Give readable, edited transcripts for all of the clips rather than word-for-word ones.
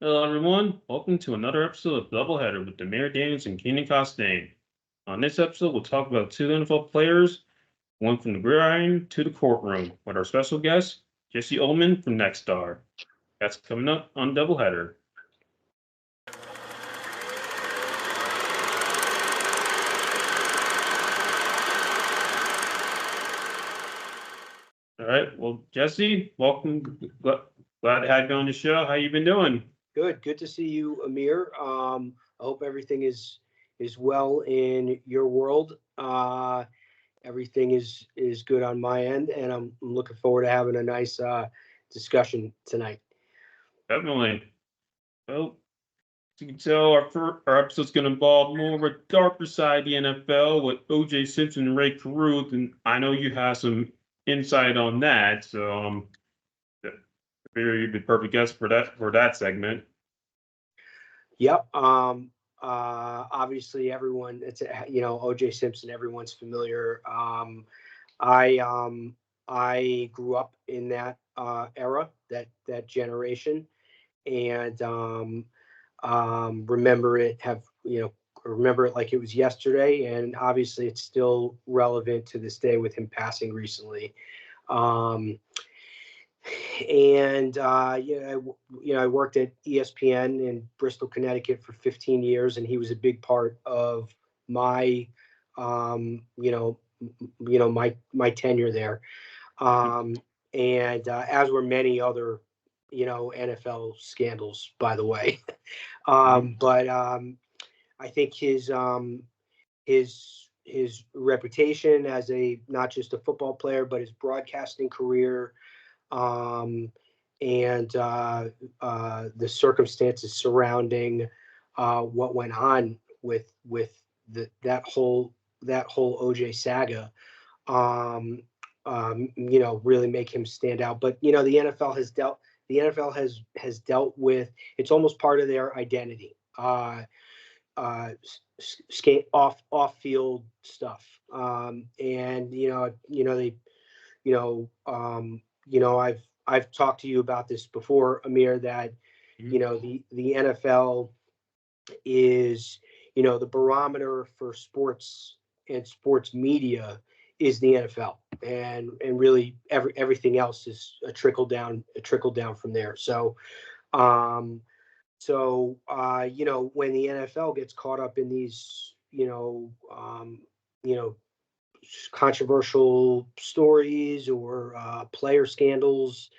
Hello, everyone. Welcome to another episode of Doubleheader with Amir and Keenan Costain. On this episode, we'll talk about two NFL players, one from the gridiron to the courtroom, with our special guest, Jesse Ullmann from Next Star. That's coming up on Doubleheader. All right. Well, Jesse, welcome. Glad to have you on the show. How you been doing? Good to see you, Amir. I hope everything is well in your world. Everything is good on my end, and I'm looking forward to having a nice discussion tonight. Definitely. Well, as you can tell, our episode's going to involve more of a darker side of the NFL with O.J. Simpson and Ray Caruth, and I know you have some insight on that, so I figure you'd be the perfect guest for that segment. Yep. Obviously, everyone. O.J. Simpson. Everyone's familiar. I grew up in that era, that generation, and remember it like it was yesterday, and obviously it's still relevant to this day with him passing recently. I worked at ESPN in Bristol, Connecticut for 15 years, and he was a big part of my my tenure there. And as were many other NFL scandals, by the way. But I think his reputation as a not just a football player, but his broadcasting career, and the circumstances surrounding what went on with that whole OJ saga, really make him stand out. But the NFL has dealt with, it's almost part of their identity. Skate off field stuff, and I've talked to you about this before, Amir, that the NFL is the barometer for sports and sports media is the NFL, and really everything else is a trickle down from there. So when the NFL gets caught up in these controversial stories or player scandals,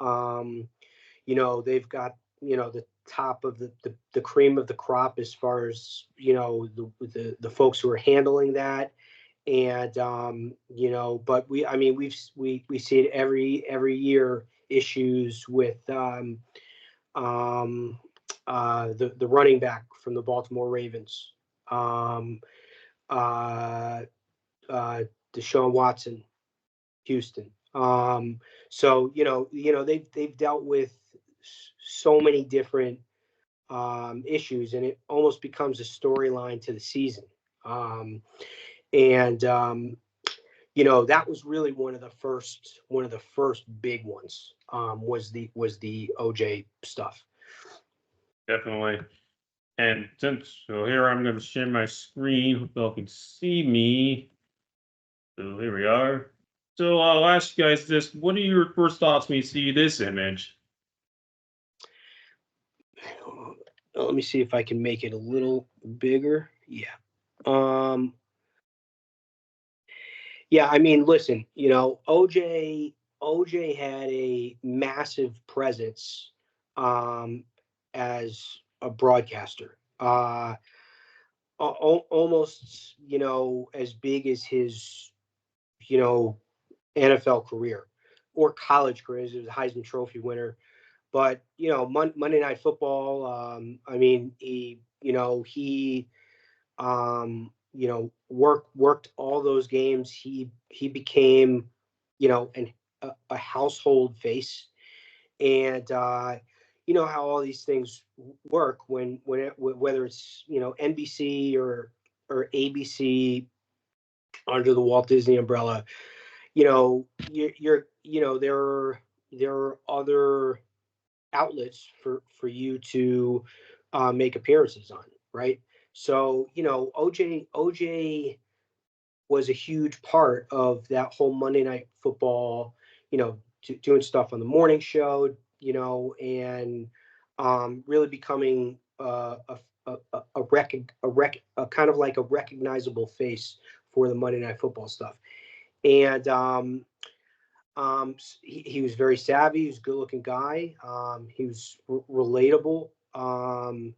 they've got the top of the cream of the crop as far as the folks who are handling that. And but we see it every year, issues with the running back from the Baltimore Ravens, Deshaun Watson, Houston. So they've dealt with so many different issues, and it almost becomes a storyline to the season. And that was really one of the first big ones, was the OJ stuff. Definitely. And so here I'm going to share my screen. Hope y'all can see me. So here we are. So I'll ask you guys this: what are your first thoughts when you see this image? Let me see if I can make it a little bigger. Yeah. Yeah, I mean, listen, OJ had a massive presence as a broadcaster. Almost, as big as his, NFL career or college career. He was a Heisman Trophy winner. But, Monday Night Football, I mean, he worked all those games. He became, a household face. And how all these things work whether it's NBC or ABC under the Walt Disney umbrella. You're there are other outlets for you to make appearances on, right? So OJ was a huge part of that whole Monday Night Football, doing stuff on the morning show, and really becoming a kind of like a recognizable face for the Monday Night Football stuff. And he was very savvy. He was a good-looking guy. He was relatable, and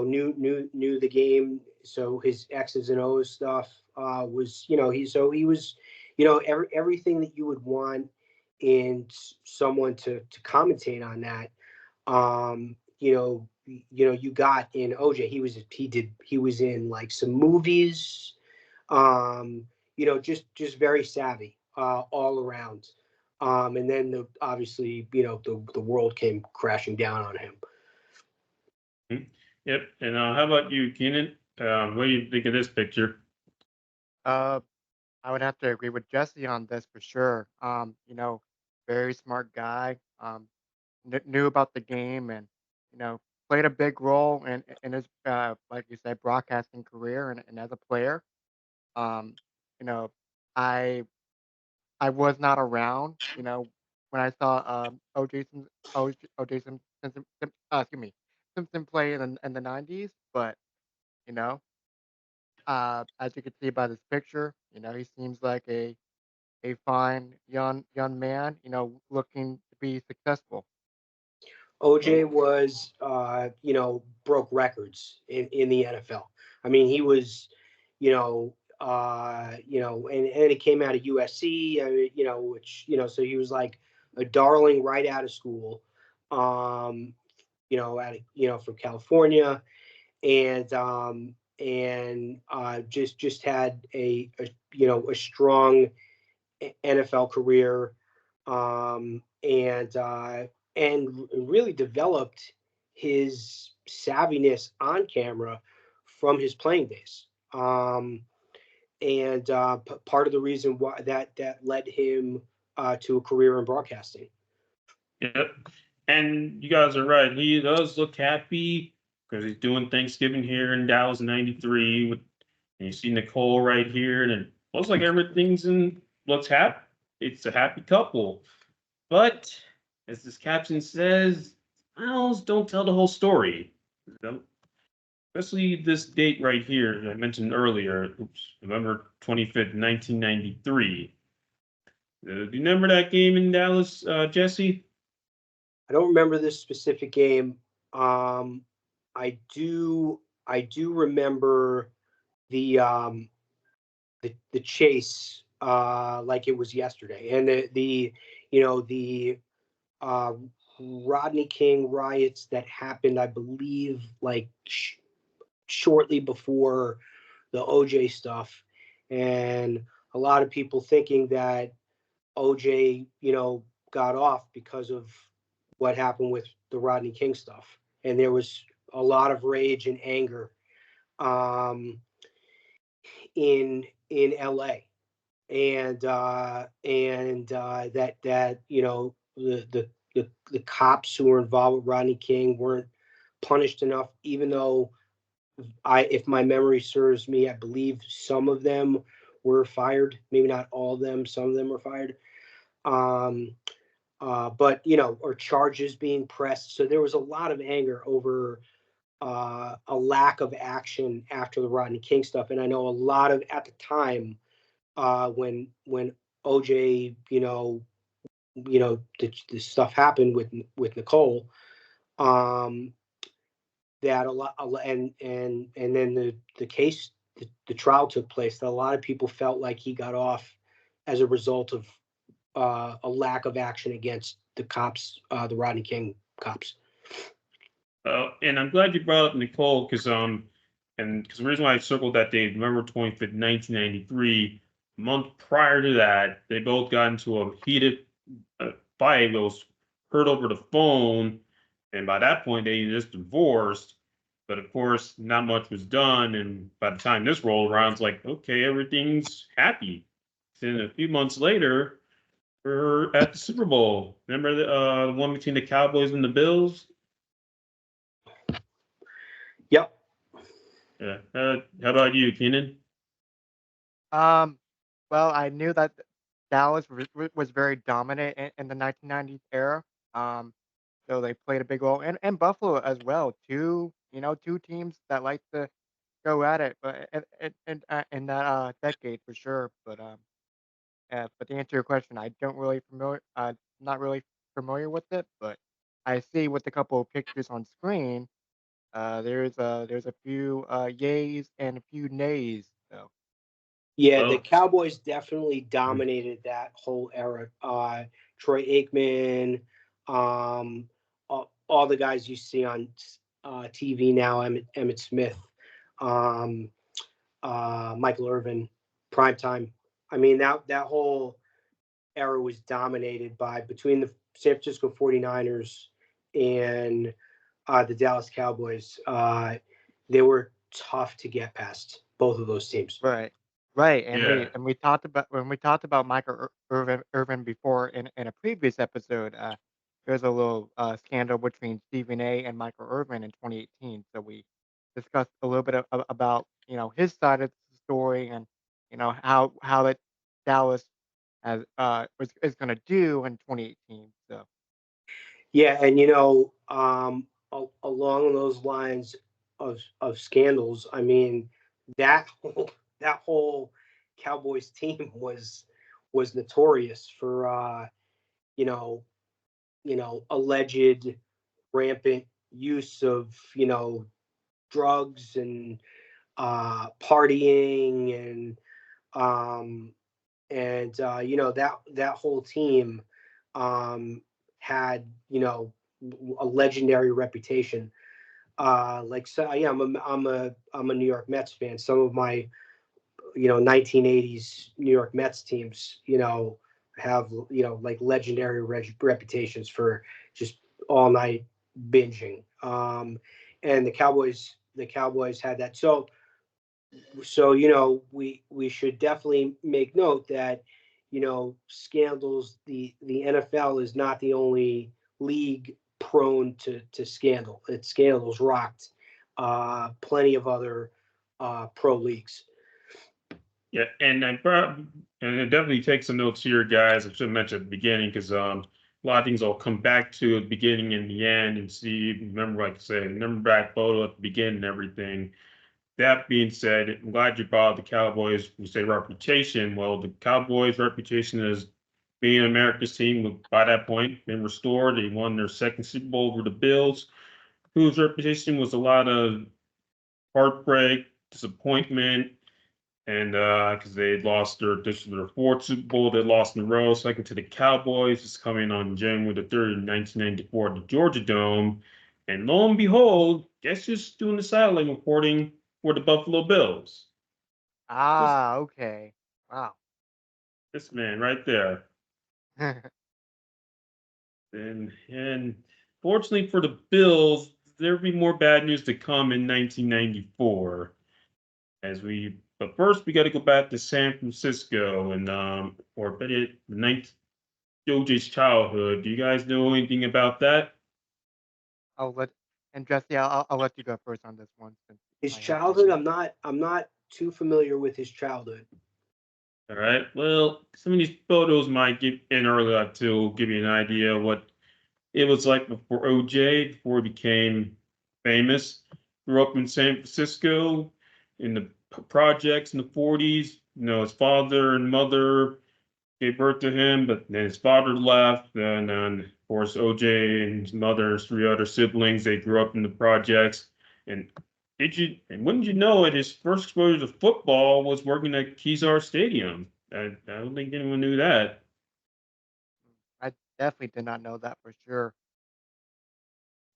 knew the game. So his X's and O's stuff was, he was, everything that you would want in someone to commentate on that. You got in OJ. He was in like some movies. Just very savvy all around. And then obviously, the world came crashing down on him. Yep. And how about you, Keenan? What do you think of this picture? Uh, I would have to agree with Jesse on this for sure. Very smart guy. Knew about the game and played a big role in his like you said broadcasting career and as a player. Um, you know, I I was not around. When I saw excuse me, Simpson play in the '90s, but you know, as you can see by this picture, he seems like a fine young man, looking to be successful. OJ was, broke records in the NFL. I mean, he was, and it came out of USC, which, so he was like a darling right out of school, from California, and just had a strong NFL career, and really developed his savviness on camera from his playing days. And part of the reason why that led him to a career in broadcasting. Yep. And you guys are right. He does look happy because he's doing Thanksgiving here in Dallas in '93. And you see Nicole right here, and it looks like everything's looks happy. It's a happy couple. But as this caption says, owls don't tell the whole story. No. Especially this date right here that I mentioned earlier, November 25th, 1993. Do you remember that game in Dallas, Jesse? I don't remember this specific game. I do remember the the chase like it was yesterday, and the uh, Rodney King riots that happened, I believe, like shortly before the OJ stuff, and a lot of people thinking that OJ, got off because of what happened with the Rodney King stuff, and there was a lot of rage and anger um, in LA, and that the cops who were involved with Rodney King weren't punished enough, even though if my memory serves me, I believe some of them were fired. Maybe not all of them. Some of them were fired. Um, but or charges being pressed. So there was a lot of anger over a lack of action after the Rodney King stuff. And I know a lot of at the time when OJ, the stuff happened with Nicole. That and then the case, the trial took place. That a lot of people felt like he got off as a result of a lack of action against the cops, the Rodney King cops. And I'm glad you brought up Nicole because the reason why I circled that date, November 25th, 1993, a month prior to that, they both got into a heated fight that was heard over the phone, and by that point they just divorced. But of course, not much was done, and by the time this rolled around, it's like, okay, everything's happy. Then a few months later, We're at the Super Bowl. Remember the one between the Cowboys and the Bills? Yep. Yeah. How about you, Keenan? Um, well, I knew that Dallas was very dominant in the 1990s era. Um, so they played a big role, and Buffalo as well. Two teams that like to go at it, but in that decade for sure. But to answer your question, I don't really familiar, not really familiar with it, but I see with a couple of pictures on screen, there's a few yays and a few nays. So Yeah, the Well, Cowboys definitely dominated that whole era. Troy Aikman, all the guys you see on TV now, Emmett Smith, um, Michael Irvin, primetime. I mean, that whole era was dominated by between the San Francisco 49ers and the Dallas Cowboys. They were tough to get past, both of those teams. right, right, yeah. and we talked about when we talked about Michael Irvin before in a previous episode. There's a little scandal between Stephen A. and Michael Irvin in 2018. So we discussed a little bit about his side of the story and how that Dallas has is going to do in 2018. So Yeah, and along those lines of scandals, I mean that whole Cowboys team was notorious for you know alleged rampant use of drugs and partying um, and that whole team had a legendary reputation. Like so, yeah, I'm a New York Mets fan. Some of my 1980s New York Mets teams have like legendary reputations for just all night binging. And the Cowboys had that. So we should definitely make note that scandals, the NFL is not the only league prone to scandal. Its scandals rocked plenty of other pro leagues. Yeah, and it definitely takes some notes here, guys. I should mention at the beginning because a lot of things I'll come back to at the beginning and the end and see. Remember, like I said, remember back photo at the beginning and everything. That being said, I'm glad you brought up the Cowboys. You say reputation. Well, the Cowboys' reputation as being America's team by that point been restored. They won their second Super Bowl over the Bills, whose reputation was a lot of heartbreak, disappointment, and because they had lost this was their fourth Super Bowl, they lost in a row, second to the Cowboys. It's coming on January the 3rd, 1994 at the Georgia Dome. And lo and behold, guess who's doing the sideline reporting for the Buffalo Bills? This okay, wow. this man right there. And fortunately for the Bills, there'll be more bad news to come in 1994. But first we got to go back to San Francisco and or better the ninth OJ's childhood. Do you guys know anything about that? I'll let and Jesse, I'll let you go first on this one since His I have the childhood, lead. I'm not too familiar with his childhood. All right. Well, some of these photos might get in early to give you an idea of what it was like before OJ, before he became famous. Grew up in San Francisco in the projects in the 40s. His father and mother gave birth to him, but then his father left. And then, of course, OJ and his mother and his three other siblings, they grew up in the projects. And wouldn't you know it, his first exposure to football was working at Kezar Stadium. I don't think anyone knew that. I definitely did not know that for sure.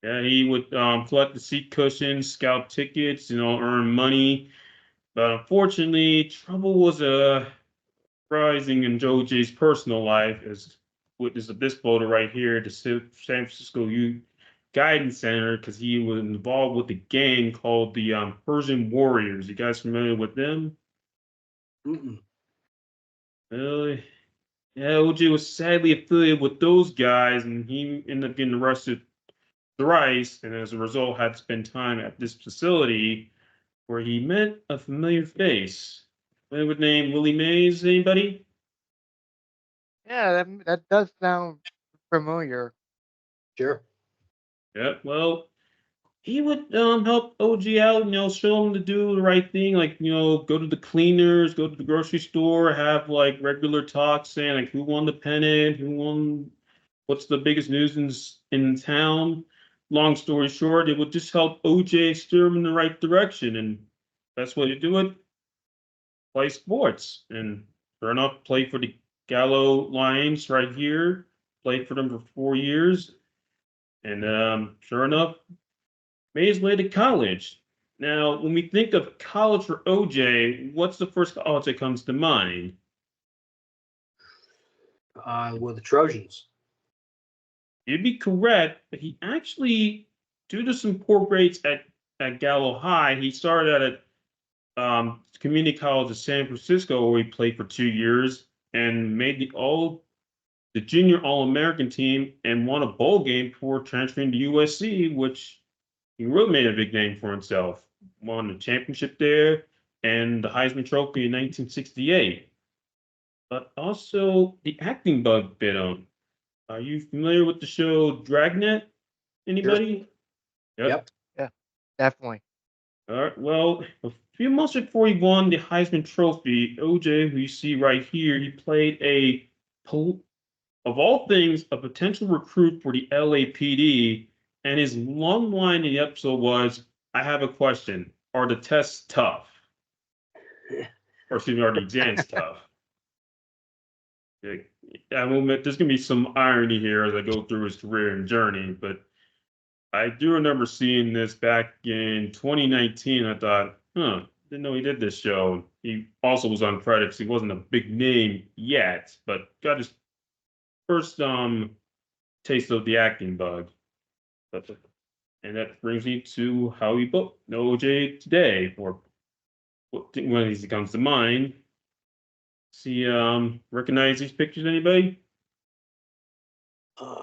Yeah, he would collect the seat cushions, scout tickets, earn money. But unfortunately, trouble was rising in Joe J's personal life, as witness of this photo right here, the San Francisco Youth Guidance Center, because he was involved with a gang called the Persian Warriors. You guys familiar with them? Mm-mm. Really? Yeah, OJ was sadly affiliated with those guys, and he ended up getting arrested thrice, and as a result, had to spend time at this facility where he met a familiar face. What would name Willie Mays? Anybody? Yeah, that does sound familiar. Sure. Yeah. Well, he would help OG out, show him to do the right thing, like go to the cleaners, go to the grocery store, have like regular talks saying like who won the pennant, who won, what's the biggest news in town. Long story short, it would just help OJ steer him in the right direction, and best way to do it, play sports. And sure enough, play for the Gallo Lions right here. Played for them for 4 years, and sure enough, made his way to college. Now, when we think of college for OJ, what's the first college that comes to mind? Well, the Trojans. You'd be correct, but he actually, due to some poor grades at Gallo High, he started at community college of San Francisco, where he played for 2 years and made the junior All-American team and won a bowl game before transferring to USC, which he really made a big name for himself. Won the championship there and the Heisman Trophy in 1968. But also the acting bug bit on. Are you familiar with the show Dragnet? Sure. Anybody? Yep. Yep. Yeah, definitely. All right. Well, a few months before he won the Heisman Trophy, OJ, who you see right here, he played of all things, a potential recruit for the LAPD, and his long line in the episode was, "I have a question. Are the tests tough?" Or excuse me, are the exams tough? Yeah, I will admit there's gonna be some irony here as I go through his career and journey, but I do remember seeing this back in 2019. I thought, didn't know he did this show. He also was on credits. He wasn't a big name yet, but got his first taste of the acting bug. But, and that brings me to how we both know OJ today, or one of these that comes to mind. See, recognize these pictures, anybody? Uh,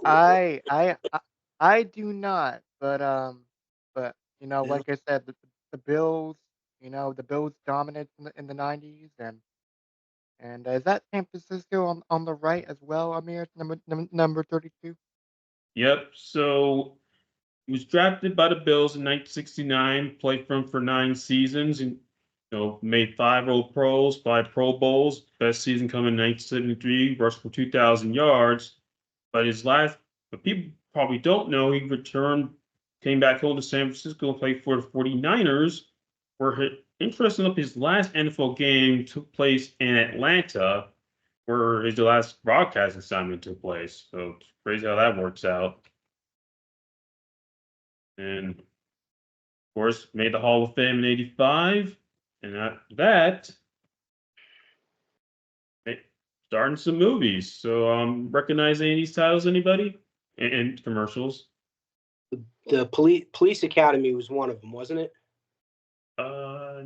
I I I I do not, but yeah. like I said, the Bills, the Bills dominant in the 90s, and is that San Francisco on the right as well, Amir, number 32? Yep. So he was drafted by the Bills in 1969, played for them for 9 seasons, and made five All Pros, five Pro Bowls. Best season coming in 1973, rushed for 2,000 yards. But but people probably don't know, he returned, came back home to San Francisco and played for the 49ers, where interesting enough, his last NFL game took place in Atlanta, where his last broadcast assignment took place. So it's crazy how that works out. And of course, made the Hall of Fame in '85. And after that, they starting some movies. So recognize any of these titles, anybody? And commercials. The police academy was one of them, wasn't it? Uh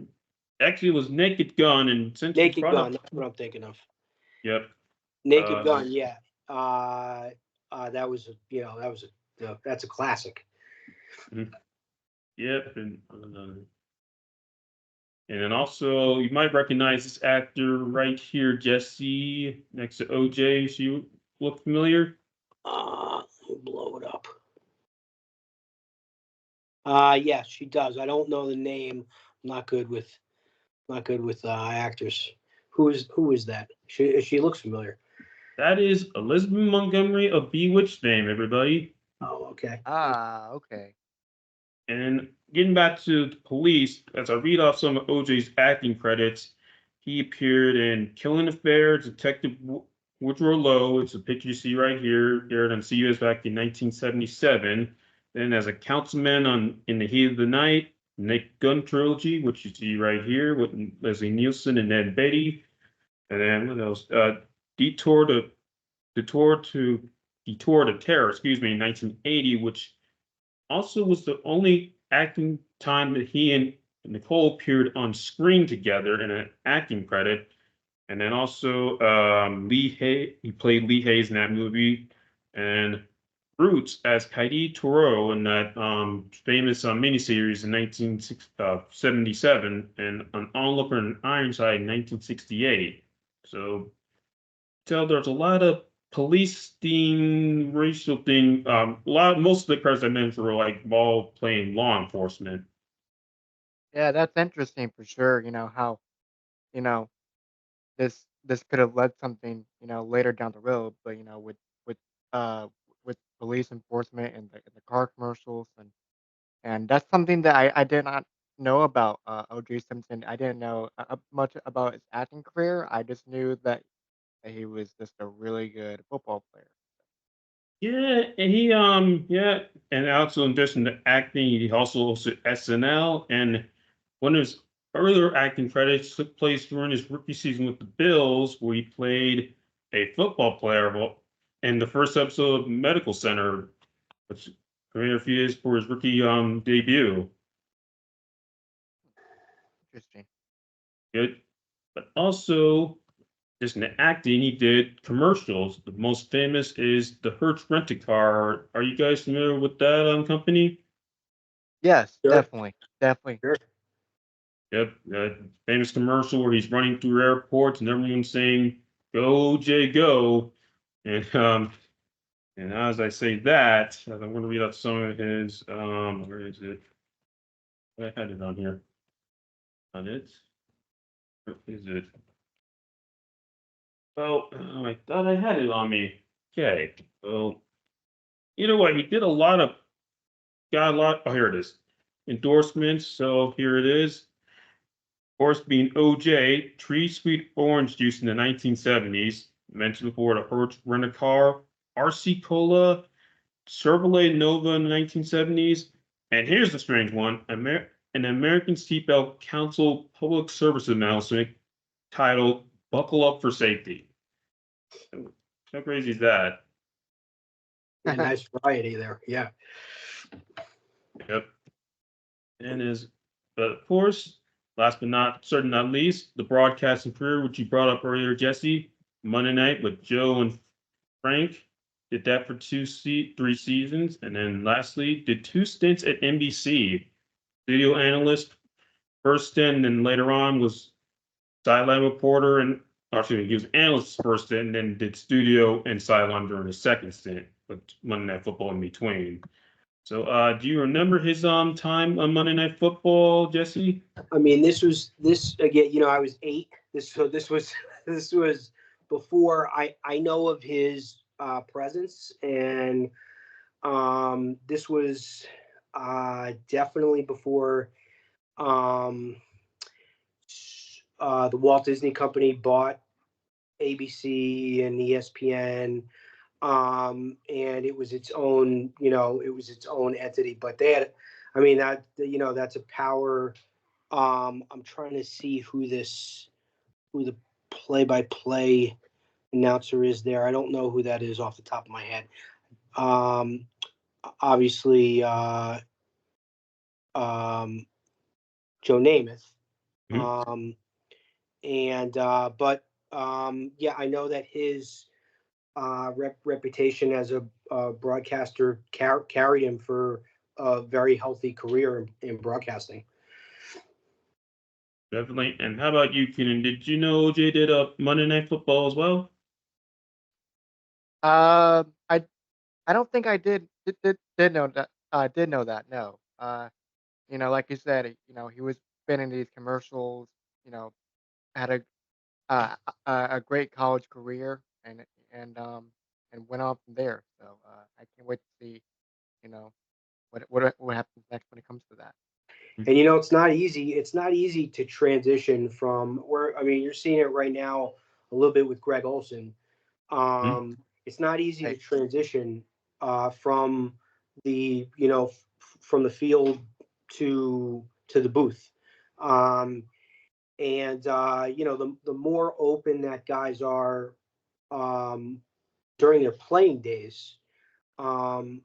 Actually it was Naked Gun, and since you Naked brought Gun. up, That's what I'm thinking of. yep. Naked Uh Gun. Yeah. That was that's a classic. mhm, yep, and then also you might recognize this actor right here, Jesse, next to OJ. She look familiar? Let me blow it up. Yes, she does. I don't know the name. I'm not good with actors. Who is that? She looks familiar. That is Elizabeth Montgomery of Bewitched fame, everybody. Oh, okay. Okay. And getting back to the police, as I read off some of OJ's acting credits, he appeared in Killing Affair, Detective Woodrow Lowe. It's a picture you see right here, aired on CBS back in 1977. Then as a councilman on In the Heat of the Night, Nick Gun trilogy, which you see right here with Leslie Nielsen and Ned Beatty. And then what else? Detour to Detour to Detour to Terror, excuse me, in 1980, which also was the only acting time that he and Nicole appeared on screen together in an acting credit. And then also Lee Hay, he played Lee Hayes in that movie, and Roots as Kaidi Toro in that famous miniseries in 1977, and an onlooker in Ironside in 1968. So tell there's a lot of police theme, racial thing. Most of the characters I mentioned were like all playing law enforcement. Yeah, that's interesting for sure. How you know this could have led something later down the road, but with uh with police enforcement and the car commercials and that's something that I did not know about O.J. Simpson. I didn't know much about his acting career. I just knew that he was just a really good football player. Yeah, and yeah, and also in addition to acting, he also hosted SNL, and one of his earlier acting credits took place during his rookie season with the Bills, where he played a football player in the first episode of Medical Center, which premiered a few years for his rookie debut. Interesting. Good, but also just in the acting, he did commercials. The most famous is the Hertz Rent-A-Car. Are you guys familiar with that company? Yes, Sure, definitely, definitely. sure. Yep, famous commercial where he's running through airports and everyone's saying "Go Jay, go!" And as I say that, I'm going to read out some of his. Where is it? I had it on here. On it. Where is it? Well, I thought I had it on me. Okay. Well, either way, he did a lot of got a lot. Oh, here it is. Endorsements. So here it is. Of course, being OJ, Tree Sweet Orange Juice in the 1970s. Mentioned before the Hertz Rent a Car, RC Cola, Chevrolet Nova in the 1970s. And here's the strange one: an American Seatbelt Council public service announcement titled "Buckle Up for Safety." How crazy is that? Yeah, nice variety there. Yeah. Yep. And but of course, last but not certainly not least, the broadcasting career, which you brought up earlier, Jesse, Monday Night with Joe and Frank. Did that for 3 seasons, and then lastly, did 2 stints at NBC. Video analyst first stint, and then later on was sideline reporter, and actually he was analyst first stint, and then did studio and sideline during his second stint, with Monday Night Football in between. So, do you remember his time on Monday Night Football, Jesse? I mean, this again. I was 8. This was this was before I know of his presence, and this was definitely before um, the Walt Disney Company bought ABC and ESPN, and it was its own, it was its own entity. But they had, I mean, that's a power. I'm trying to see who the play-by-play announcer is there. I don't know who that is off the top of my head. Um, Obviously, um, Joe Namath. Mhm. Um, and but yeah, I know that his reputation as a broadcaster carried him for a very healthy career in broadcasting. Definitely. And how about you, Keenan? Did you know OJ did Monday Night Football as well? I don't think I did know that. Did know that. No. Like you said, he was been in these commercials. You know, had a great college career and and went on from there. So I can't wait to see you know what happens next when it comes to that. And it's not easy. It's not easy to transition from where. I mean, you're seeing it right now a little bit with Greg Olson. Mhm. It's not easy to Hey, transition from the from the field to the booth. Um, and the more open that guys are um, during their playing days, um,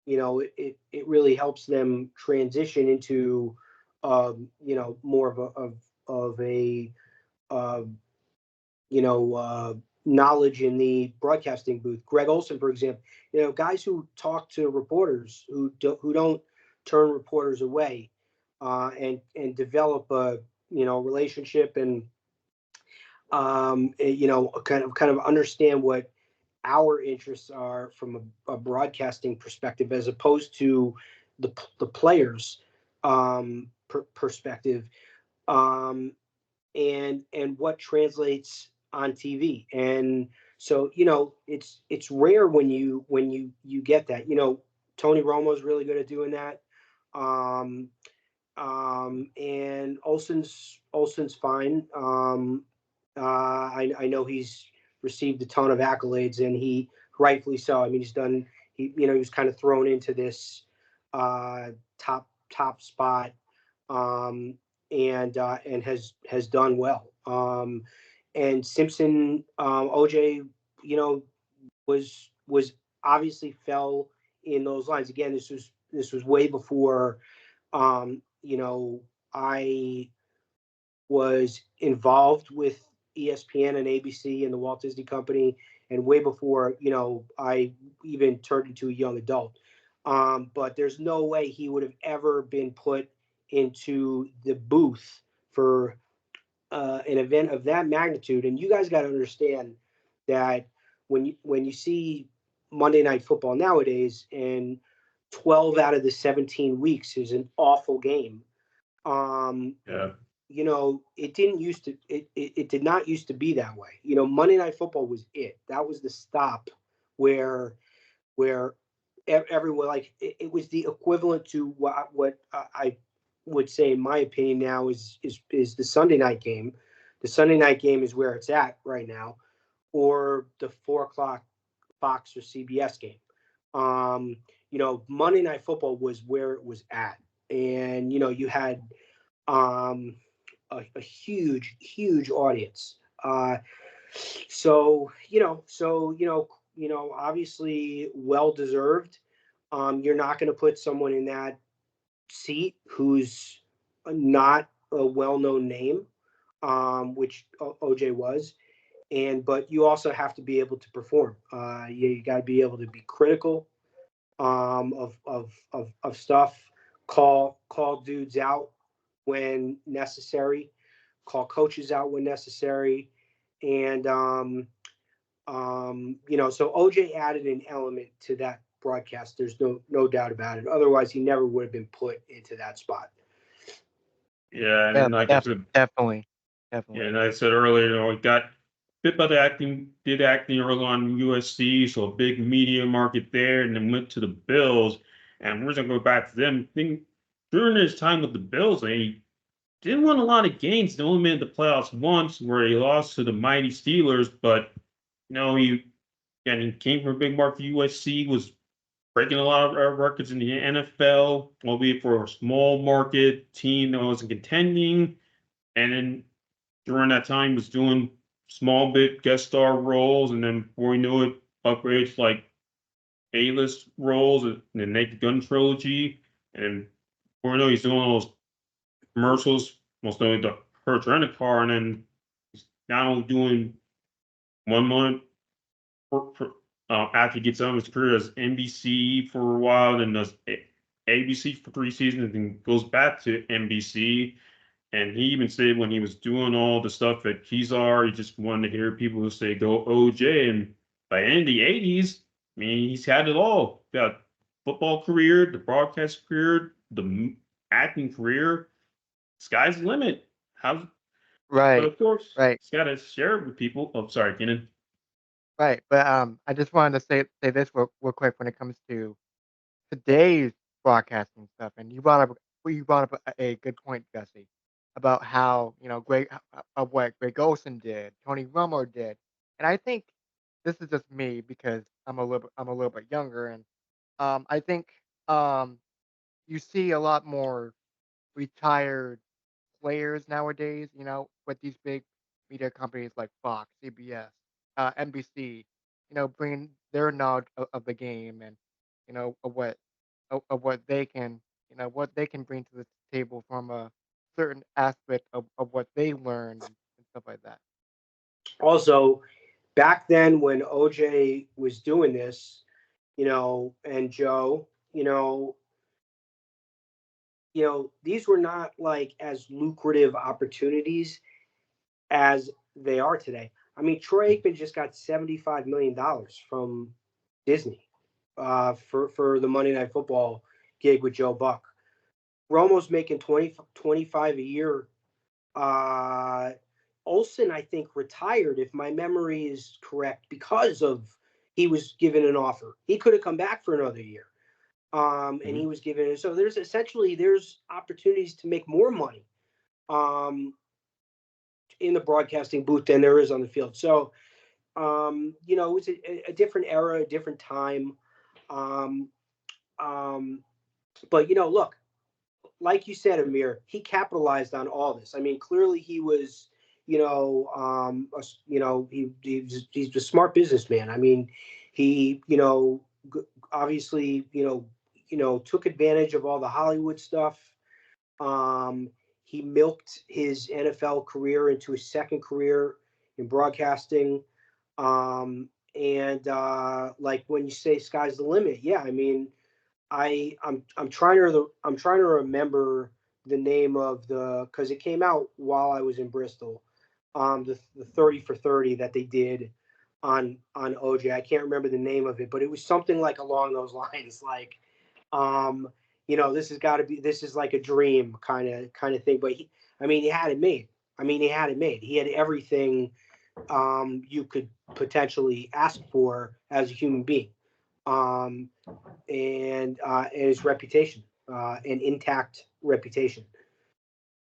it really helps them transition into more of a uh, knowledge in the broadcasting booth. Greg Olson, for example, guys who talk to reporters who don't turn reporters away, and develop a relationship, and kind of understand what our interests are from a broadcasting perspective, as opposed to the players' perspective, um, and what translates on TV. And so it's rare when you get that. Tony Romo's really good at doing that. Um, and Olson's fine. I know he's received a ton of accolades, and he rightfully so. I mean, he was kind of thrown into this uh, top spot, um, and has done well. And Simpson, OJ, you know, was obviously fell in those lines. Again, this was way before, I was involved with ESPN and ABC and the Walt Disney Company, and way before I even turned into a young adult. But there's no way he would have ever been put into the booth for an event of that magnitude. And you guys got to understand that when you see Monday Night Football nowadays, and 12 out of the 17 weeks is an awful game. Yeah. It did not used to be that way. Monday Night Football was it. That was the stop where everyone, like, it was the equivalent to what I would say, in my opinion, now is the Sunday night game. The Sunday night game is where it's at right now, or the 4 o'clock Fox or CBS game. Monday Night Football was where it was at, and you had um, a huge audience. Obviously well deserved. You're not going to put someone in that seat who's not a well-known name, which OJ was. But you also have to be able to perform. You got to be able to be critical, of stuff, call dudes out when necessary, call coaches out when necessary. And so OJ added an element to that broadcast. There's no doubt about it. Otherwise, he never would have been put into that spot. Yeah, and Yeah, then like I said, definitely, yeah, definitely. and I said earlier, he got bit by the acting, did acting early on in USC, so a big media market there, and then went to the Bills. And we're just gonna go back to them. I think during his time with the Bills, he didn't win a lot of games. They only made the playoffs once, where he lost to the mighty Steelers. But he came from a big market. USC was breaking a lot of records in the NFL, albeit for a small market team that wasn't contending. And then during that time was doing small bit guest star roles, and then before we knew it, upgrades like A-list roles in the Naked Gun trilogy. And before we know, he's doing all those commercials, most notably the Hertz Rent a Car, and then he's now doing 1 month after he gets out of his career as NBC for a while, then does ABC for 3 seasons, and then goes back to NBC. And he even said when he was doing all the stuff at Kezar, he just wanted to hear people who say go OJ. And by the end of the 80s, I mean, he's had it all. Got football career, the broadcast career, the acting career. Sky's the limit. How? But Right, of course, right, he's got to share it with people. Oh, sorry, Kenan. right. But I just wanted to say this real quick when it comes to today's broadcasting stuff. And you brought up a good point, Jesse, about how of what Greg Olson did, Tony Romo did, and I think this is just me because I'm a little bit younger, and I think um you see a lot more retired players nowadays, with these big media companies like Fox, CBS, NBC, bringing their knowledge of the game, and of what they can bring to the table from a certain aspect of what they learned, and stuff like that. Also, back then when OJ was doing this, and Joe, these were not like as lucrative opportunities as they are today. I mean, Troy Aikman just got $75 million from Disney for the Monday Night Football gig with Joe Buck. Romo's making 25 a year. Olsen, I think, retired, if my memory is correct, because of he was given an offer. He could have come back for another year. And he was given it. So there's opportunities to make more money in the broadcasting booth than there is on the field. So, it was a different era, a different time. But, look, like you said, Amir, he capitalized on all this. I mean, clearly he was, he's a smart businessman. I mean, he, obviously, took advantage of all the Hollywood stuff. He milked his NFL career into his second career in broadcasting. Like when you say sky's the limit, yeah, I mean, I'm trying to remember the name of because it came out while I was in Bristol. The 30 for 30 that they did on OJ. I can't remember the name of it, but it was something like along those lines, like this is like a dream kind of thing. But he had it made. He had it made. He had everything you could potentially ask for as a human being. And his reputation, an intact reputation.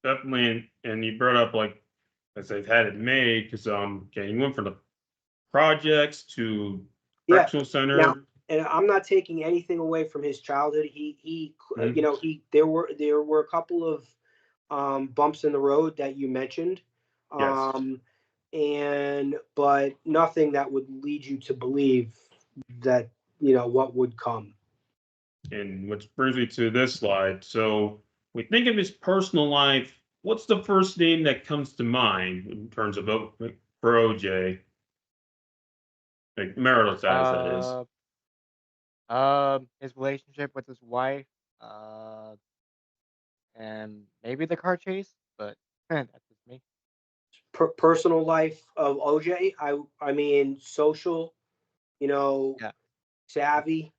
Definitely, and you brought up like as they've had it made because he went from the projects to Yeah. correctional center. Now, and I'm not taking anything away from his childhood. He there were a couple of bumps in the road that you mentioned. But nothing that would lead you to believe that what would come. And which brings me to this slide. So we think of his personal life. What's the first name that comes to mind in terms of for OJ? Like marital status, that is. His relationship with his wife, and maybe the car chase, but that's just me. Personal life of OJ. I mean, social, Yeah. savvy,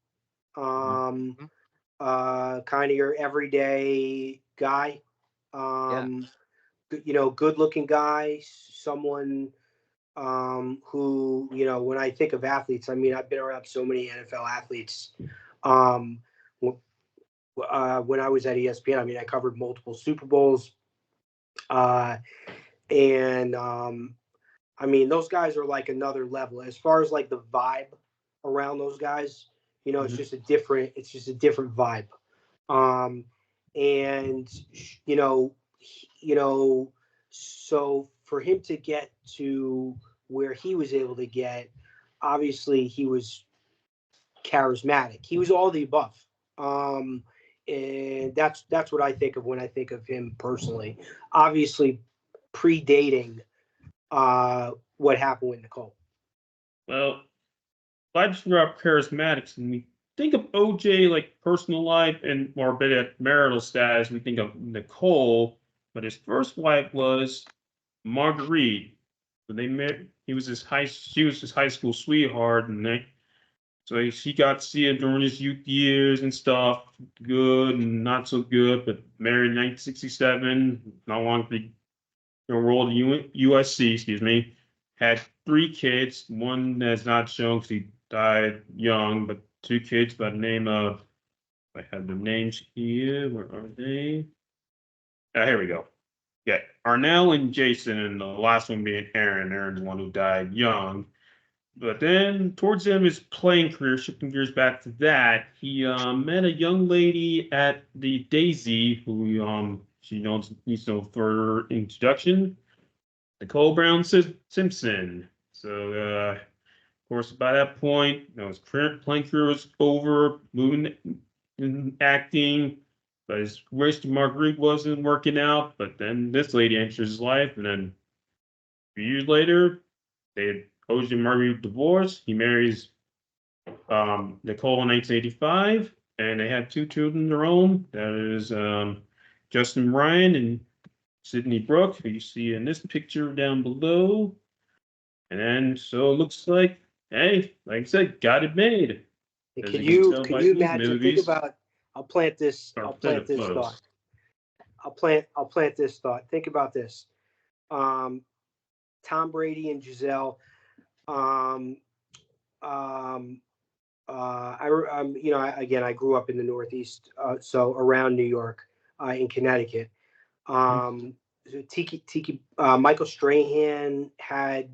Mhm. kind of your everyday guy, Yeah. good looking guy, someone who, when I think of athletes, I mean, I've been around so many NFL athletes. When I was at ESPN, I mean, I covered multiple Super Bowls. And I mean, those guys are like another level as far as like the vibe around those guys. It's just a different vibe. And so for him to get to where he was able to get, obviously he was charismatic. He was all the above. And that's what I think of when I think of him personally. Obviously, predating what happened with Nicole. Well, I just grew up charismatics, and we think of OJ like personal life and more bit at marital status. We think of Nicole, but his first wife was Marguerite. When they met, she was his high school sweetheart, and she got to see him during his youth years and stuff, good and not so good. But married in 1967, not long to be enrolled at USC, excuse me. Had 3 kids. One that's not shown because he died young, but 2 kids by the name of, I have the names here. Where are they? Here we go. Yeah, Arnell and Jason, and the last one being Aaron. Aaron's the one who died young. But then, towards the end of his playing career, shifting gears back to that, he met a young lady at the Daisy who she needs no further introduction. Nicole Brown Simpson. So, of course, by that point, his current playing career was over, moving in acting. But his race to Marguerite wasn't working out. But then this lady enters his life, and then a few years later, OJ Murray divorced. He marries Nicole in 1985, and they have 2 children of their own. That is Justin Ryan and Sydney Brooke, who you see in this picture down below. And then, so it looks like, hey, like I said, got it made. As Could you can tell you by these imagine? Think movies, about. I'll plant this. or I'll plenty plant of this photos. thought. I'll plant this thought. Think about this. Tom Brady and Giselle. Um, again, I grew up in the Northeast, so around New York, in Connecticut. Michael Strahan had,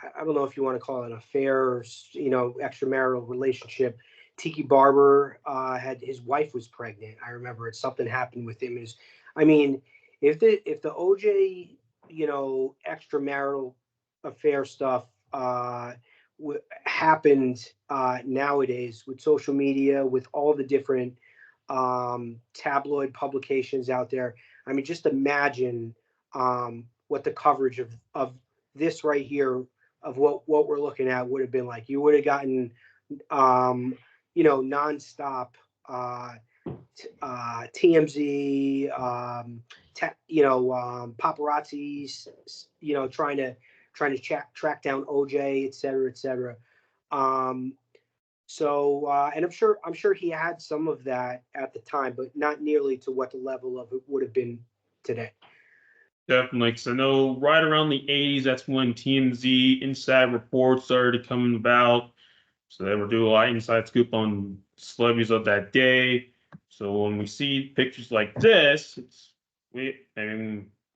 I don't know if you want to call it an affair or, extramarital relationship. Tiki Barber had, his wife was pregnant. I remember it. Something happened with him. If the OJ, extramarital affair stuff happened nowadays with social media, with all the different tabloid publications out there. Just imagine what the coverage of this right here, of what we're looking at, would have been like. You would have gotten nonstop TMZ, paparazzis, trying to track down OJ, et cetera, et cetera. And I'm sure he had some of that at the time, but not nearly to what the level of it would have been today. Definitely, because I know right around the 80s, that's when TMZ inside reports started coming about. So they were doing a lot of inside scoop on celebrities of that day. So when we see pictures like this,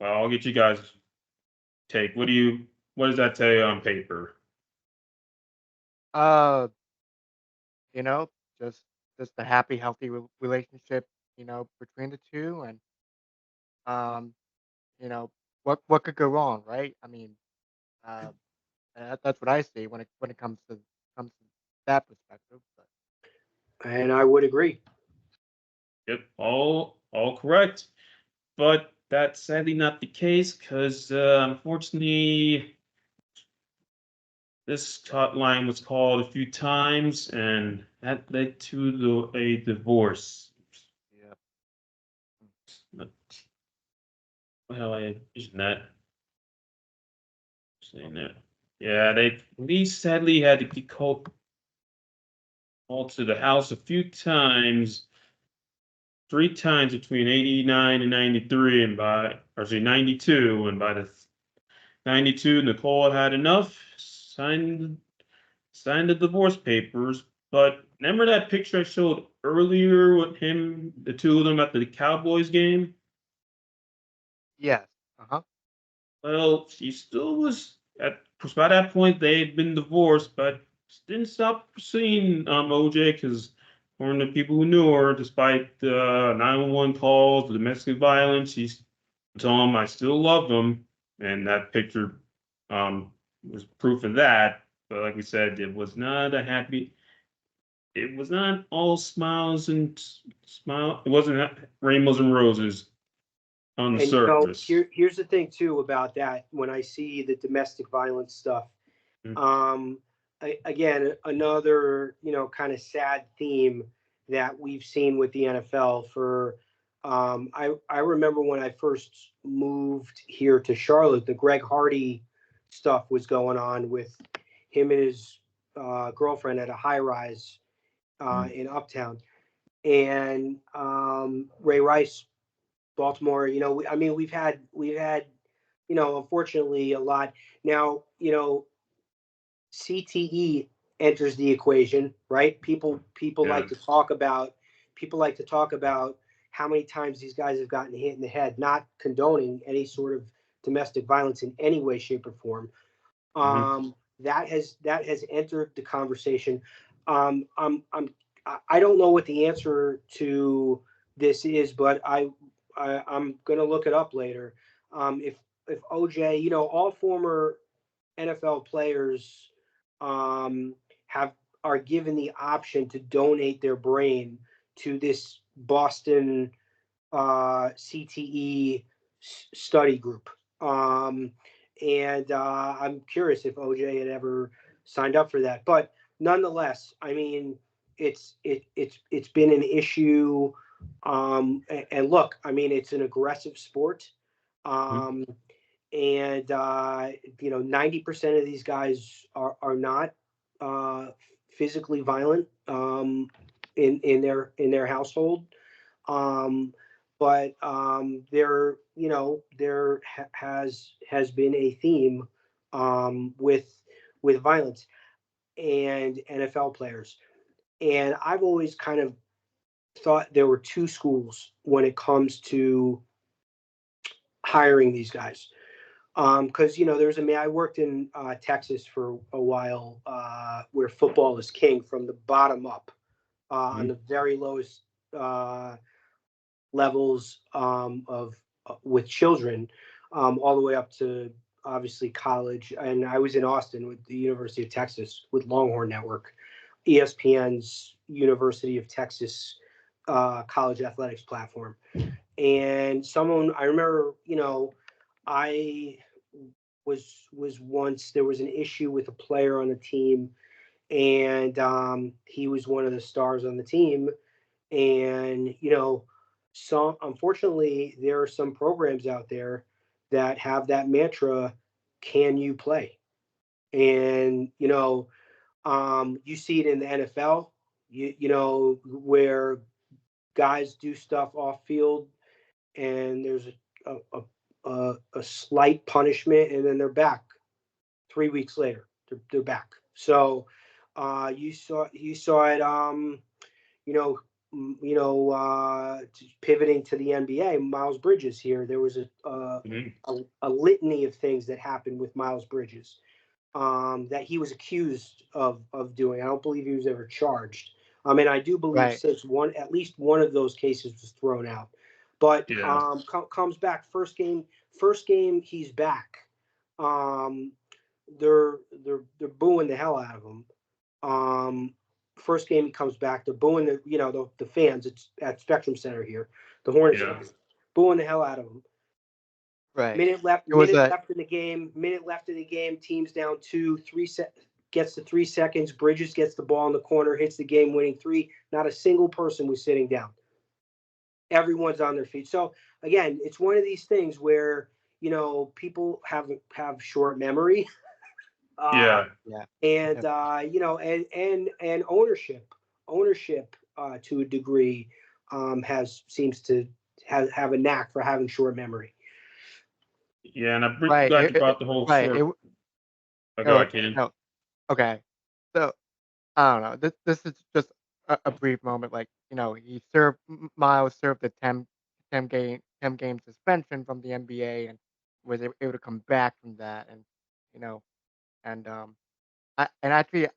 I'll get you guys' take. What does that tell you on paper? Uh, you know, just just a happy, healthy relationship, between the two, and um, what could go wrong, right? Uh, that's what I see when it comes to that perspective. But And I would agree. Yep, all correct. But that's sadly not the case because unfortunately this hotline was called a few times and that led to a divorce. yeah, Well, I isn't that saying that? Yeah, they police sadly had to get called to the house a few times, 3 times between 89 and 93, and or say 92, and by the 92, Nicole had enough, signed the divorce papers. But remember that picture I showed earlier with him, the 2 of them at the Cowboys game? yes, uh-huh, Well, she still was because by that point they had been divorced, but didn't stop pursuing OJ because according to people who knew her, despite the 911 calls, the domestic violence, she's telling him I still love him, and that picture was proof of that. But like we said, it was not a happy. It was not all smiles and smile. It wasn't rainbows and roses on the And surface. here's the thing too about that. When I see the domestic violence stuff, Mm. again, another kind of sad theme that we've seen with the NFL for. I remember when I first moved here to Charlotte, the Greg Hardy stuff was going on with him and his girlfriend at a high rise in Uptown, and Ray Rice, Baltimore. We've had, unfortunately, a lot now. CTE enters the equation, right? People Yeah. like to talk about how many times these guys have gotten hit in the head, not condoning any sort of domestic violence in any way, shape, or form. That has entered the conversation. I don't know what the answer to this is, but I'm gonna look it up later. If OJ, all former NFL players have are given the option to donate their brain to this Boston CTE study group. and I'm curious if OJ had ever signed up for that. But nonetheless, I mean, it's been an issue. And look, I mean, it's an aggressive sport. Um, and 90% of these guys are not uh, physically violent in their household. Um, but there has been a theme with violence and NFL players, and I've always kind of thought there were two schools when it comes to hiring these guys. Because I worked in Texas for a while, where football is king from the bottom up, on the very lowest levels of with children, all the way up to obviously college. And I was in Austin with the University of Texas with Longhorn Network, ESPN's University of Texas college athletics platform. And someone I remember, I was once there was an issue with a player on the team, and he was one of the stars on the team, and some unfortunately there are some programs out there that have that mantra, can you play? And you see it in the NFL, where guys do stuff off field, and there's a slight punishment, and then they're back 3 weeks later. They're back. So you saw it. You know, pivoting to the NBA, Miles Bridges here. There was a litany of things that happened with Miles Bridges that he was accused of doing. I don't believe he was ever charged. And I do believe Right. since at least one of those cases was thrown out. But Yeah. comes back first game he's back. Um, they're booing the hell out of him. First game he comes back, they're booing the fans. It's at Spectrum Center here, the Hornets Yeah. fans, booing the hell out of him. Right. Minute left. It was Minute a left in the game. Minute left in the game. Team's down 2, 3 gets to 3 seconds. Bridges gets the ball in the corner, hits the game-winning three. Not a single person was sitting down. Everyone's on their feet. So again, it's one of these things where people have short memory, Yeah. yeah. and Yep. and ownership to a degree seems to have a knack for having short memory. Yeah. And I'm Right. glad you brought the whole Right. short. Go No, ahead, Ken. no. Okay. So I don't know. This is just a brief moment. Like, he served Miles served a 10 game suspension from the NBA and was able to come back from that. And you know, and actually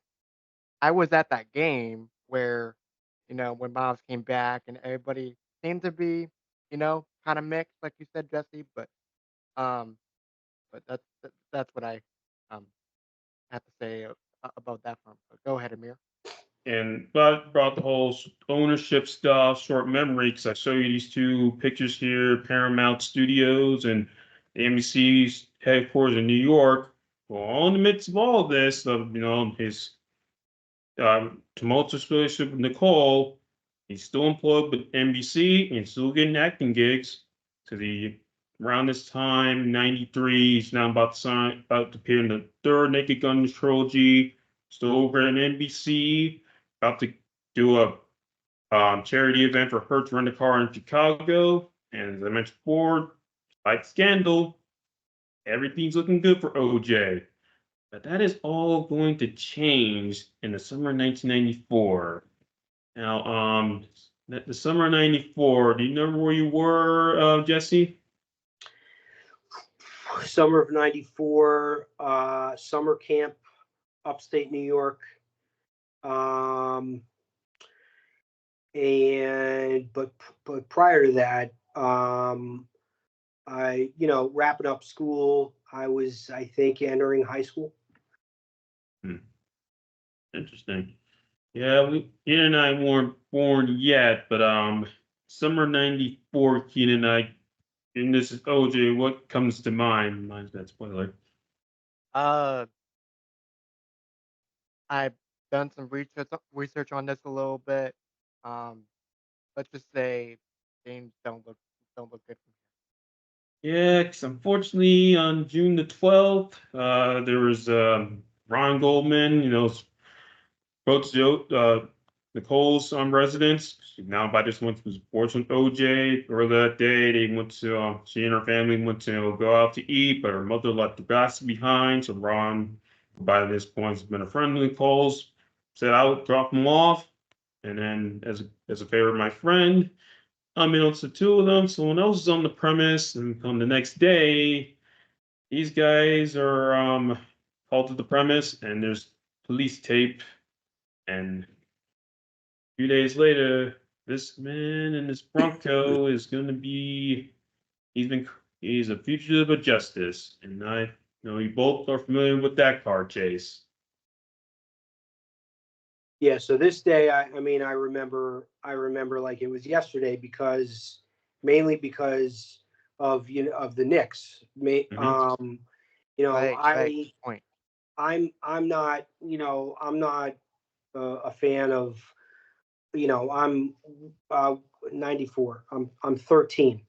I was at that game where, when Miles came back and everybody seemed to be, kind of mixed, like you said, Jesse. Um, but that's what I um have to say about that front. But go ahead, Amir. And but brought the whole ownership stuff, short memory, because I show you these two pictures here, Paramount Studios and the NBC's headquarters in New York. Well, in the midst of all this, of his tumultuous relationship with Nicole, he's still employed with NBC and still getting acting gigs. To the around this time, '93, he's now about to appear in the third Naked Gun trilogy. Still over at NBC, about to do a charity event for Her to Rent a Car in Chicago. And as I mentioned before, like Scandal, everything's looking good for OJ. But that is all going to change in the summer of 1994. Now, the summer of '94. Do you remember where you were, Jesse? Summer of '94, summer camp, upstate New York. Um, and but prior to that, I wrapping up school. I was, I think, entering high school. Hmm, interesting. Yeah, Ian and I weren't born yet, but summer '94, Keenan and I, and this is OJ. What comes to mind? Mine's that spoiler. Uh, I've done some research on this a little bit. Um, let's just say things don't look good from Yeah, because unfortunately on June the 12th, there was Ron Goldman, spoke to Nicole's residence. She now by this went to sports with OJ. Earlier that day, they went to she and her family went to go out to eat, but her mother left the gossip behind. So Ron, by this point, has been a friend of Nicole's. Said I would drop him off, and then as a favor of my friend, unbeknownst to the two of them, someone else is on the premise, and on the next day, these guys are called to the premise, and there's police tape, and few days later, this man in this Bronco is going to be, he's been, he's a fugitive of justice. And I know you both are familiar with that car chase. Yeah, so this day, I mean, I remember like it was yesterday because mainly because of of the Knicks. Hmm. You know, right. Good point. I'm not, I'm not a fan of, I'm uh 94. I'm 13.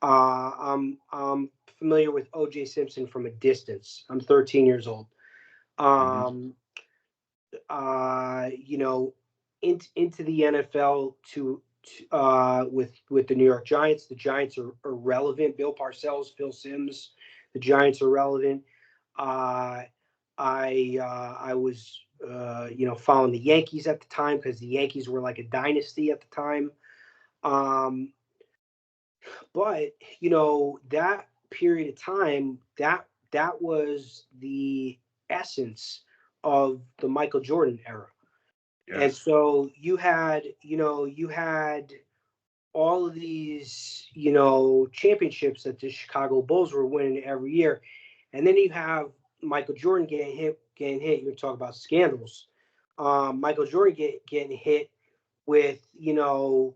I'm familiar with OJ Simpson from a distance. I'm 13 years old. Hmm. Um, you know, into the NFL with the New York Giants. The Giants are relevant. Bill Parcells, Phil Simms, the Giants are relevant. Uh, I was following the Yankees at the time because the Yankees were like a dynasty at the time. Um, but that period of time that was the essence of the Michael Jordan era. And Yes. so you had all of these, championships that the Chicago Bulls were winning every year. And then you have Michael Jordan getting hit. You talk about scandals. Michael Jordan getting hit with, you know,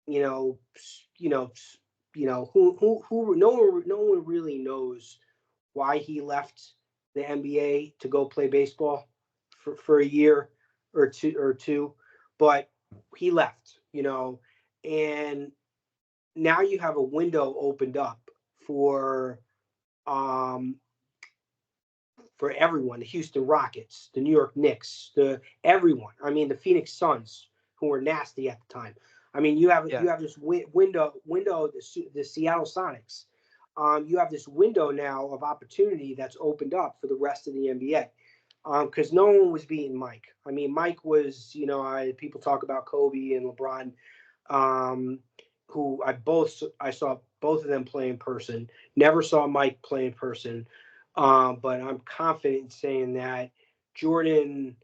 you know, who no one really knows why he left the NBA to go play baseball for a year or two, but he left, and now you have a window opened up for um for everyone, the Houston Rockets, the New York Knicks, the everyone. I mean, the Phoenix Suns, who were nasty at the time. I mean, you Yeah. have this window the Seattle Sonics. You have this window now of opportunity that's opened up for the rest of the NBA. Because no one was beating Mike. I mean, Mike was, people talk about Kobe and LeBron, um, who I saw both of them play in person. Never saw Mike play in person, but I'm confident in saying that Jordan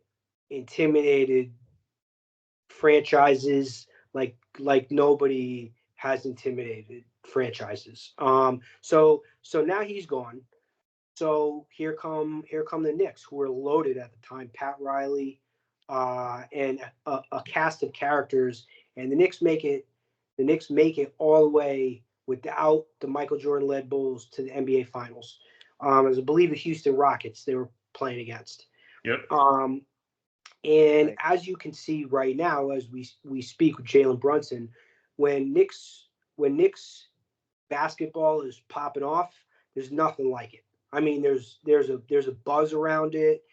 intimidated franchises like nobody has intimidated franchises. So now he's gone. So here come the Knicks, who were loaded at the time. Pat Riley, and a cast of characters, and the Knicks make it all the way without the Michael Jordan led Bulls to the NBA Finals. As I believe the Houston Rockets they were playing against. Yep. Um, and Right. as you can see right now, as we speak with Jalen Brunson, when Knicks basketball is popping off, there's nothing like it. I mean, there's a buzz around it.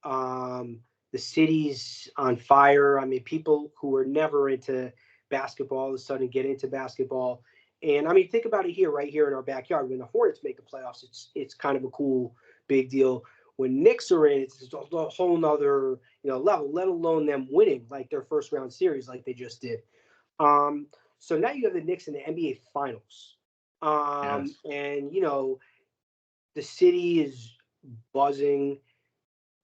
Um, the city's on fire. I mean, people who were never into basketball all of a sudden get into basketball. And I mean, think about it here, right here in our backyard. When the Hornets make the playoffs, it's kind of a cool big deal. When Knicks are in, it's a whole nother level. Let alone them winning like their first round series, like they just did. Um, so now you have the Knicks in the NBA Finals, Yes. and the city is buzzing.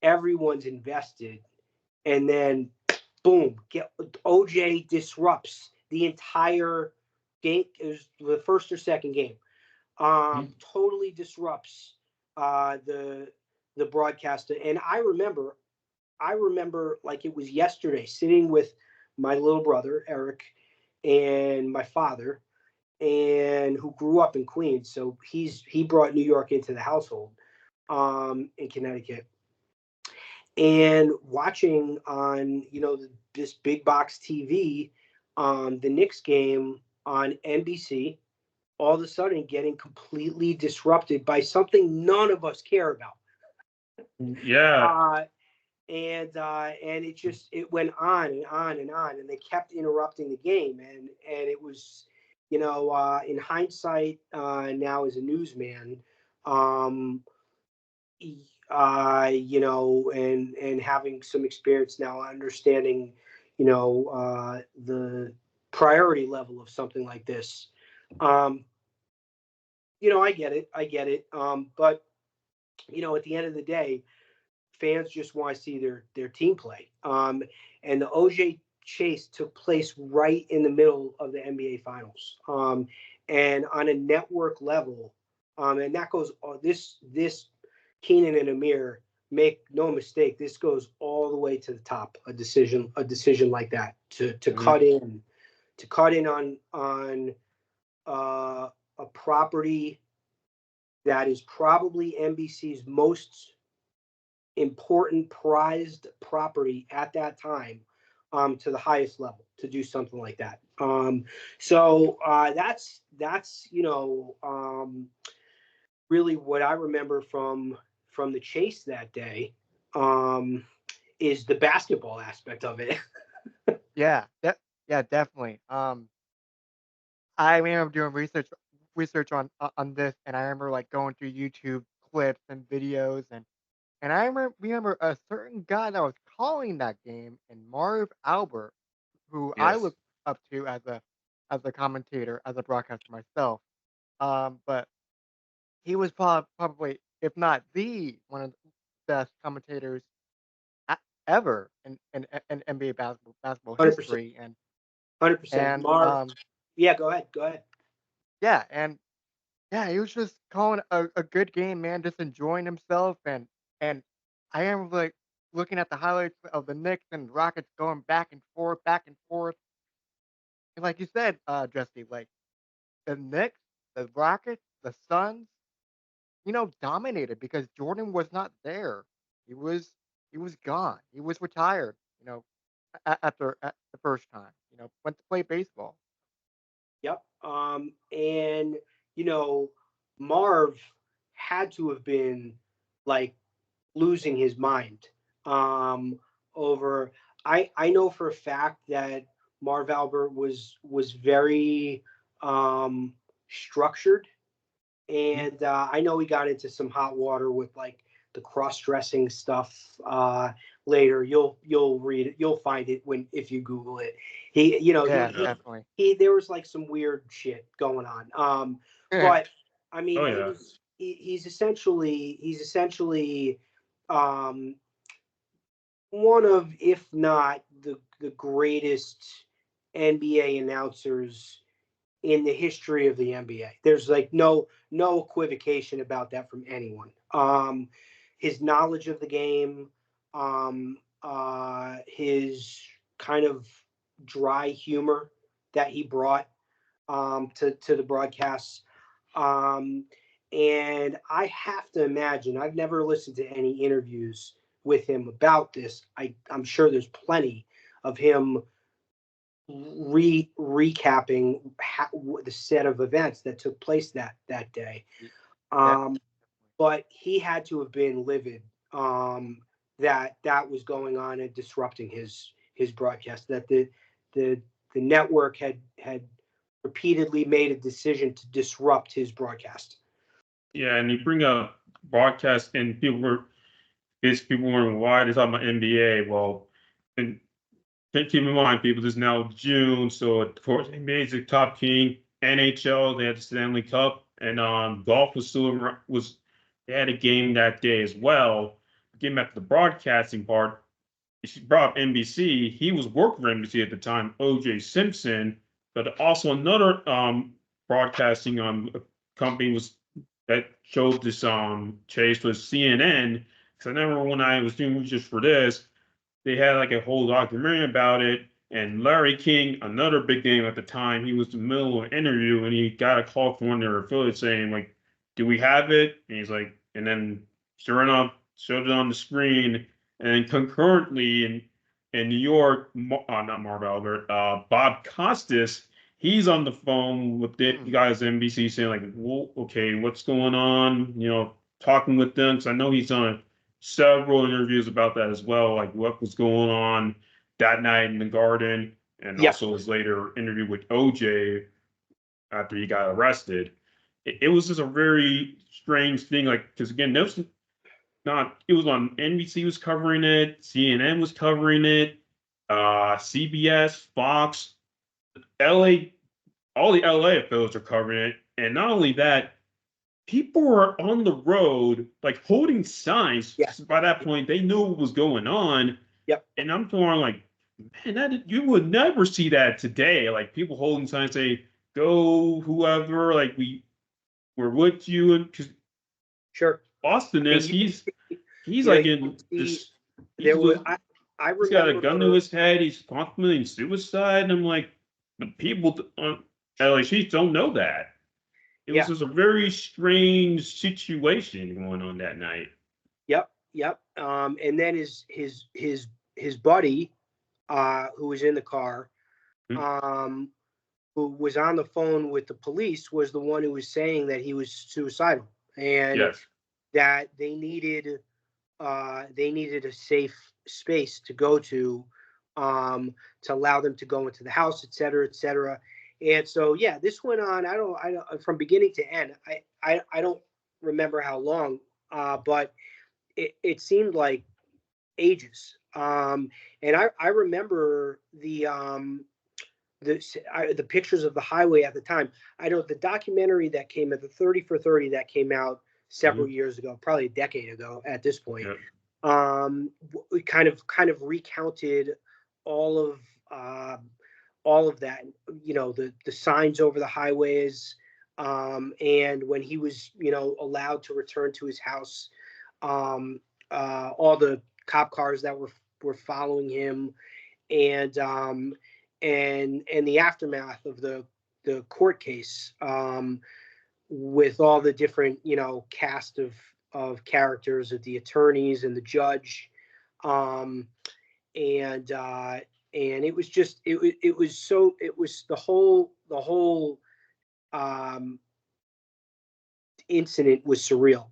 Everyone's invested, and then boom, get OJ disrupts the entire game. It was the first or second game. Mhm. Totally disrupts the broadcaster. And I remember like it was yesterday, sitting with my little brother Eric and my father, and who grew up in Queens. So he brought New York into the household. in Connecticut, and watching on this big box TV, the Knicks game on NBC, all of a sudden getting completely disrupted by something none of us care about. Yeah. And it went on and on and on, and they kept interrupting the game, and it was, in hindsight, now as a newsman, and having some experience now, understanding, the priority level of something like this. I get it. But at the end of the day, fans just want to see their team play. And the OJ chase took place right in the middle of the NBA Finals, and on a network level, and that goes this Keenan and Amir, make no mistake, this goes all the way to the top. A decision like that to cut in on a property that is probably NBC's most important prized property at that time, to the highest level, to do something like that. So that's really what I remember from the chase that day, is the basketball aspect of it. Yeah, yeah, definitely. I remember doing research on this, and I remember like going through YouTube clips and videos, and I remember a certain guy that was calling that game, and Marv Albert, who I Yes. look up to as a commentator, as a broadcaster myself. But he was probably, if not the one of the best commentators a- ever in NBA basketball 100%. history, 100%. and Marv. Yeah, go ahead. yeah, and yeah, he was just calling a good game, man, just enjoying himself, and I am like looking at the highlights of the Knicks and Rockets going back and forth. And like you said, Jesse, like the Knicks, the Rockets, the Suns, dominated because Jordan was not there. He was he was gone. He was retired, after at the first time, went to play baseball. Yep. And Marv had to have been like losing his mind, over. I know for a fact that Marv Albert was very, structured, Mhm. and I know he got into some hot water with like the cross-dressing stuff. Later, you'll read it, you'll find it when if you Google it. He, Yeah, Yeah. definitely. there was like some weird shit going on. Yeah, But I mean, Oh yeah. he's essentially, um, one of, if not the greatest NBA announcers in the history of the NBA. There's like no equivocation about that from anyone. His knowledge of the game, his kind of dry humor that he brought, to the broadcasts. Um, and I have to imagine, I've never listened to any interviews with him about this. I'm sure there's plenty of him recapping the set of events that took place that day. y- yeah, Um, but he had to have been livid, that was going on and disrupting his broadcast. That the the network had repeatedly made a decision to disrupt his broadcast. Yeah, and you bring up broadcast, and people wondering why they talking about NBA. Well, and keep in mind, people, this is now June, so of course NBA is the top king. NHL, they had the Stanley Cup, and golf was they had a game that day as well. Getting back to the broadcasting part, she brought up NBC. He was working for NBC at the time, OJ Simpson, but also another broadcasting company was that showed this chase was CNN. Because I remember when I was doing research for this, they had like a whole documentary about it. And Larry King, another big name at the time, he was in the middle of an interview and he got a call from one of their affiliates saying, like, do we have it? And he's like, and then sure enough, showed it on the screen, and concurrently in New York, not Marv Albert, Bob Costas, he's on the phone with the guys at NBC saying like, well, okay, what's going on? Talking with them, because I know he's done several interviews about that as well, like what was going on that night in the Garden, and Yeah. also his later interview with OJ after he got arrested. It was just a very strange thing, like because again, this was not. It was on NBC was covering it, CNN was covering it, CBS, Fox, LA, all the LA affiliates are covering it, and not only that, people were on the road like holding signs. Yeah. By that point, they knew what was going on. Yep. And I'm going like, man, you would never see that today. Like people holding signs say, "Go whoever," like we're with you, and because Sure. Austin I is mean, he's you know, like you in see this. there was I He's got a gun to remember his head. He's contemplating suicide, and I'm like, the people at least she don't know that. It was yeah. just a very strange situation going on that night. Yep. And then his buddy, who was in the car, Mhm. who was on the phone with the police, was the one who was saying that he was suicidal and Yes. that they needed a safe space to go to allow them to go into the house, et cetera, et cetera. And so, yeah, this went on. I don't from beginning to end. I don't remember how long, but it seemed like ages. And I remember the pictures of the highway at the time. I know the documentary that came at the 30 for 30 that came out several years ago, probably a decade ago at this point. Yep. Kind of recounted all of all of that. The signs over the highways, and when he was allowed to return to his house, all the cop cars that were following him, and the aftermath of the court case, with all the different cast of characters, of the attorneys and the judge, um, and it was just it was the whole incident was surreal,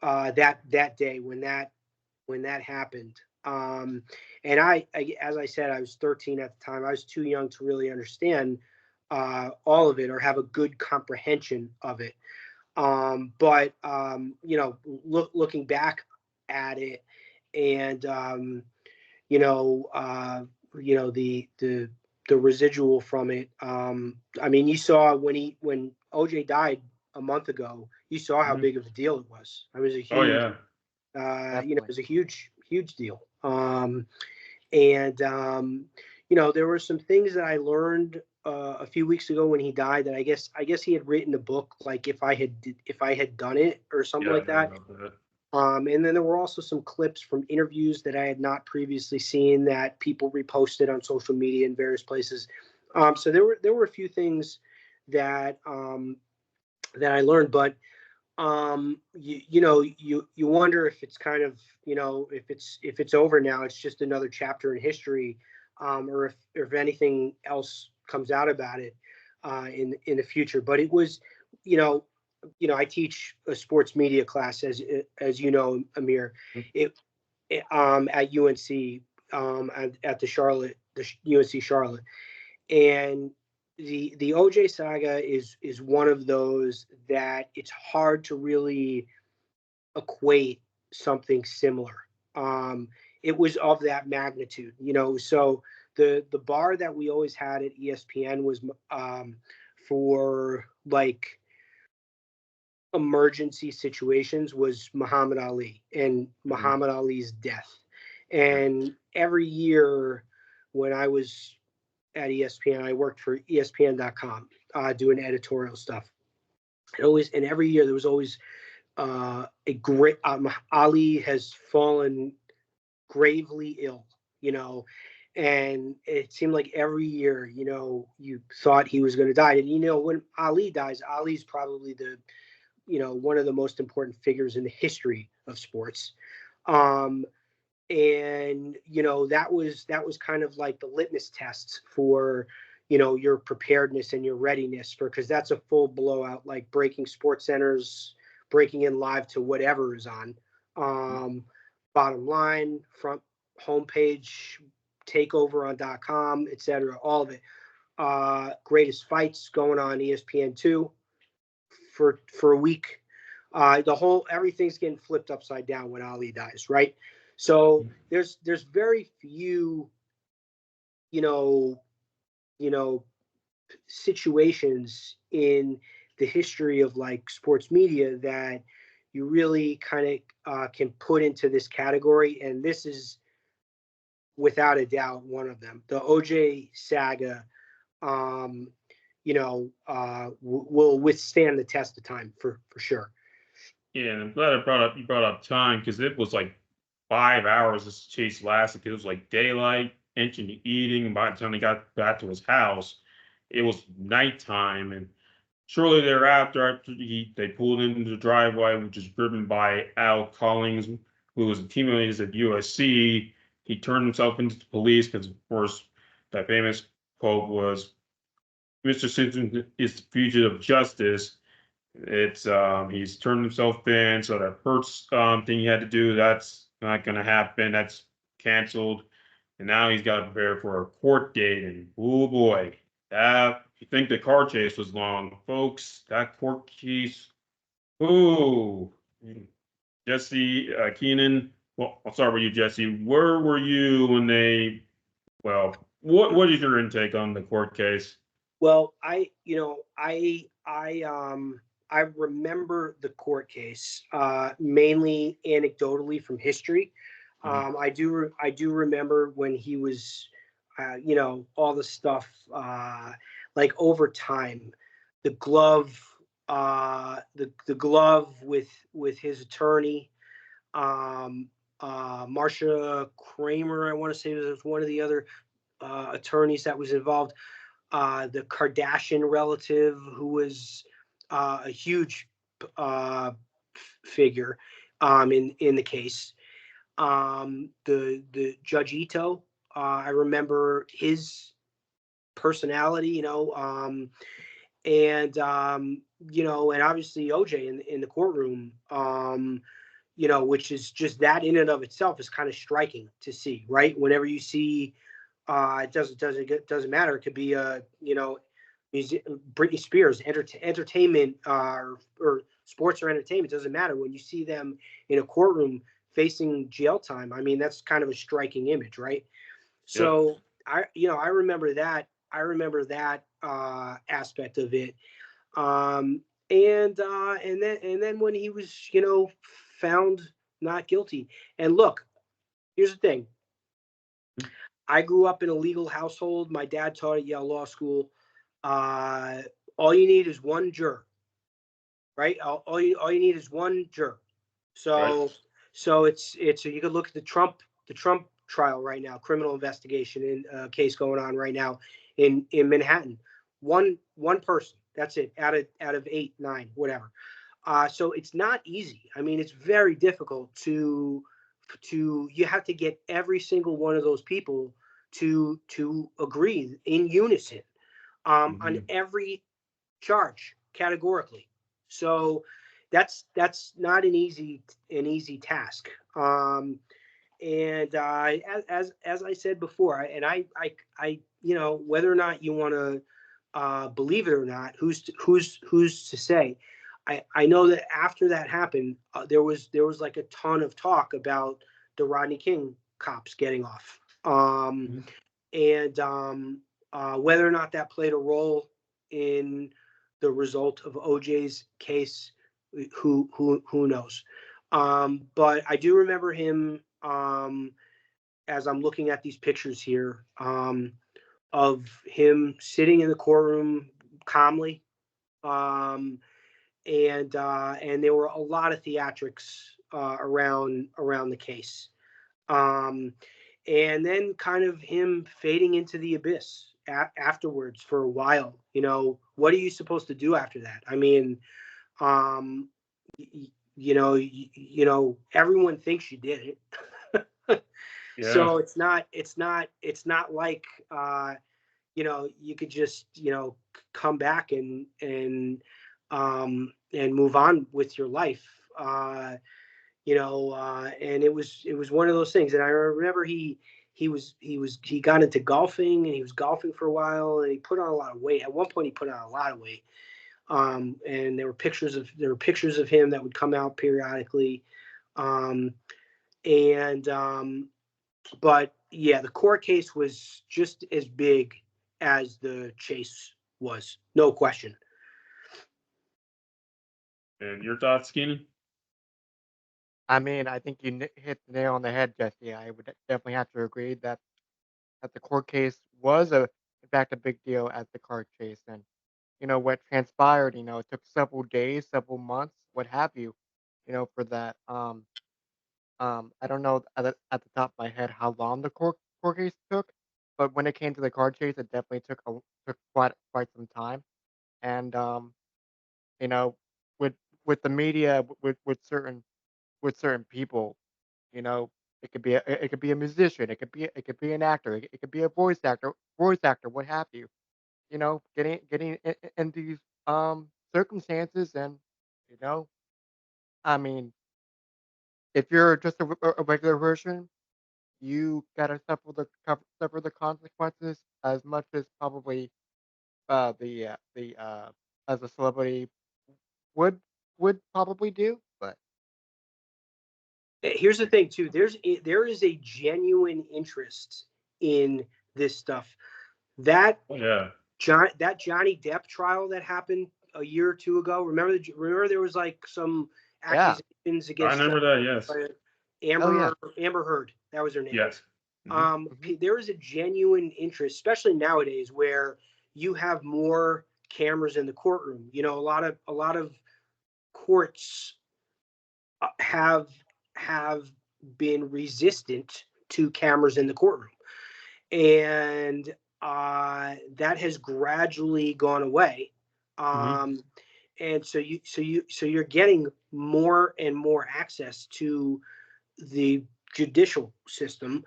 that day when that happened. And as I said, I was 13 at the time. I was too young to really understand all of it or have a good comprehension of it. But looking back at it, and the residual from it. I mean, you saw when OJ died a month ago, you saw how big of a deal it was. It was a Oh huge, yeah. it was a huge deal. And there were some things that I learned a few weeks ago when he died that I guess he had written a book, like if I had done it or something Yeah, I like heard that. about that. And then there were also some clips from interviews that I had not previously seen that people reposted on social media in various places. So there were a few things that that I learned, but you wonder if it's kind of if it's over now, it's just another chapter in history, or if anything else comes out about it in the future. But it was, I teach a sports media class, as you know, Amir, it at UNC, at the UNC Charlotte, and the OJ saga is one of those that it's hard to really equate something similar. It was of that magnitude, so the bar that we always had at ESPN was for like emergency situations was Muhammad Ali and Muhammad Ali's death. And every year when I was at ESPN, I worked for ESPN.com, doing editorial stuff. And every year there was always a great Ali has fallen gravely ill, and it seemed like every year, you thought he was going to die. And when Ali dies, Ali's probably one of the most important figures in the history of sports. Um, and that was kind of like the litmus test for your preparedness and your readiness because that's a full blowout, like breaking sports centers, breaking in live to whatever is on. Bottom line, front homepage, takeover on .com, etc., all of it. Greatest fights going on ESPN2 for a week. Everything's getting flipped upside down when Ali dies, right? So there's very few, you know, situations in the history of like sports media that you really kind of can put into this category, and this is without a doubt one of them. The OJ saga, will withstand the test of time for sure. Yeah, and I'm glad you brought up time because it was like 5 hours this chase lasted. It was like daylight, into the eating, and by the time they got back to his house, it was nighttime. And shortly thereafter, they pulled into the driveway, which was driven by Al Collins, who was a teammate at USC. He turned himself into the police because, of course, that famous quote was, "Mr. Simpson is the fugitive of justice." It's he's turned himself in, so that first thing he had to do, that's not gonna happen. That's canceled. And now he's got to prepare for a court date. And oh boy, that you think the car chase was long, folks. That court case. Oh, Jesse, Keenan. Well, I'll start with you, Jesse. Where were you when they? Well, what is your intake on the court case? Well, I remember the court case mainly anecdotally from history. I do remember when he was, all the stuff like over time, the glove, the glove with his attorney, Marsha Kramer. I want to say was one of the other attorneys that was involved. The Kardashian relative, who was a huge figure in the case. The Judge Ito, I remember his personality, and and obviously OJ in the courtroom, which is just that in and of itself is kind of striking to see, right? Whenever you see, it doesn't matter. It could be Britney Spears, entertainment, or sports or entertainment, doesn't matter. When you see them in a courtroom facing jail time, I mean, that's kind of a striking image, right? So I remember that. I remember that aspect of it. And then when he was, found not guilty. And look, here's the thing. I grew up in a legal household. My dad taught at Yale Law School. All you need is one juror, right? All you need is one juror. So Right. so it's you could look at the Trump trial right now, criminal investigation in case going on right now in Manhattan. One person. That's it. Out of 8, 9, whatever. So it's not easy. I mean, it's very difficult to you have to get every single one of those people to agree in unison on every charge categorically. So that's not an easy task. And as I said before, and I whether or not you want to believe it or not, who's to say? I know that after that happened, there was like a ton of talk about the Rodney King cops getting off, and whether or not that played a role in the result of OJ's case, who knows? But I do remember him, as I'm looking at these pictures here, of him sitting in the courtroom calmly, and there were a lot of theatrics around the case, and then kind of him fading into the abyss afterwards for a while. What are you supposed to do after that? I mean, Um, everyone thinks you did it. Yeah. So it's not like, you could just, come back and move on with your life. And it was one of those things. And I remember he got into golfing, and he was golfing for a while, and he put on a lot of weight. At one point, he put on a lot of weight. And there were pictures of him that would come out periodically. Um, and But yeah, the court case was just as big as the chase was, no question. And your thoughts, Keenan? I mean, I think you hit the nail on the head, Jesse. I would definitely have to agree that the court case was in fact a big deal as the car chase, and what transpired. It took several days, several months, what have you. For that. I don't know at the top of my head how long the court case took, but when it came to the car chase, it definitely took quite some time. And you know, with with the media, with certain people, you know, it could be a musician, it could be an actor, it could be a voice actor, what have you. Getting in these circumstances, and you know, I mean, if you're just a regular person, you gotta suffer the consequences as much as probably the as a celebrity would would probably do. But Here's the thing too. There is a genuine interest in this stuff. That Yeah. that Johnny Depp trial that happened a year or two ago. Remember there was like some yeah, accusations I against remember that. Yes. oh yeah, Amber Heard. That was her name. Yes. Hmm. There is a genuine interest, especially nowadays, where you have more cameras in the courtroom. A lot of courts have been resistant to cameras in the courtroom, and that has gradually gone away. Hmm. Um, and so you're getting more and more access to the judicial system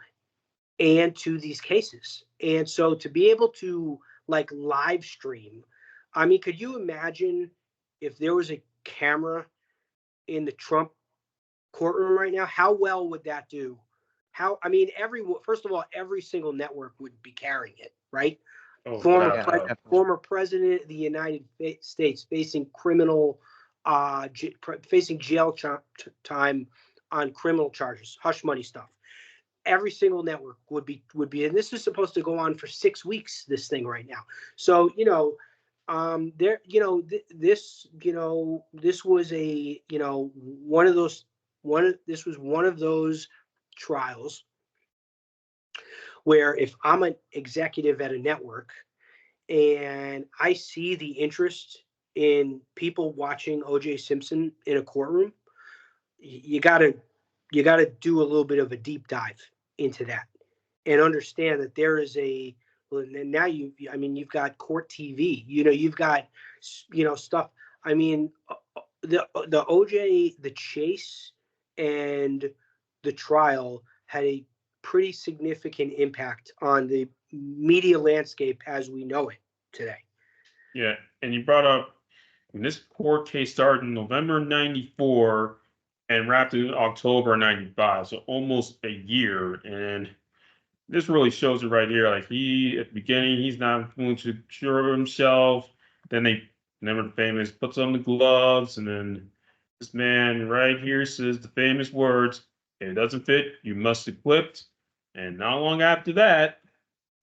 and to these cases. And so to be able to like live stream, I mean, could you imagine if there was a camera in the Trump courtroom right now? How well would that do? I mean, first of all, every single network would be carrying it, right? Oh, Former without a yeah, doubt. definitely. former president of the United States facing facing jail time on criminal charges, hush money stuff. Every single network would be, and this is supposed to go on for 6 weeks. This thing right now, so there, this was one of those this was one of those trials where if I'm an executive at a network and I see the interest in people watching OJ Simpson in a courtroom, you gotta you gotta do a little bit of a deep dive into that and understand that there is a well, now I mean, you've got court TV, you've got stuff. I mean, the OJ, the chase, and the trial had a pretty significant impact on the media landscape as we know it today. Yeah. And you brought up when this court case started in November '94 and wrapped in October '95, so almost a year. And this really shows it right here. Like at the beginning, he's not going to cure himself. Then they never famous puts on the gloves, and then this man right here says the famous words, "If it doesn't fit, you must equip." And not long after that,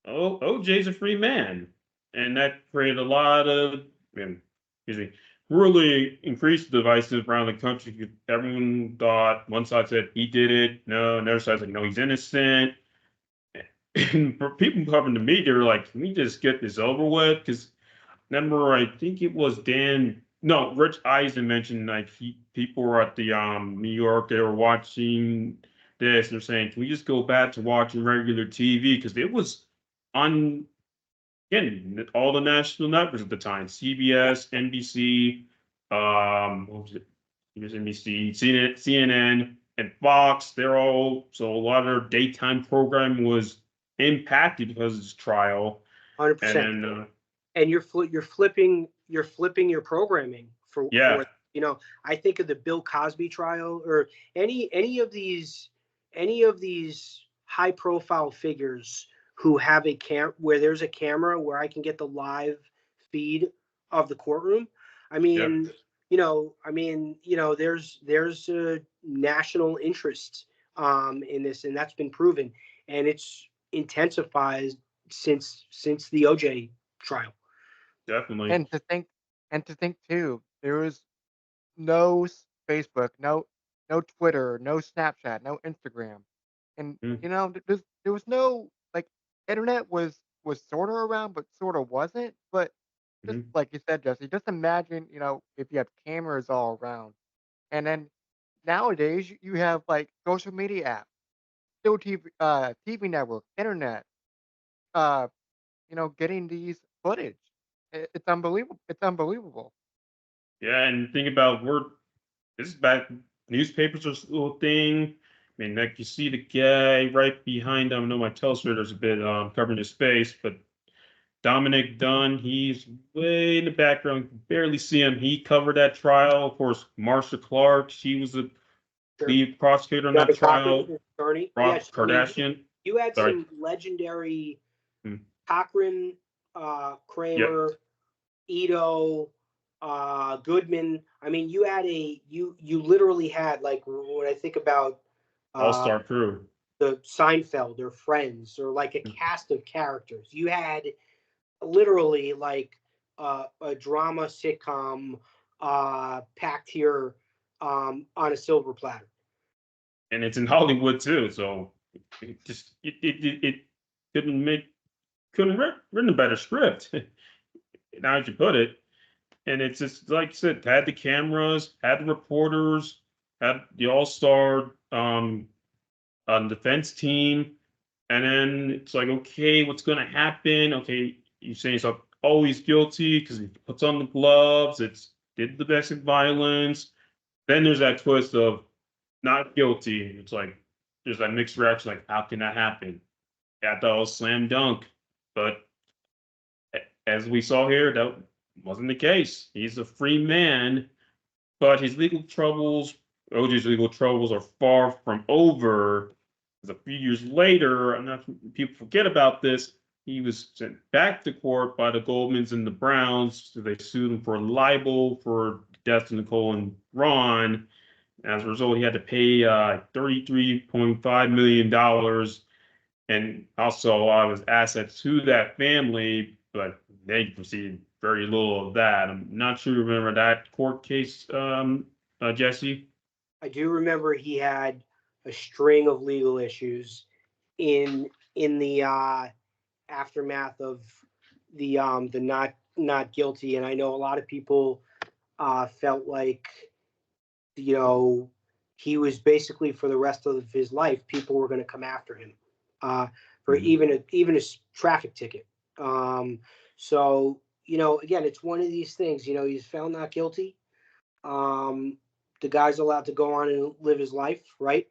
OJ's a free man. And that created a lot of, excuse me, really increased divisive around the country. Everyone thought one side said he did it, no, another side said no, he's innocent. And for people covering the media, they're like, can we just get this over with? Because remember, I think it was no, Rich Eisen mentioned like people were at the New York, they were watching this, and they're saying, can we just go back to watching regular TV? Because it was on again all the national networks at the time, CBS, NBC. what was it? He was NBC, CNN, and Fox. They're all so a lot of their daytime program was impacted because of this trial. And 100%. then, And you're flipping your programming yeah, for I think of the Bill Cosby trial or any of these high profile figures who have where there's a camera where I can get the live feed of the courtroom. I yep, mean, there's a national interest in this, and that's been proven, and it's intensified since the OJ trial. definitely. And to think and to think too, there was no Facebook, no Twitter, no Snapchat, no Instagram. And Mm, there was no like internet was sort of around but sort of wasn't. But just mhm. like you said, Jesse, just imagine, if you have cameras all around. And then nowadays you have like social media apps, still TV network, internet, uh, getting these footage. It's unbelievable. It's unbelievable. Yeah, and think about this is back. Newspapers are still a thing. I mean, like you see the guy right behind him. I know my telestrator's a bit covering his face, but Dominic Dunn, he's way in the background. You can barely see him. He covered that trial. Of course, Marsha Clark, she was the Sure. lead prosecutor on that John trial. Cochran, attorney. Rob Yes, I mean Kardashian. you had Sorry. some legendary Mm, Cochran, yep. Kramer, Ito, Goodman. I mean, you literally had like when I think about All uh, star crew. the Seinfeld or Friends or like a Mm, cast of characters. You had literally like a drama sitcom packed here on a silver platter. and it's in Hollywood too. So it couldn't written a better script. Now that you put it. And it's just like I said, had the cameras, had the reporters, had the all-star defense team, and then it's like, okay, what's going to happen? Okay, you're saying he's always guilty because he puts on the gloves. It's did the domestic violence. Then there's that twist of not guilty. It's like there's that mixed reaction, like how can that happen? Yeah, that was slam dunk, but as we saw here, that wasn't the case. He's a free man, but his legal troubles, OJ's legal troubles, are far from over. 'Cause a few years later, I'm not people forget about this. He was sent back to court by the Goldmans and the Browns. So they sued him for libel for deaths of Nicole and Ron. As a result, he had to pay $33.5 million and also a lot of his assets to that family, but they received very little of that. I'm not sure you remember that court case, Jesse. I do remember he had a string of legal issues in the aftermath of the not guilty, and I know a lot of people felt like you know he was basically for the rest of his life people were going to come after him for Mhm. even a traffic ticket. So again, it's one of these things. He's found not guilty. Um, the guy's allowed to go on and live his life, right?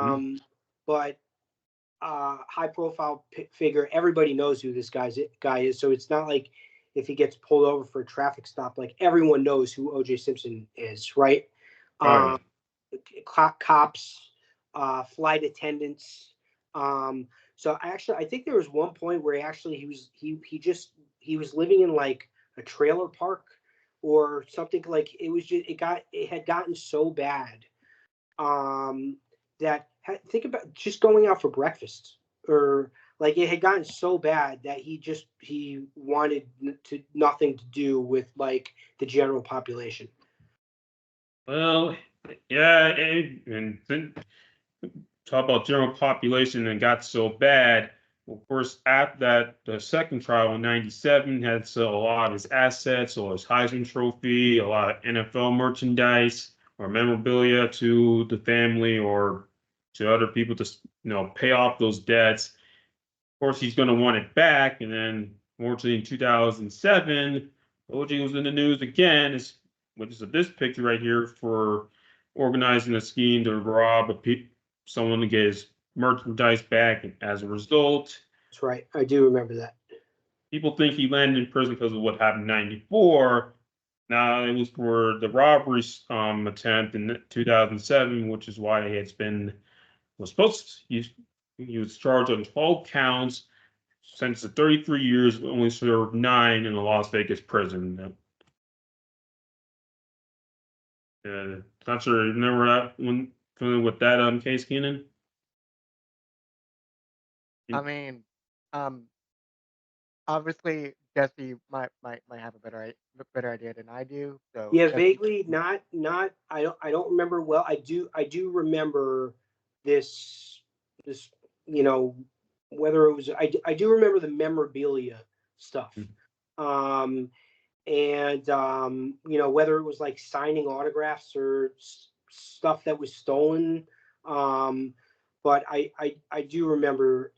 Mhm. But high profile figure, everybody knows who this guy is. So it's not like if he gets pulled over for a traffic stop, like everyone knows who OJ Simpson is, right? Oh Um, yeah. Cops, flight attendants. So I think there was one point where he was living in like a trailer park or something. Like it had gotten so bad that think about just going out for breakfast, or like it had gotten so bad that he wanted nothing to do with like the general population. Well, yeah, and then talk about general population and got so bad. Of course, after that, the second trial in '97 had sell a lot of his assets, or his Heisman Trophy, a lot of NFL merchandise or memorabilia to the family or to other people to pay off those debts. Of course, he's going to want it back. And then, fortunately, in 2007, OJ was in the news again. which is this picture right here, for organizing a scheme to rob someone to get his merchandise back. And as a result, That's right. I do remember that. people think he landed in prison because of what happened in '94. Now, it was for the robbery attempt in 2007, which is why was supposed to, he was charged on 12 counts, sentenced to 33 years, but only served 9 in a Las Vegas prison. Not sure you remember that one familiar with that case, Keenan? I mean, um, obviously Jesse might have a better idea than I do. So Yeah, Jesse, vaguely. Not. I don't remember well. I do remember this. You know, whether it was. I do remember the memorabilia stuff. Um, and whether it was like signing autographs or stuff that was stolen. um but I do remember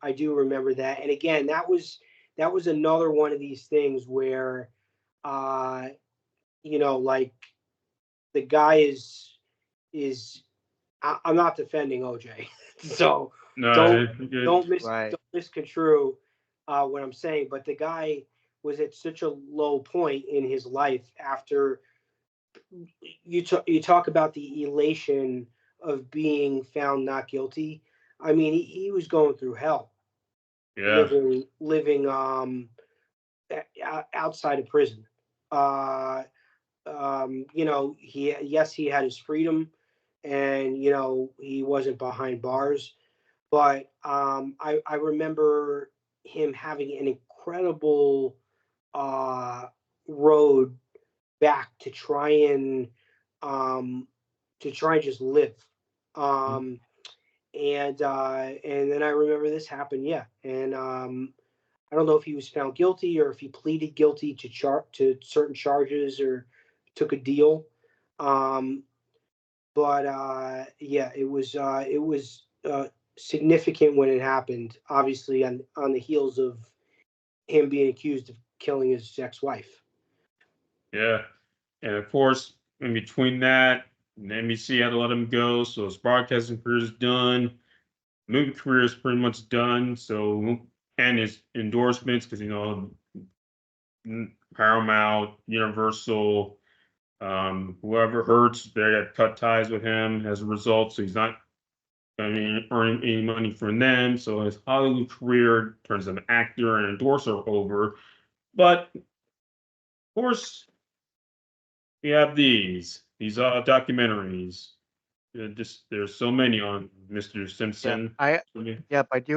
that. And again, that was another one of these things where uh like the guy is I'm not defending OJ. So don't No, good. right? don't misconstrue what I'm saying, but the guy was at such a low point in his life after you talk about the elation of being found not guilty. I mean, he was going through hell, Yeah, living outside of prison. Uh, he had his freedom, and he wasn't behind bars. But I remember him having an incredible uh, road back um, to try and just live. Um, and then I remember this happened, yeah. And I don't know if he was found guilty or if he pleaded guilty to certain charges or took a deal. Um, but yeah, it was significant when it happened. Obviously, on the heels of him being accused of killing his ex-wife. yeah. And of course, in between that, the NBC had to let him go, so his broadcasting career is done. Movie career is pretty much done. So, and his endorsements, because Paramount, Universal, whoever hurts, they had cut ties with him as a result. So he's not, earning any money from them. So his Hollywood career turns an actor and endorser over. But of course, we have these documentaries. Just there's so many on Mr. Yeah, Simpson. I So many. yep, I do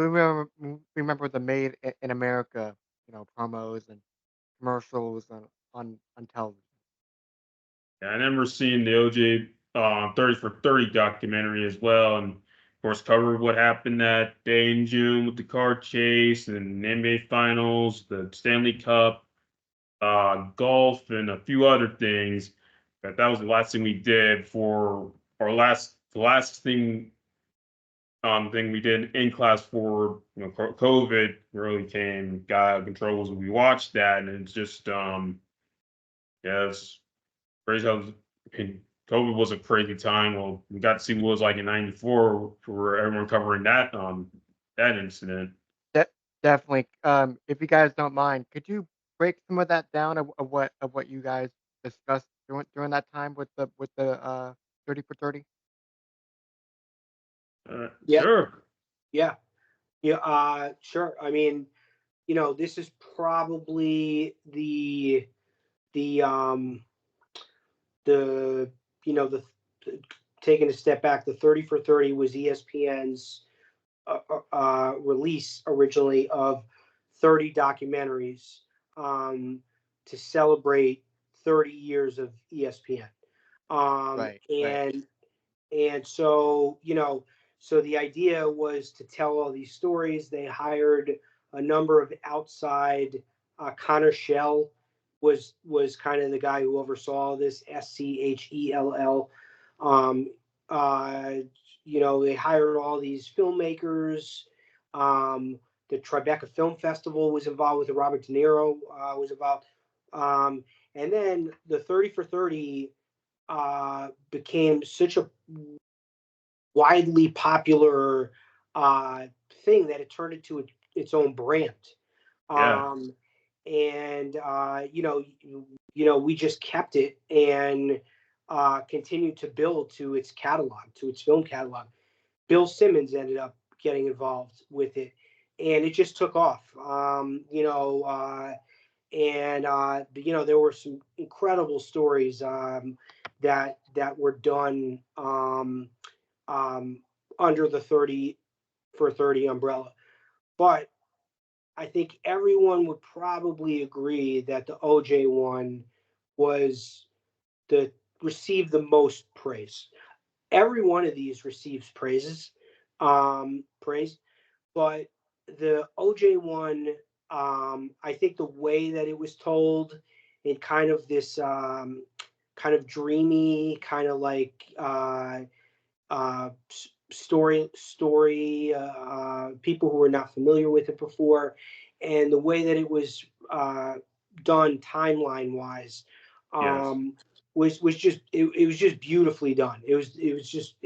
remember the Made in America, promos and commercials on television. Yeah, I remember seeing the OJ 30 for 30 documentary as well, and of course covered what happened that day in June with the car chase and the NBA Finals, the Stanley Cup, golf, and a few other things. But that was the last thing we did for our the last thing we did in class for COVID really got out of control. Was we watched that, and it's just yeah, it's crazy how COVID was a crazy time. Well, we got to see what it was like in '94 for everyone covering that incident. De- Definitely. If you guys don't mind, could you break some of that down of what you guys discussed during that time with the 30 for 30? Yeah, Sure. yeah, yeah. Sure. I mean, this is probably the the you know the taking a step back. The 30 for 30 was ESPN's release originally of 30 documentaries um, to celebrate 30 years of ESPN. Um, Right, right, and and so the idea was to tell all these stories. They hired a number of outside. Connor Shell was kind of the guy who oversaw this. Schell. Um, uh, they hired all these filmmakers. The Tribeca Film Festival was involved with it. Robert De Niro was involved. And then the 30 for 30 became such a widely popular uh, thing that it turned into its own brand. Yeah. Um, and we just kept it and continued to build to its catalog, to its film catalog. Bill Simmons ended up getting involved with it, and it just took off. There were some incredible stories that were done um, under the 30 for 30 umbrella. But I think everyone would probably agree that the OJ one was the received the most praise. Every one of these receives praise, but the OJ one, I think the way that it was told in kind of this kind of dreamy, kind of like people who were not familiar with it before, and the way that it was done timeline wise Yes. was just it was just beautifully done. It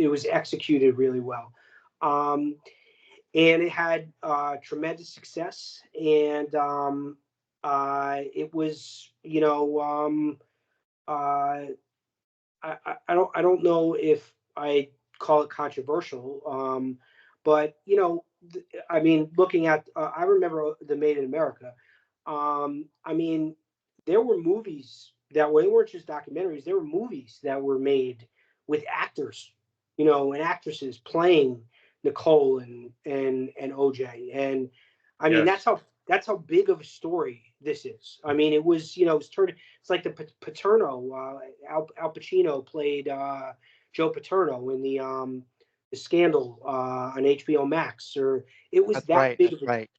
was executed really well. um, and it had tremendous success, and it was uh, I don't know if I call it controversial, but I mean, looking at I remember the Made in America. I mean, there were movies that were they weren't just documentaries. There were movies that were made with actors, and actresses playing Nicole and OJ, and I mean Yes. that's how big of a story this is. I mean, it was it's turned it's like the Paterno. Al Pacino played Joe Paterno in the Scandal on HBO Max. Or it was That's that right. big That's of a right.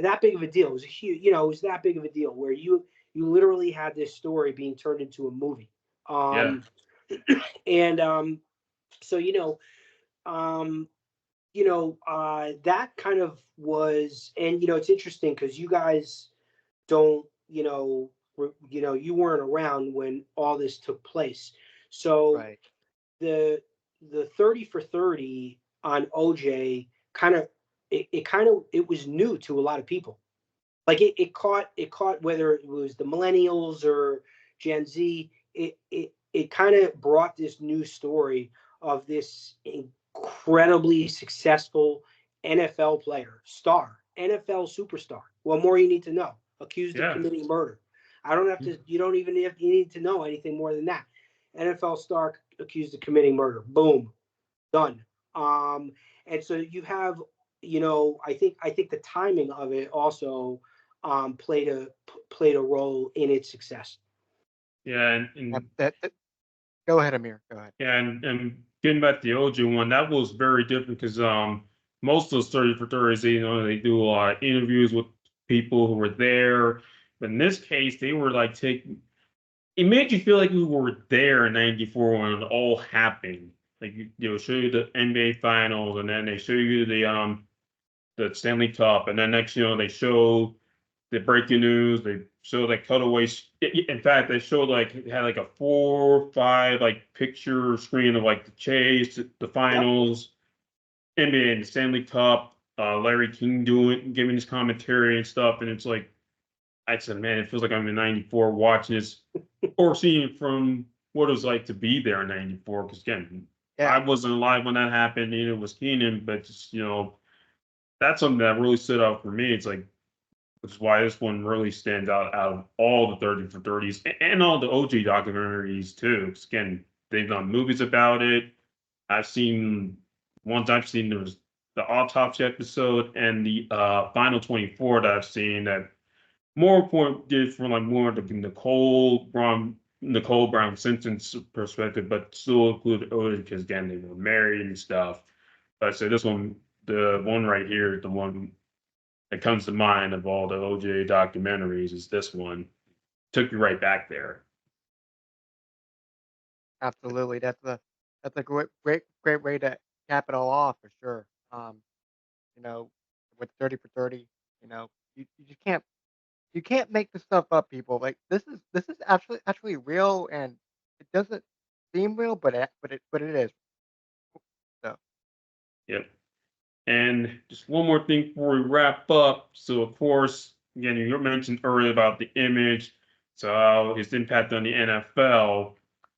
that big of a deal. It was a huge, it was that big of a deal where you literally had this story being turned into a movie. Yeah. Um, and so um, that kind of was, and it's interesting because you guys don't, you weren't around when all this took place. So Right. the the 30 for 30 on OJ kind of it was new to a lot of people. Like it caught whether it was the millennials or Gen Z. It kind of brought this new story of this incredibly successsul NFL player, star, NFL superstar. What more you need to know? Accused of Yeah. committing murder. I don't have to. You don't even have, you need to know anything more than that. NFL star accused of committing murder. Boom, done. Um, and so you have, I think the timing of it also played a role in its success. Yeah. Yep, go ahead, Amir. Go ahead. And getting back to the OJ one, that was very different because most of those 30 for 30s, they do a lot of interviews with people who were there. But in this case, they were like taking it made you feel like we were there in '94 when it all happened. Like show you the NBA finals, and then they show you the Stanley Cup, and then next they show the breaking news. They show like cutaways. In fact, they showed like it had like a 4 or 5 like picture screen of like the chase, the Yep. finals, NBA and the Stanley Cup. Larry King giving his commentary and stuff, and it's like I said, man, it feels like I'm in '94 watching this or seeing it from what it was like to be there in '94. Because again, I Yeah. wasn't alive when that happened. It was Keenan, but just that's something that really stood out for me. It's like which is why this one really stands out of all the 30 for 30s and all the OG documentaries too. 'Cause again, they've done movies about it. I've seen ones I've seen. There was the autopsy episode and the final 24 that I've seen that more important did from like more of the Nicole Brown Simpson's perspective, but still included Otis because again they were married and stuff. But I say this one, the one right here, the one that comes to mind of all the OJ documentaries is this one. Took you right back there. Absolutely. That's a great way to cap it all off for sure. You know, with 30 for 30, you just can't make this stuff up, people. Like this is actually real, and it doesn't. seem real, but it is. So Yep. And just one more thing before we wrap up. So, of course, again, you mentioned earlier about the image, so his impact on the NFL.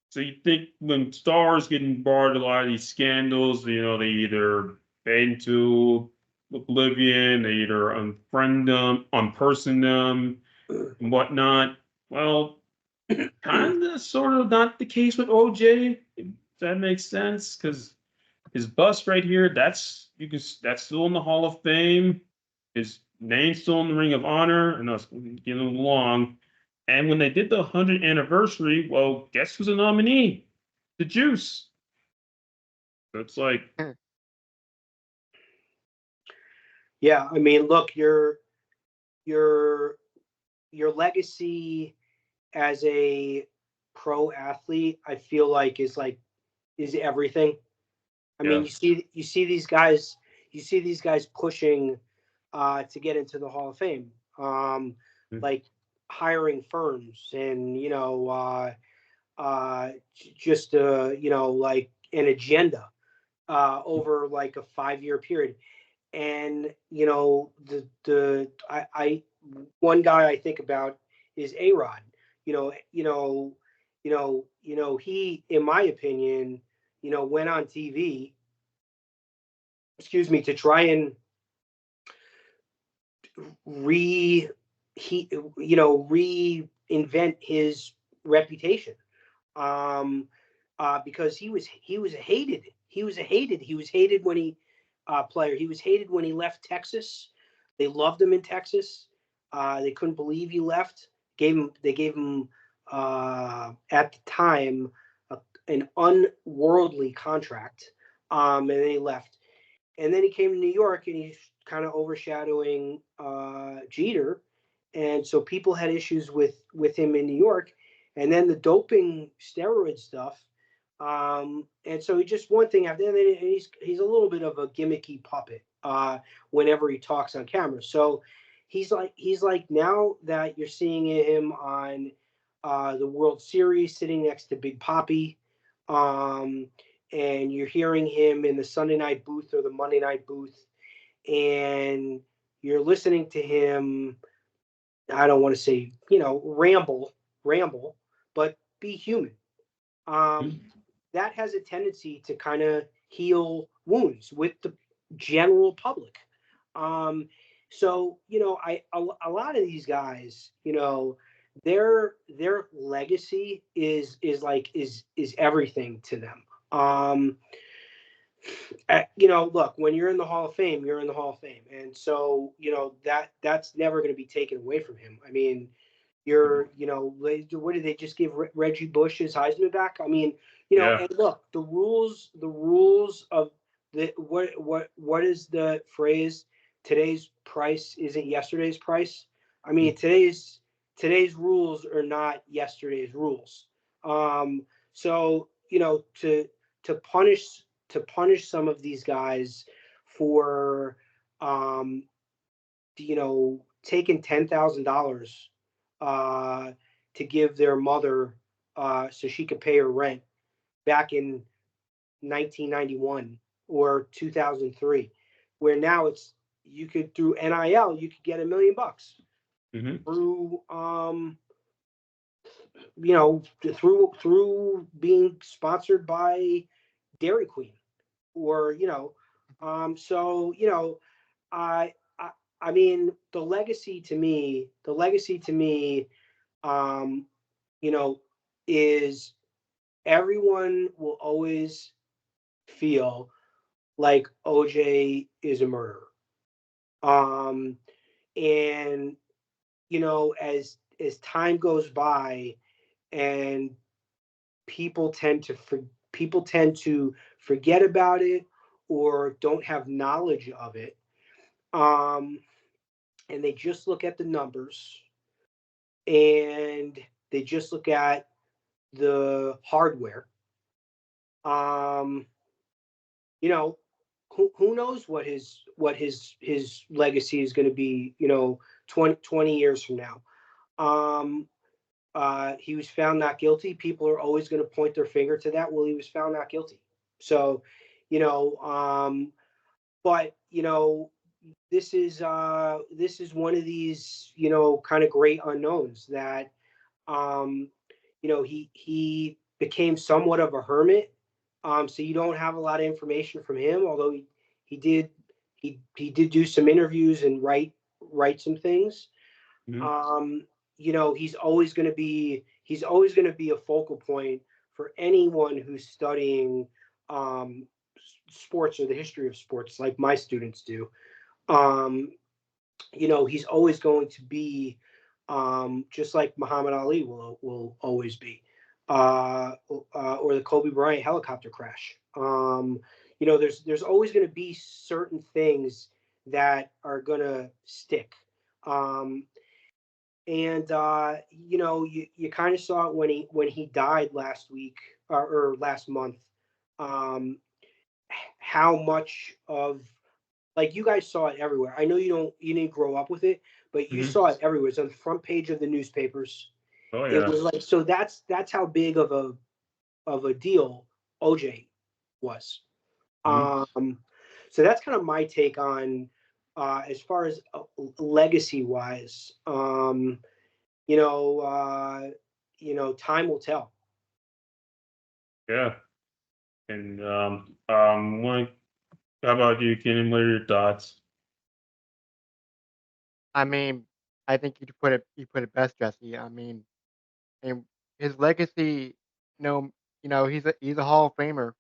So, you think when stars get involved in a lot of these scandals, they either fade into oblivion, they either unfriend them, unperson them, and whatnot. Well, kind of, sort of not the case with OJ. If that makes sense, because his bust right here, that's still in the Hall of Fame. His name's still in the Ring of Honor, and us getting along. And when they did the 100th anniversary, well, guess who's a nominee? The Juice. So it's like, Yeah, I mean, look, your your legacy as a pro athlete, I feel like is everything. I mean, yeah, you see these guys pushing to get into the Hall of Fame, mm, like hiring firms and just like an agenda over like a 5 year period. And I one guy I think about is A-Rod. He, in my opinion, went on TV, excuse me, to try and re he reinvent his reputation. Because he was hated when he player. He was hated when he left Texas. They loved him in Texas. They couldn't believe he left. They gave him at the time an unworldly contract, and then he left. And then he came to New York, and he's kind of overshadowing Jeter, and so people had issues with him in New York. And then the doping steroid stuff, and so he just one thing after, and then he's a little bit of a gimmicky puppet whenever he talks on camera. So he's like now that you're seeing him on the World Series sitting next to Big Papi. And you're hearing him in the Sunday night booth or the Monday night booth, and you're listening to him. I don't want to say, ramble, but be human. Um, mm, that has a tendency to kind of heal wounds with the general public. Um, so a lot of these guys, their legacy is everything to them. Look, when you're in the Hall of Fame, you're in the Hall of Fame, and so that's never going to be taken away from him. I mean, what did they just give Reggie Bush his Heisman back? I mean, yeah, and look, the rules of what is the phrase? Today's price isn't yesterday's price. I mean, mm, today's rules are not yesterday's rules. So to punish some of these guys for um, taking $10,000 to give their mother so she could pay her rent back in 1991 or 2003, where now it's you could through NIL you could get $1 million mhm, through through being sponsored by Dairy Queen or so I, I I mean the legacy to me um you know is everyone will always feel like OJ is a murderer. Um and as time goes by and people tend to people tend to forget about it or don't have knowledge of it, um, and they just look at the numbers and they just look at the hardware. Um, you know, who knows what his legacy is going to be? 20 years from now. Um, he was found not guilty. People are always going to point their finger to that. Well, he was found not guilty. So, you know, but you know, this is one of these, you know, kind of great unknowns that, um, you know, he became somewhat of a hermit. So you don't have a lot of information from him, although he did he did do some interviews and write some things. Mhm. You know, he's always going to be a focal point for anyone who's studying um, sports or the history of sports, like my students do. Um, you know, he's always going to be, just like Muhammad Ali will always be, or the Kobe Bryant helicopter crash. You know, there's always going to be certain things that are going to stick. Um, and you know, you kind of saw it when he died last week, or last month. Um, how much of, like, you guys saw it everywhere. I know you didn't grow up with it, but you Mhm. saw it everywhere. It's on the front page of the newspapers. Oh It yeah. was like, so that's how big of a deal OJ was. Mhm. Um, so that's kind of my take on, as far as legacy wise. You know, you know, time will tell. Yeah. And how about you, Kenan? What are your thoughts? I mean, I think you put it best, Jesse. And his legacy, he's a Hall of Famer.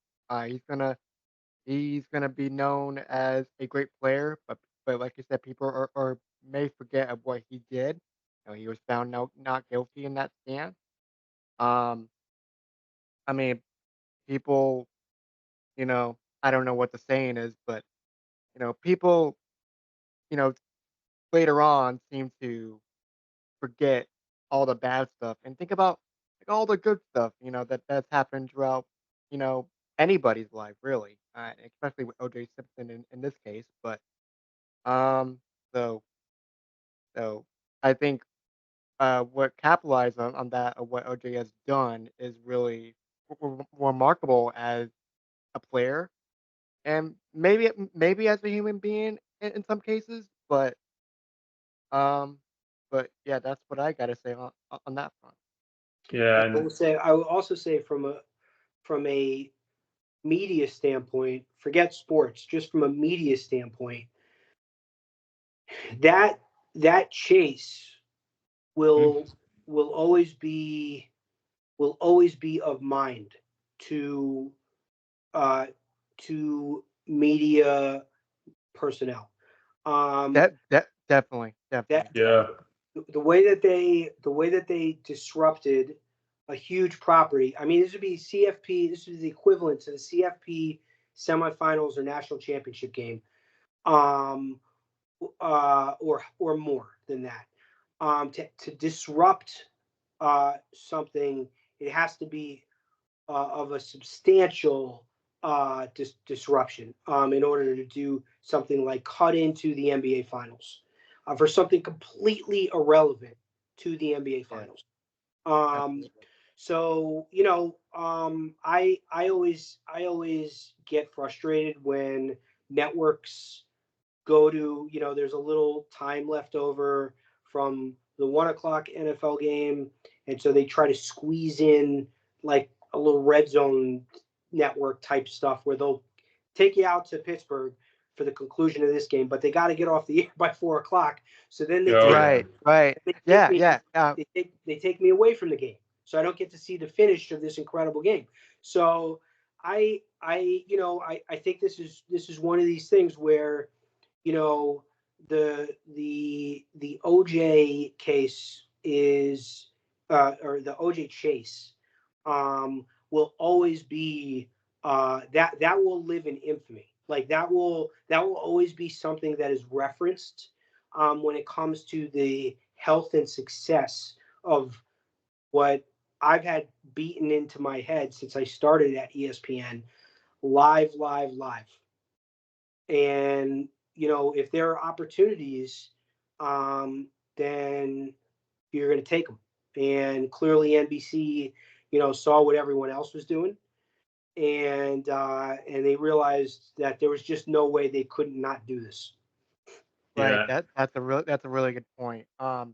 He's gonna be known as a great player, but like you said, people are may forget of what he did. He was found not guilty in that stance. Um, I mean, people, I don't know what the saying is, but people, you know, later on seem to forget all the bad stuff and think about like all the good stuff, that's happened throughout, you know, anybody's life really, especially with OJ Simpson in this case. But um, so so I think what capitalized on that of what OJ has done is really remarkable as a player and maybe as a human being in some cases, um, but yeah, that's what I gotta say on that front. Yeah, And and I will also say from a media standpoint, forget sports, just from a media standpoint, that that chase mhm. will will always be will always be of mind to uh, to media personnel. Um, Definitely. that Yeah. the way that they disrupted a huge property. I mean, this would be CFP. This is the equivalent to the CFP semifinals or national championship game, um, or more than that. To disrupt something, it has to be of a substantial disruption, in order to do something like cut into the NBA Finals, for something completely irrelevant to the NBA Yeah, Finals. Um, absolutely. so you know, I always get frustrated when networks go to, you know, there's a little time left over from the 1 o'clock NFL game, and so they try to squeeze in like a little red zone network type stuff where they'll take you out to Pittsburgh for the conclusion of this game, but they got to get off the air by 4 o'clock. So then Yeah, oh yeah. Right. they take Yeah, me yeah. they take me away from the game, so I don't get to see the finish of this incredible game. So I think this is one of these things where, you know, the OJ case is, or the OJ chase, will always be, that will live in infamy. Like that will always be something that is referenced, when it comes to the health and success of what I've had beaten into my head since I started at ESPN, live, live, live. And you know, if there are opportunities, then you're going to take them. and clearly NBC, saw what everyone else was doing, and they realized that there was just no way they could not do this. Right. Yeah. That's a really good point. How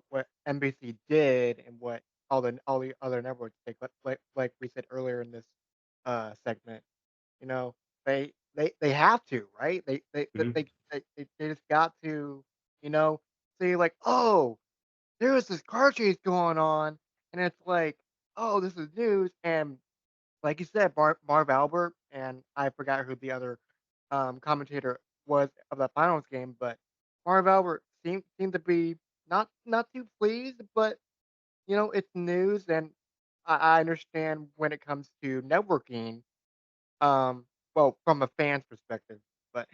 what NBC did and what all the other networks did, like we said earlier in this segment. You know, they have to, right? Mhm. They just got to, you know, say like, oh, there was this car chase going on, and it's like, oh, this is news, and like you said, Marv Albert, and I forgot who the other commentator was of the finals game, but Marv Albert seemed to be not too pleased, but it's news, and I understand when it comes to networking. Um, well, from a fan's perspective, but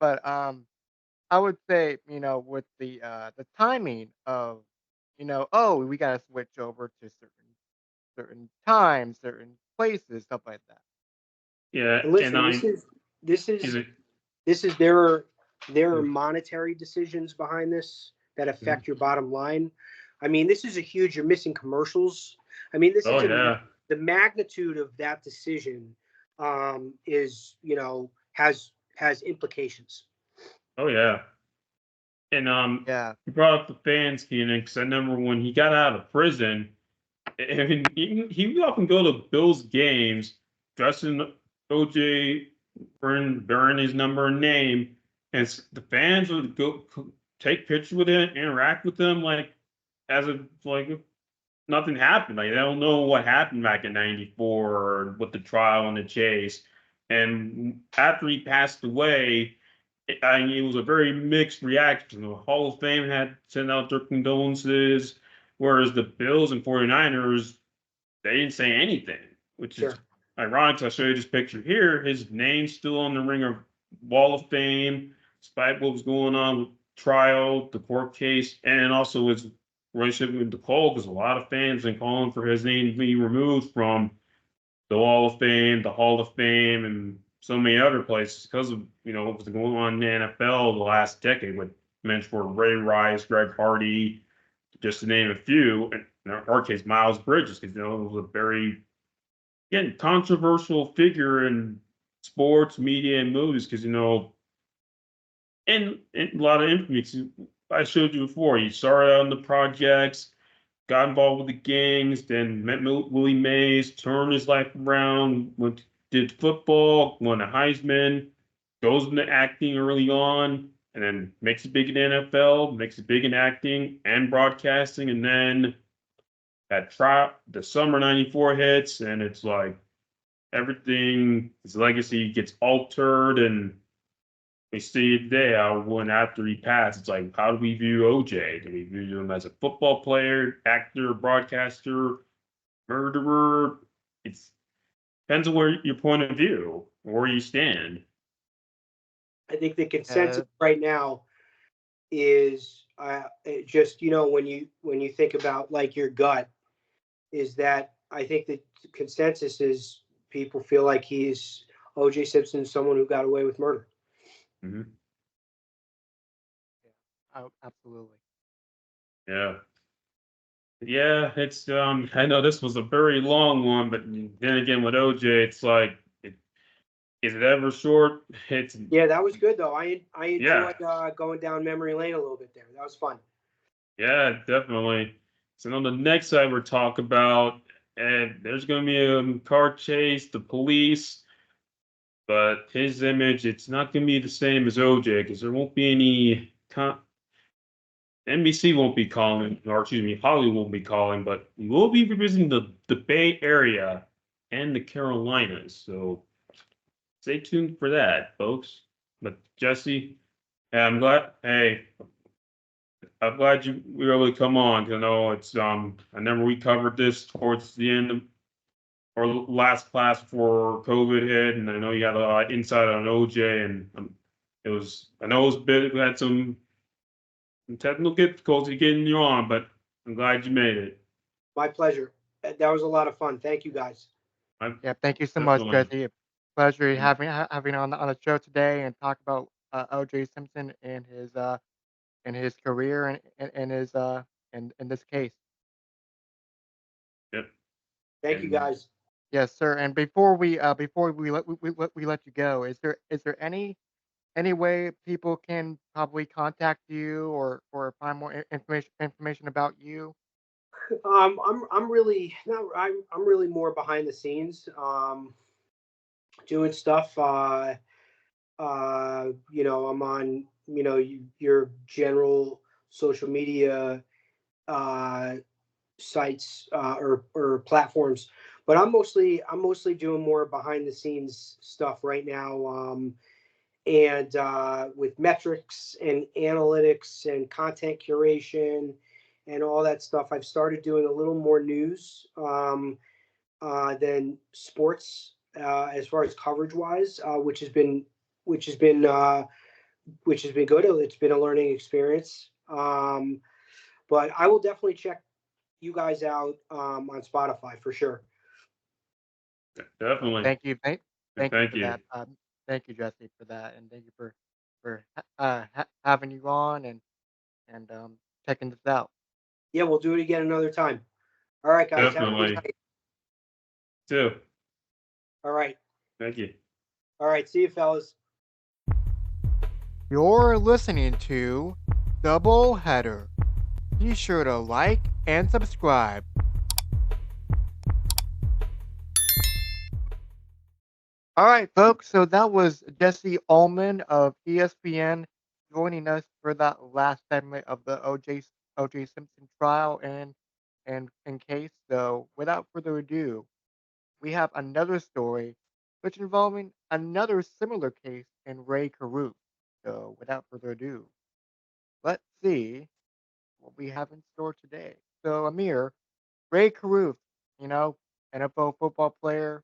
but I would say with the timing of oh, we gotta switch over to certain times, certain places, stuff like that. Yeah. And And listen, this I'm is this is is it this is there are mm, monetary decisions behind this that mhm. affect your bottom line. I mean, this is a huge. You're missing commercials. I mean, this Oh is yeah. the magnitude of that decision is has implications. Oh yeah. And Yeah. you brought up the fans, Keenan, because I remember when he got out of prison, I mean, he would often go to Bills games dressed in OJ bearing his number and name, and the fans would go take pictures with him, interact with him as if if nothing happened. Like they don't know what happened back in '94 or with the trial and the chase. And after he passed away, I mean, it was a very mixed reaction. The Hall of Fame had sent out their condolences, whereas the Bills and 49ers, they didn't say anything, which is Sure. ironic. So I show you this picture here. His name's still on the Ringer Wall of Fame, despite what was going on with trial, the court case, and also his relationship with Nicole, because a lot of fans been calling for his name to be removed from the Wall of Fame, the Hall of Fame, and so many other places because of what was going on in the NFL the last decade with mentions for Ray Rice, Greg Hardy, just to name a few. And in our case, Miles Bridges, because it was a very again controversial figure in sports, media, and movies, because and a lot of infamy. I showed you before. He started out in the projects, got involved with the gangs, then met Willie Mays, turned his life around, did football, won a Heisman, goes into acting early on, and then makes it big in the NFL, makes it big in acting and broadcasting, and then that trial, the summer '94 hits, and it's like everything, his legacy gets altered, and we see it today how when after he passed, it's like, how do we view OJ? Do we view him as a football player, actor, broadcaster, murderer? It's depends on where your point of view, where you stand. I think the consensus Uh, right now is just when you think about like your gut is that I think the consensus is people feel like he's O.J. Simpson is someone who got away with murder. Mhm. yeah. Oh, absolutely. Yeah. Yeah, it's I know this was a very long one, but then again with OJ, it's like is it ever short? It's Yeah, that was good though. I yeah. enjoyed going down memory lane a little bit there. That was fun. Yeah, definitely. So on the next side, we're talking about, and there's going to be a car chase, the police, but his image, it's not going to be the same as OJ because there won't be any. NBC won't be calling, or excuse me, Hollywood won't be calling, but we will be revisiting the Bay Area and the Carolinas. So stay tuned for that, folks. But Jesse, yeah, I'm glad. Hey, I'm glad you were able to come on. 'Cause I know it's I remember we covered this towards the end of our last class before COVID hit, and I know you got a lot of insight on OJ, and it was I know it was a bit we had some technical difficulty getting you on, but I'm glad you made it. My pleasure. That was a lot of fun. Thank you guys. I Yeah. Thank you so much, definitely. Jesse. Pleasure having on the show today and talk about O.J. Simpson and his career and in this case. Yep. Thank you, And guys. Yes, sir. And before we let you go, is there any way people can probably contact you or find more information about you? I'm really not. I'm really more behind the scenes, doing stuff. I'm on, your general social media uh, sites, or platforms, but I'm mostly doing more behind the scenes stuff right now. And with metrics and analytics and content curation and all that stuff, I've started doing a little more news, than sports, as far as coverage wise, which has been which has been good. It's been a learning experience. But I will definitely check you guys out, on Spotify for sure. definitely. Thank you. And Thank you thank for you. that. Thank you, Jesse, for that, and thank you for having you on and checking this out. Yeah, we'll do it again another time. All right, guys, have a good Definitely. night. Too. All right. Thank you. All right. See you, fellas. You're listening to Double Header. Be sure to like and subscribe. All right, folks. So that was Jesse Ullman of ESPN joining us for that last segment of the OJ Simpson trial and in case. So without further ado, we have another story which involving another similar case in Ray Caruth. So without further ado, let's see what we have in store today. So Amir, Ray Caruth, you know, NFL football player.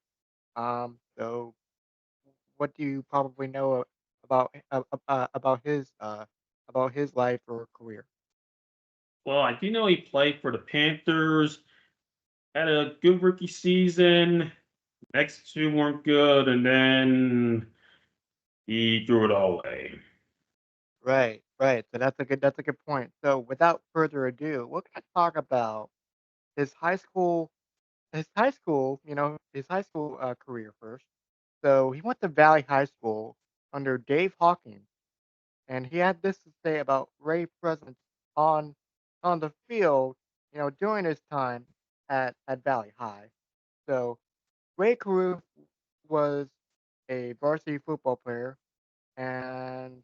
So what do you probably know about his life or career? Well, I do know he played for the Panthers, had a good rookie season. Next two weren't good, and then he threw it all away. Right, right. So that's a good point. So without further ado, we're gonna talk about his high school his high school career first. So he went to Valley High School under Dave Hawkins, and he had this to say about Ray's presence on on the field, during his time at Valley High. So Ray Carew was a varsity football player, and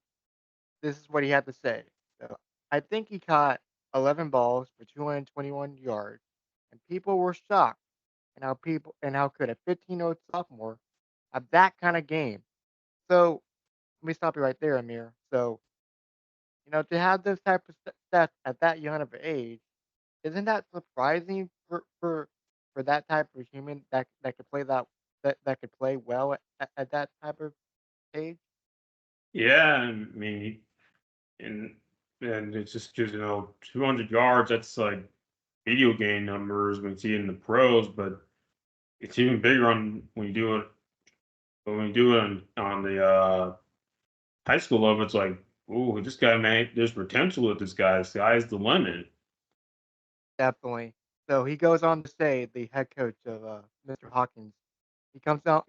this is what he had to say. So I think he caught 11 balls for 221 yards, and people were shocked and how could a 15-year-old sophomore have that kind of game. So let me stop you right there, Amir. So to have those type of stats at that young of an age, isn't that surprising for that type of human that could play that could play well at that type of age? Yeah, I mean, and it's just because 200 yards. That's like video game numbers when you see it in the pros, but it's even bigger on when you do it on the high school level. It's like, oh, this guy, man, there's potential with this guy. The sky's the limit. Definitely. So he goes on to say, the head coach of Mr. Hawkins, he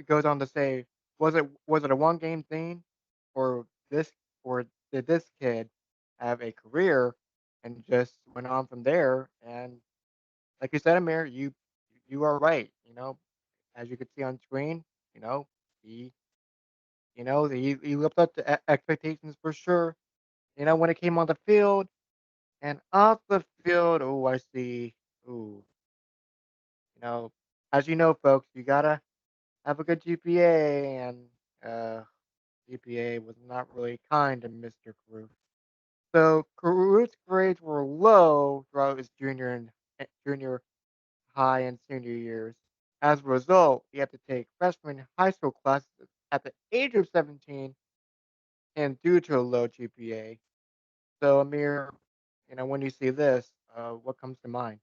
goes on to say, was it a one game thing, or this or did this kid have a career and just went on from there? And like you said, Amir, you are right. As you could see on screen, you know he he lived up to expectations for sure. When it came on the field and off the field, oh, I see. Ooh, you know, as you know, folks, you gotta have a good GPA, and uh, GPA was not really kind to Mr. Caruth. So Caruth's grades were low throughout his junior high and senior years. As a result, he had to take freshman high school classes at the age of 17, and due to a low GPA. So Amir, when you see this, what comes to mind?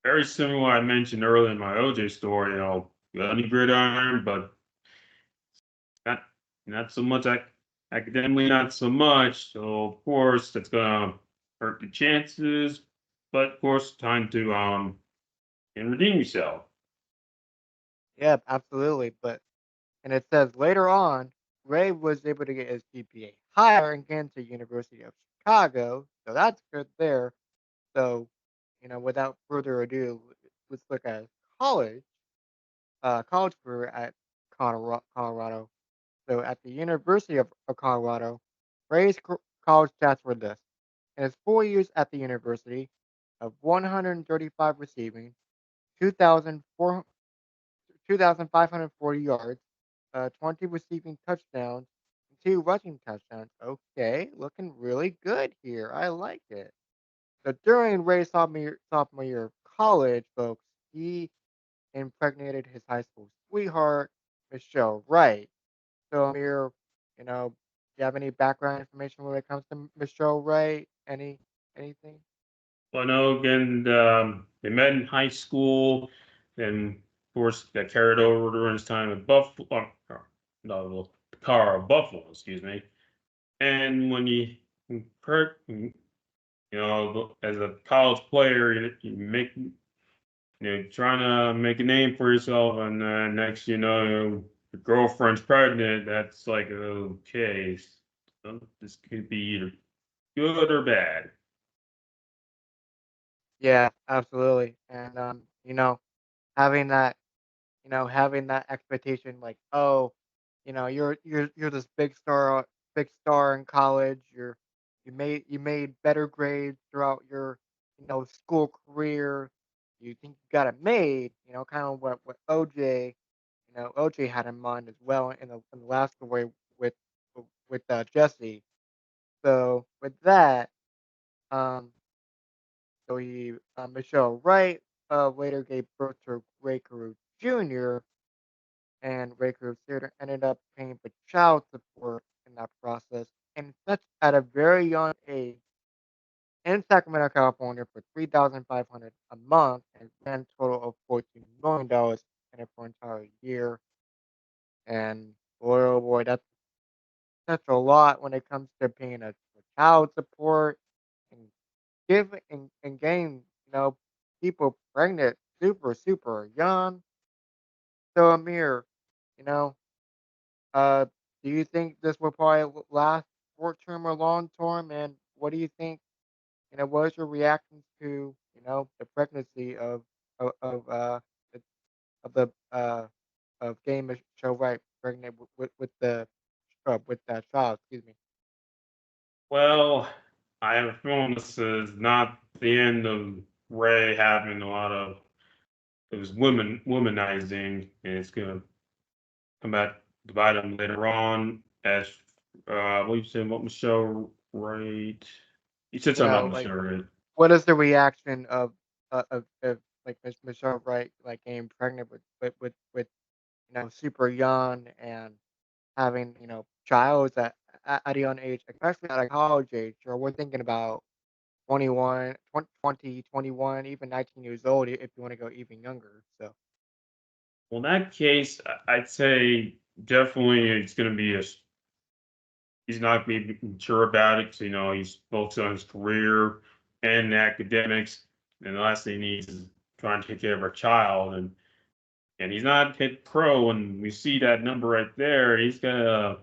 Very similar to what I mentioned earlier in my OJ story. Got any gridiron, but not not so much academically, not so much. So of course that's gonna hurt the chances. But of course, time to and redeem yourself. Yeah, absolutely. And it says later on, Ray was able to get his GPA higher and get into University of Chicago, so that's good there. So, without further ado, let's look at college, college career at Colorado. So, at the University of Colorado, Ray's college stats were this: in his 4 years at the university, of 135 receiving, 2,400 2,540 yards, 20 receiving touchdowns, and 2 rushing touchdowns. Okay, looking really good here. I like it. So during Ray's sophomore year of college, folks, he impregnated his high school sweetheart, Michelle Wright. So Amir, you know, do you have any background information when it comes to Michelle Wright? Anything? Well, no, again, they met in high school, and of course, that carried over during his time at Buffalo. No, the car of Buffalo, excuse me. And when as a college player, trying to make a name for yourself, and next, your girlfriend's pregnant. That's like, okay, so this could be either good or bad. Yeah, absolutely. And having that having that expectation like, oh, you're this big star in college. You made better grades throughout your, school career. You think you got it made, kind of what OJ had in mind as well in the last story with with Jesse. So with that, um, Michelle Wright later gave birth to Ray Carew Jr., and Ray Carew Theater ended up paying for child support in that process, and such at a very young age in Sacramento, California, for 3,500 a month, and grand total of $14 million in it for an entire year. And boy, oh boy, that's a lot when it comes to paying a child support and giving and getting people pregnant super young. So Amir, you know, Uh, do you think this will probably last short term or long term? And what do you think? What is your reactions to the pregnancy of the- of the of getting Michelle Wright pregnant with that child? Excuse me. Well, I have a feeling this is not the end of Ray having a lot of his womanizing, and it's gonna come back to bite him later on. As what you said about Michelle Wright? You said You something know, about like Michelle Wright. what is the reaction of like Michelle Wright like getting pregnant with super young and having, child at a young age, especially at a college age, or we're thinking about 21, 20, 21, even 19 years old if you want to go even younger. So, Well, in that case, I'd say definitely it's gonna be he's not gonna be mature about it. 'Cause, he's focused on his career and academics, and the last thing he needs is trying to take care of our child. And he's not hit pro, and we see that number right there. He's gonna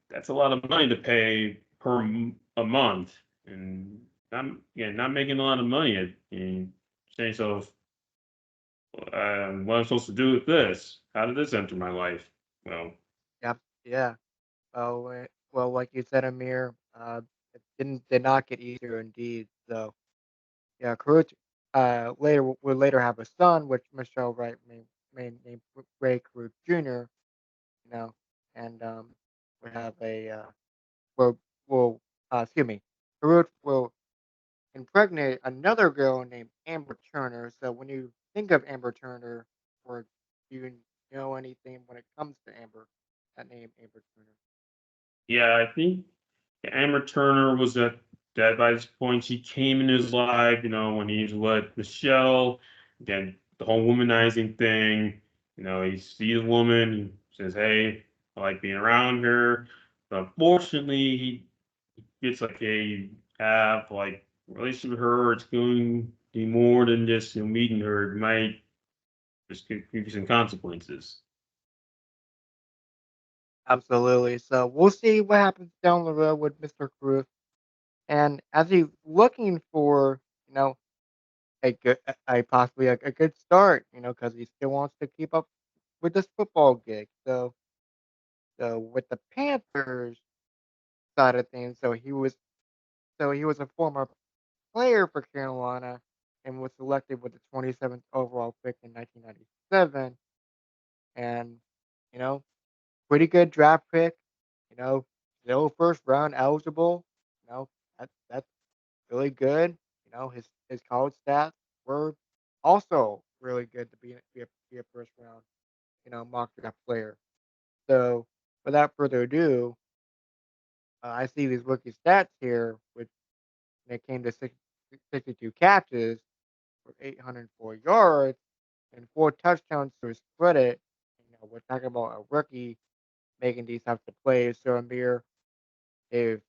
That's a lot of money to pay a month, and not making a lot of money. Saying so, what I'm supposed to do with this? How did this enter my life? Well, yeah, yeah. Well, like you said, Amir, it did not get easier indeed. So, yeah, Karut, later will later have a son, which Michelle Wright may name Ray Karut Jr. You know, and we have a will excuse me, Karut will impregnate another girl named Amber Turner. So when you think of Amber Turner, or do you know anything when it comes to that name Amber Turner? yeah, I think Amber Turner was at dead by this point. She came in his life, when he was with Michelle. Again, the whole womanizing thing. He sees a woman and says, "Hey, I like being around her." But unfortunately, he gets like a have like relationship with her, it's going to be more than just meeting her. It might just give you some consequences. Absolutely. So we'll see what happens down the road with Mr. Cruz. And as he's looking for, a good, possibly a good start, because he still wants to keep up with this football gig. So with the Panthers side of things, so he was a former player for Carolina and was selected with the 27th overall pick in 1997. And, you know, pretty good draft pick, you know, still first round eligible. That's really good. His college stats were also really good to be a first round, mock draft player. So without further ado, I see these rookie stats here, which when it came to 62 catches for 804 yards and 4 touchdowns to his credit. We're talking about a rookie making these types of plays. So Amir, if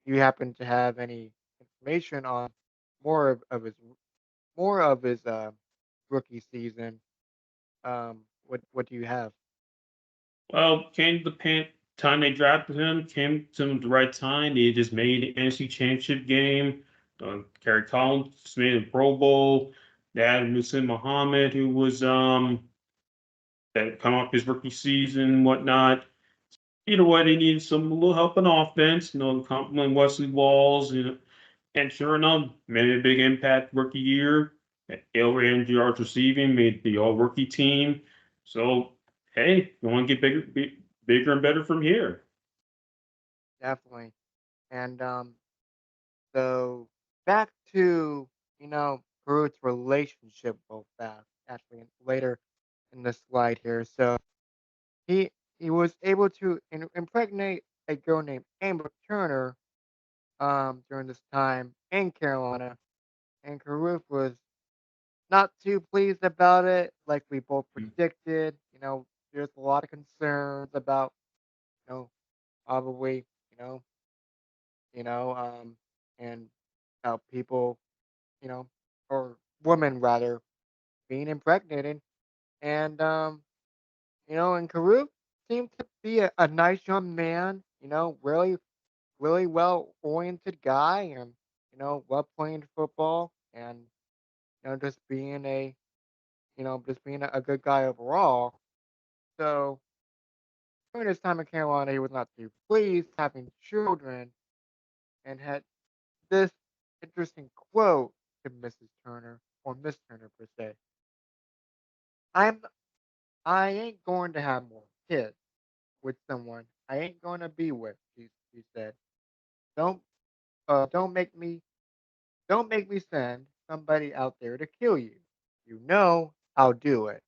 you happen to have any information on more of his rookie season, what do you have? Well, came the time they drafted him, came to him at the right time. They just made the NFC Championship game. Kerry Collins made a Pro Bowl. They had Musin Muhammad, who was that come off his rookie season and whatnot. Either way, they needed some little help on offense, complement Wesley Walls, and sure enough, made a big impact rookie year. Ran yards receiving, made the all rookie team. So hey, you want to get bigger and better from here. Definitely. And so back to Peru's relationship with fast actually later in the slide here. So he he was able to impregnate a girl named Amber Turner during this time in Carolina, and Carruth was not too pleased about it, like we both predicted. There's a lot of concerns about probably you know you know and how people you know or women rather being impregnated, and and Carruth seemed to be a nice young man, really really well oriented guy, and well playing football, and just being a good guy overall. So during his time in Carolina, he was not too pleased having children, and had this interesting quote to Mrs. Turner, or Miss Turner per se. I'm I ain't going to have more kids with someone I ain't going to be with. She said, don't don't make me send somebody out there to kill you. You know I'll do it.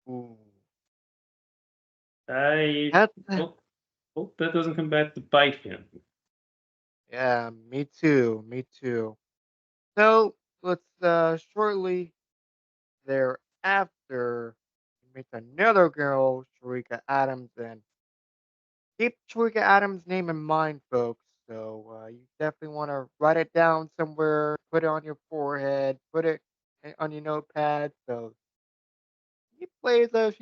Ooh, I that's hope that doesn't come back to bite him. yeah, me too, me too. So let's shortly thereafter meet another girl, Sharika Adams, and keep Sharika Adams' name in mind, folks. So you definitely want to write it down somewhere, put it on your forehead, put it on your notepad. So she plays a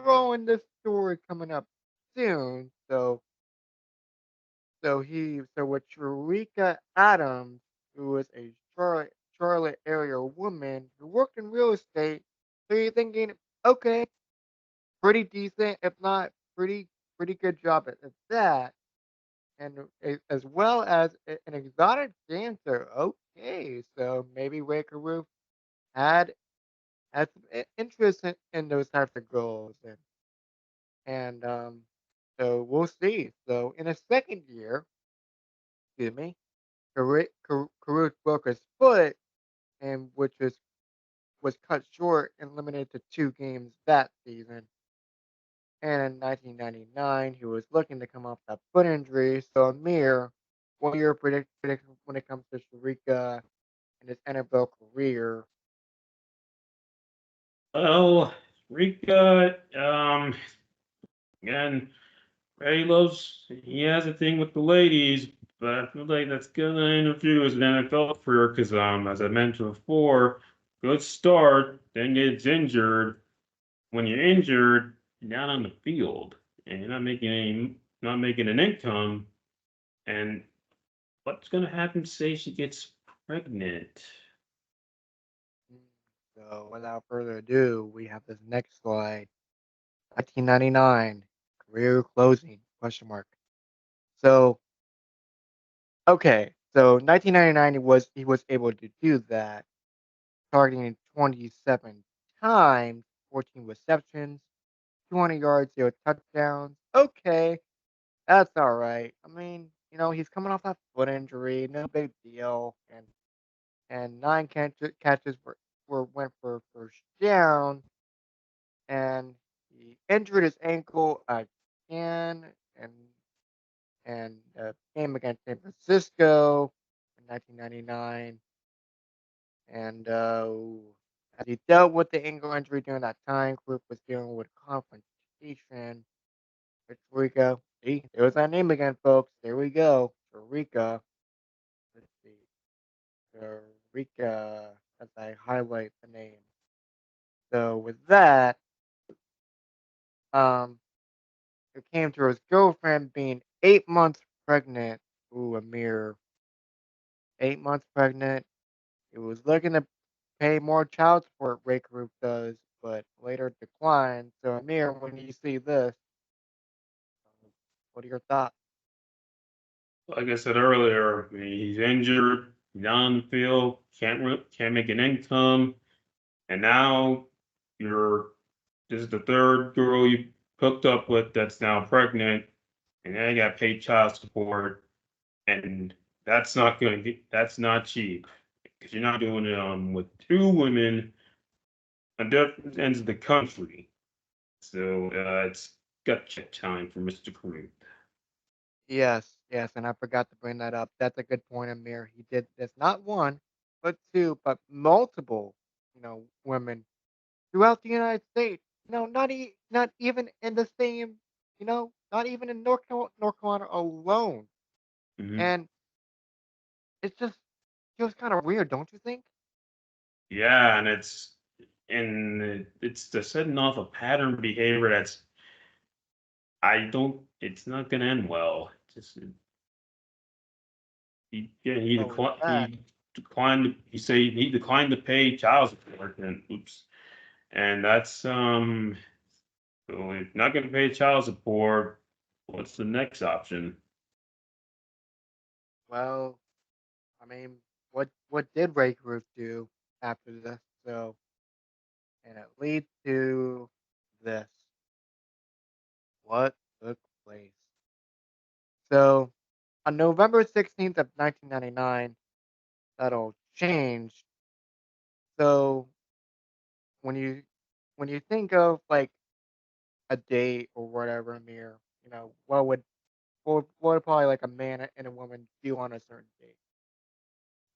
role in this story coming up soon. So with Sharika Adams, who was a Charlotte area woman who worked in real estate, so you're thinking, okay, pretty decent, if not pretty good job at that, and as well as an exotic dancer. Okay, so maybe Waker Roof had some interest in those types of girls, and so we'll see. So in a second year, excuse me, Karuk broke his foot, and which was cut short and limited to 2 games that season. And in 1999, he was looking to come off that foot injury. So Amir, what are your predictions when it comes to Sharika and his NFL career? Well, Rika, again, he has a thing with the ladies. but I feel like that's gonna interfere with an NFL career because, as I mentioned before, good start, then gets injured. When you're injured, you're not on the field and you're not making an income. And what's gonna happen? Say she gets pregnant. Mm. So without further ado, we have this next slide. 1999 career closing question mark. So okay, so 1999 he was able to do that, targeting 27 times, 14 receptions, 200 yards, 0 touchdowns. Okay, that's all right. I mean, he's coming off that foot injury, no big deal, and nine catches were went for first down, and he injured his ankle again, and game against San Francisco in 1999. And as he dealt with the ankle injury during that time, Group was dealing with confrontation with Rica. See, there's that name again, folks. There we go. Rica. Let's see. Rica, as I highlight the name. So with that, um, it came to his girlfriend being 8 months pregnant. Ooh, Amir. 8 months pregnant. He was looking to pay more child support, Ray Group does, but later declined. So Amir, when you see this, what are your thoughts? Like I said earlier, I mean, he's injured, he's not on the field, can't make an income, and now you're this is the third girl you hooked up with that's now pregnant, and now you got paid child support, and that's not cheap because you're not doing it with two women on different ends of the country. So it's got check time for Mr. Kareem. Yes, yes, and I forgot to bring that up. That's a good point, Amir. He did this not one, but two, but multiple, women throughout the United States. Not even in the same, not even in North Carolina alone. Hmm. And it's just feels kind of weird, don't you think? Yeah, it's the setting off a pattern behavior that's I don't it's not gonna end well. Just Well, with that, he declined to pay child support and oops. And that's so if not gonna pay child support, what's the next option? well, I mean, what did Ray Cruz do after this? So, and it leads to this. What took place? So, on November 16th of 1999, that all changed. So, when you when you think of like a date or whatever, Amir, what would probably like a man and a woman do on a certain date?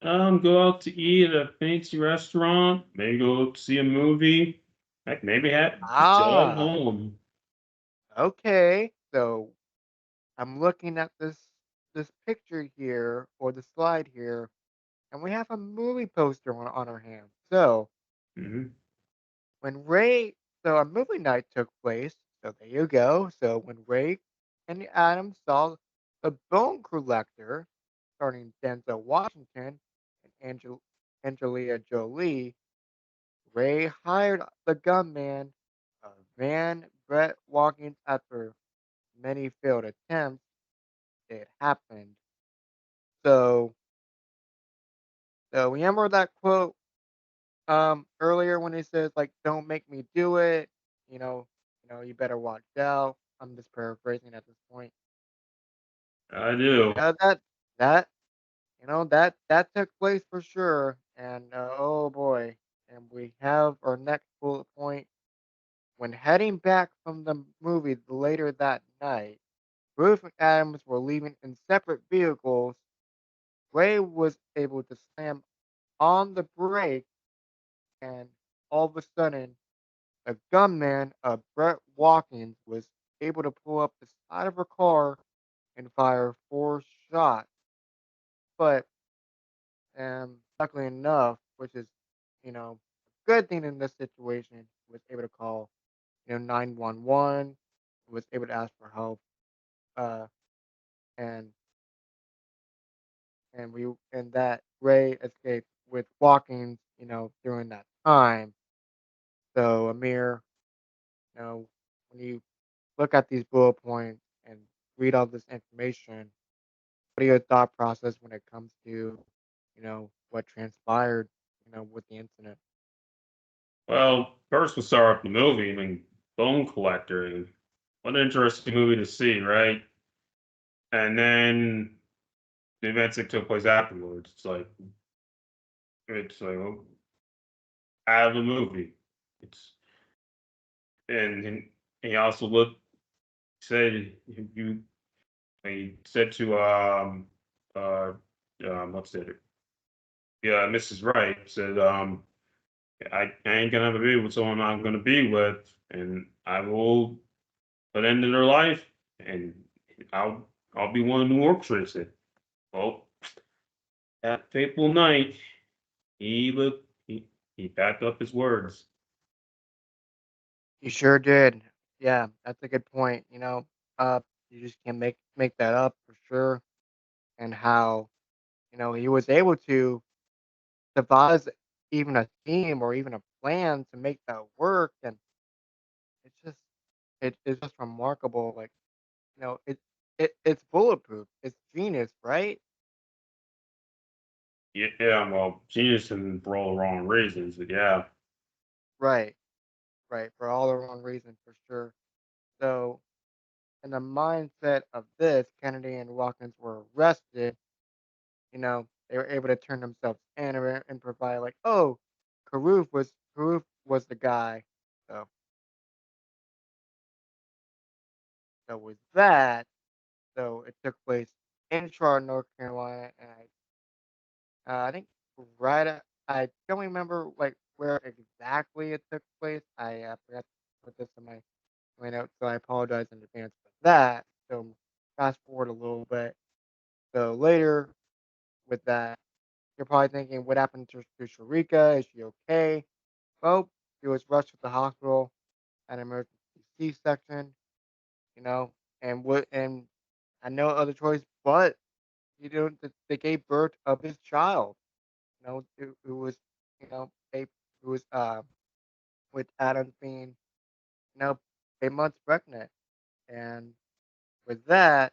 Go out to eat at a fancy restaurant, maybe go see a movie, heck, maybe just chill at Ah, home. okay. So I'm looking at this picture here or the slide here, and we have a movie poster on our hand. So Hmm. when Ray, so a movie night took place. So there you go. So when Ray and Adam saw the Bone Collector, starring Denzel Washington and Angelina Jolie, Ray hired the gunman, Van Brett Walkins, after many failed attempts. It happened. So, so remember that quote earlier when he says like, "Don't make me do it." You know, you better watch out. I'm just paraphrasing at this point. I do. Yeah, that that took place for sure. And oh boy, and we have our next bullet point. When heading back from the movie later that night, Ruth and Adams were leaving in separate vehicles. Ray was able to slam on the brake, and all of a sudden, the gunman, Brett Watkins, was able to pull up the side of her car and fire 4 shots. but luckily enough, which is a good thing in this situation, was able to call 911, was able to ask for help, uh, and and that Ray escaped with walking, during that time. So Amir, when you look at these bullet points and read all this information, what are your thought process when it comes to, what transpired, with the incident? Well, first we'll start off the movie. I mean, Bone Collector. And what an interesting movie to see, right? And then the events that took place afterwards. It's like well, out of the movie. It's and he also said you he said to uh what's it? Yeah, Mrs. Wright said I ain't gonna have a baby with someone I'm gonna be with, and I will put end to their life, and I'll be one who orchestrates it. Well, that fateful night, he looked he backed up his words. You sure did. Yeah, that's a good point. Uh, you just can't make that up for sure. And how he was able to devise even a team or even a plan to make that work, and it's just it's just remarkable. Like it's bulletproof. It's genius, right? Yeah, well, genius and for all the wrong reasons, but yeah. Right, right. For all the wrong reasons, for sure. So, in the mindset of this, Kennedy and Watkins were arrested. They were able to turn themselves in and provide like, oh, Karuf was the guy. So, with that, so it took place in Charlotte, North Carolina, and I think right at, I don't remember like where exactly it took place. I forgot to put this in my notes, so I apologize in advance for that. So fast forward a little bit. So later with that, you're probably thinking, what happened to Sharika? Is she okay? Well, she was rushed to the hospital at an emergency C-section, you know, and I know other choice, but they gave birth of his child. It was, it was with Adams being, you know, 8 months pregnant, and with that,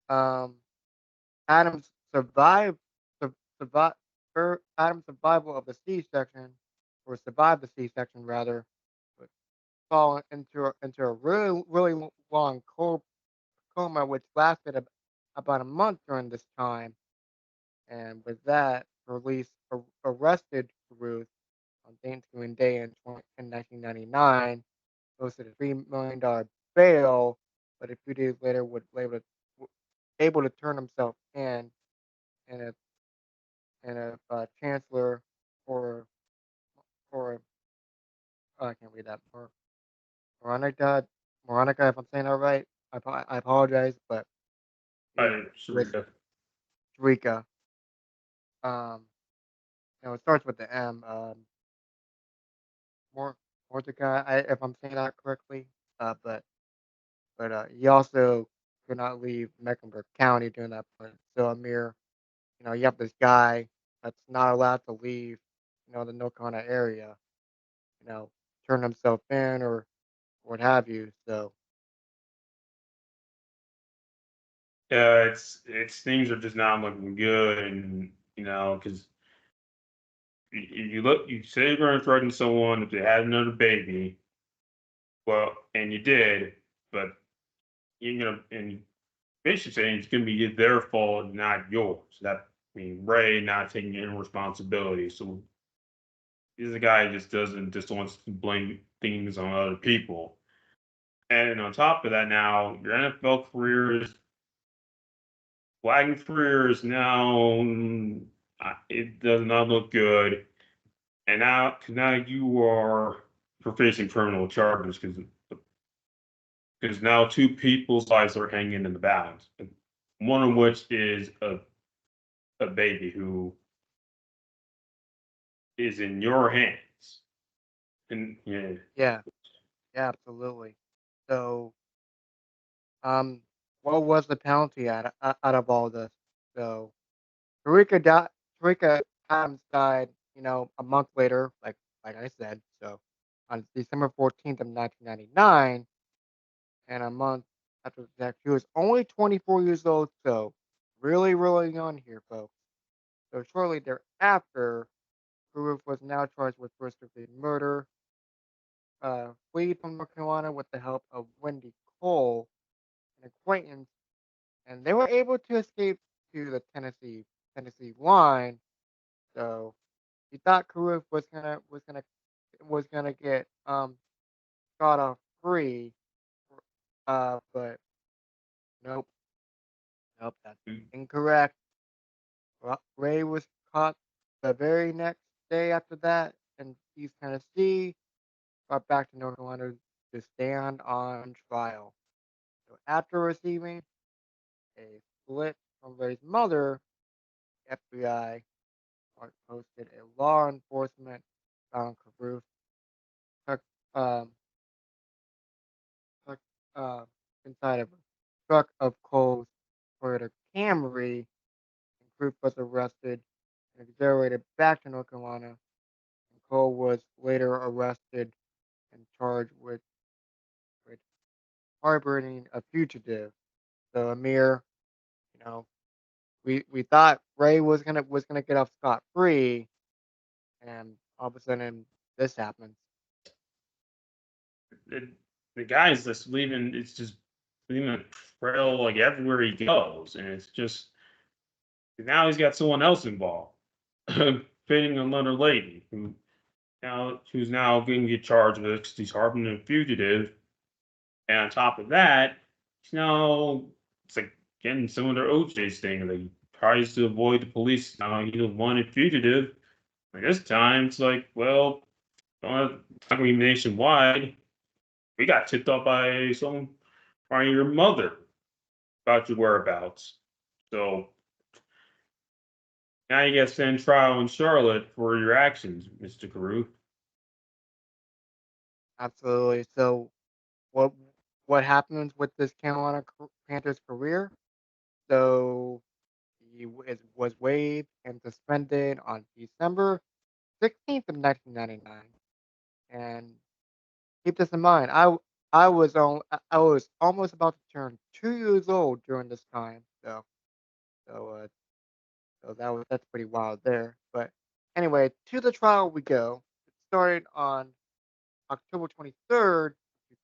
um, Adams survived, survived her Adams' survival of the C-section, or survived the C-section rather, but fall into a really long coma, which lasted about a month during this time. And with that, police arrested Ruth on Thanksgiving Day in 1999, posted a $3 million bail, but a few days later was able to turn himself in a chancellor for for I can't read that for Veronica Veronica, if I'm saying that right. I apologize, but I he was Sharika. Rika. It starts with the M. Mor- Mordecai, if I'm saying that correctly. But he also could not leave Mecklenburg County during that point. So Amir, you have this guy that's not allowed to leave, the North Carolina area, you know, turn himself in or what have you. So Yeah, it's things are just not looking good, and because you say you're going to threaten someone if they had another baby, well, and you did, but and basically saying it's going to be their fault, not yours. That I mean Ray not taking any responsibility. So he's a guy who just wants to blame things on other people. And on top of that, now your NFL career is flagging career is now it does not look good. And now you are for facing criminal charges because now two people's lives are hanging in the balance. one of which is a baby who is in your hands. And yeah, Yeah, yeah, absolutely. So, um, what was the penalty out of all this? So, Tarika died. Tarika Adams died, a month later, like I said. So, on December 14th of 1999, and a month after that, she was only 24 years old. So, really, really young here, folks. So, shortly thereafter, Karuf was now charged with first-degree murder, fled from North Carolina with the help of Wendy Cole, an acquaintance, and they were able to escape to the Tennessee line. So he thought Karuf was gonna get got off free, but nope, nope, that's incorrect. Ray was caught the very next day after that in East Tennessee, brought back to North Carolina to stand on trial. So after receiving a split from Ray's mother, FBI posted a law enforcement found Karuf took, um, took inside of a truck of Cole's Toyota Camry, and Karuf was arrested and exonerated back to North Carolina. And Cole was later arrested and charged with harboring a fugitive. So Amir, you know, we thought Ray was gonna get off scot free, and all of a sudden this happens. the, the guy's just leaving. It's just leaving a trail like everywhere he goes, and it's just now he's got someone else involved, fitting another lady who's now going to get charged with because he's harboring a fugitive, and on top of that, he's now it's like getting similar to OJ's thing. Like he tries to avoid the police. Now he's a wanted fugitive. Like this time, it's like, well, it's not going to be nationwide. We got tipped off by someone by your mother about your whereabouts. So now you get to stand trial in Charlotte for your actions, Mr. Carew. Absolutely. So what what happens with this Carolina Panthers career? So was waived and suspended on December 16th of 1999. And keep this in mind, I was almost about to turn 2 years old during this time. So that's pretty wild there. But anyway, to the trial we go. It started on October 23rd,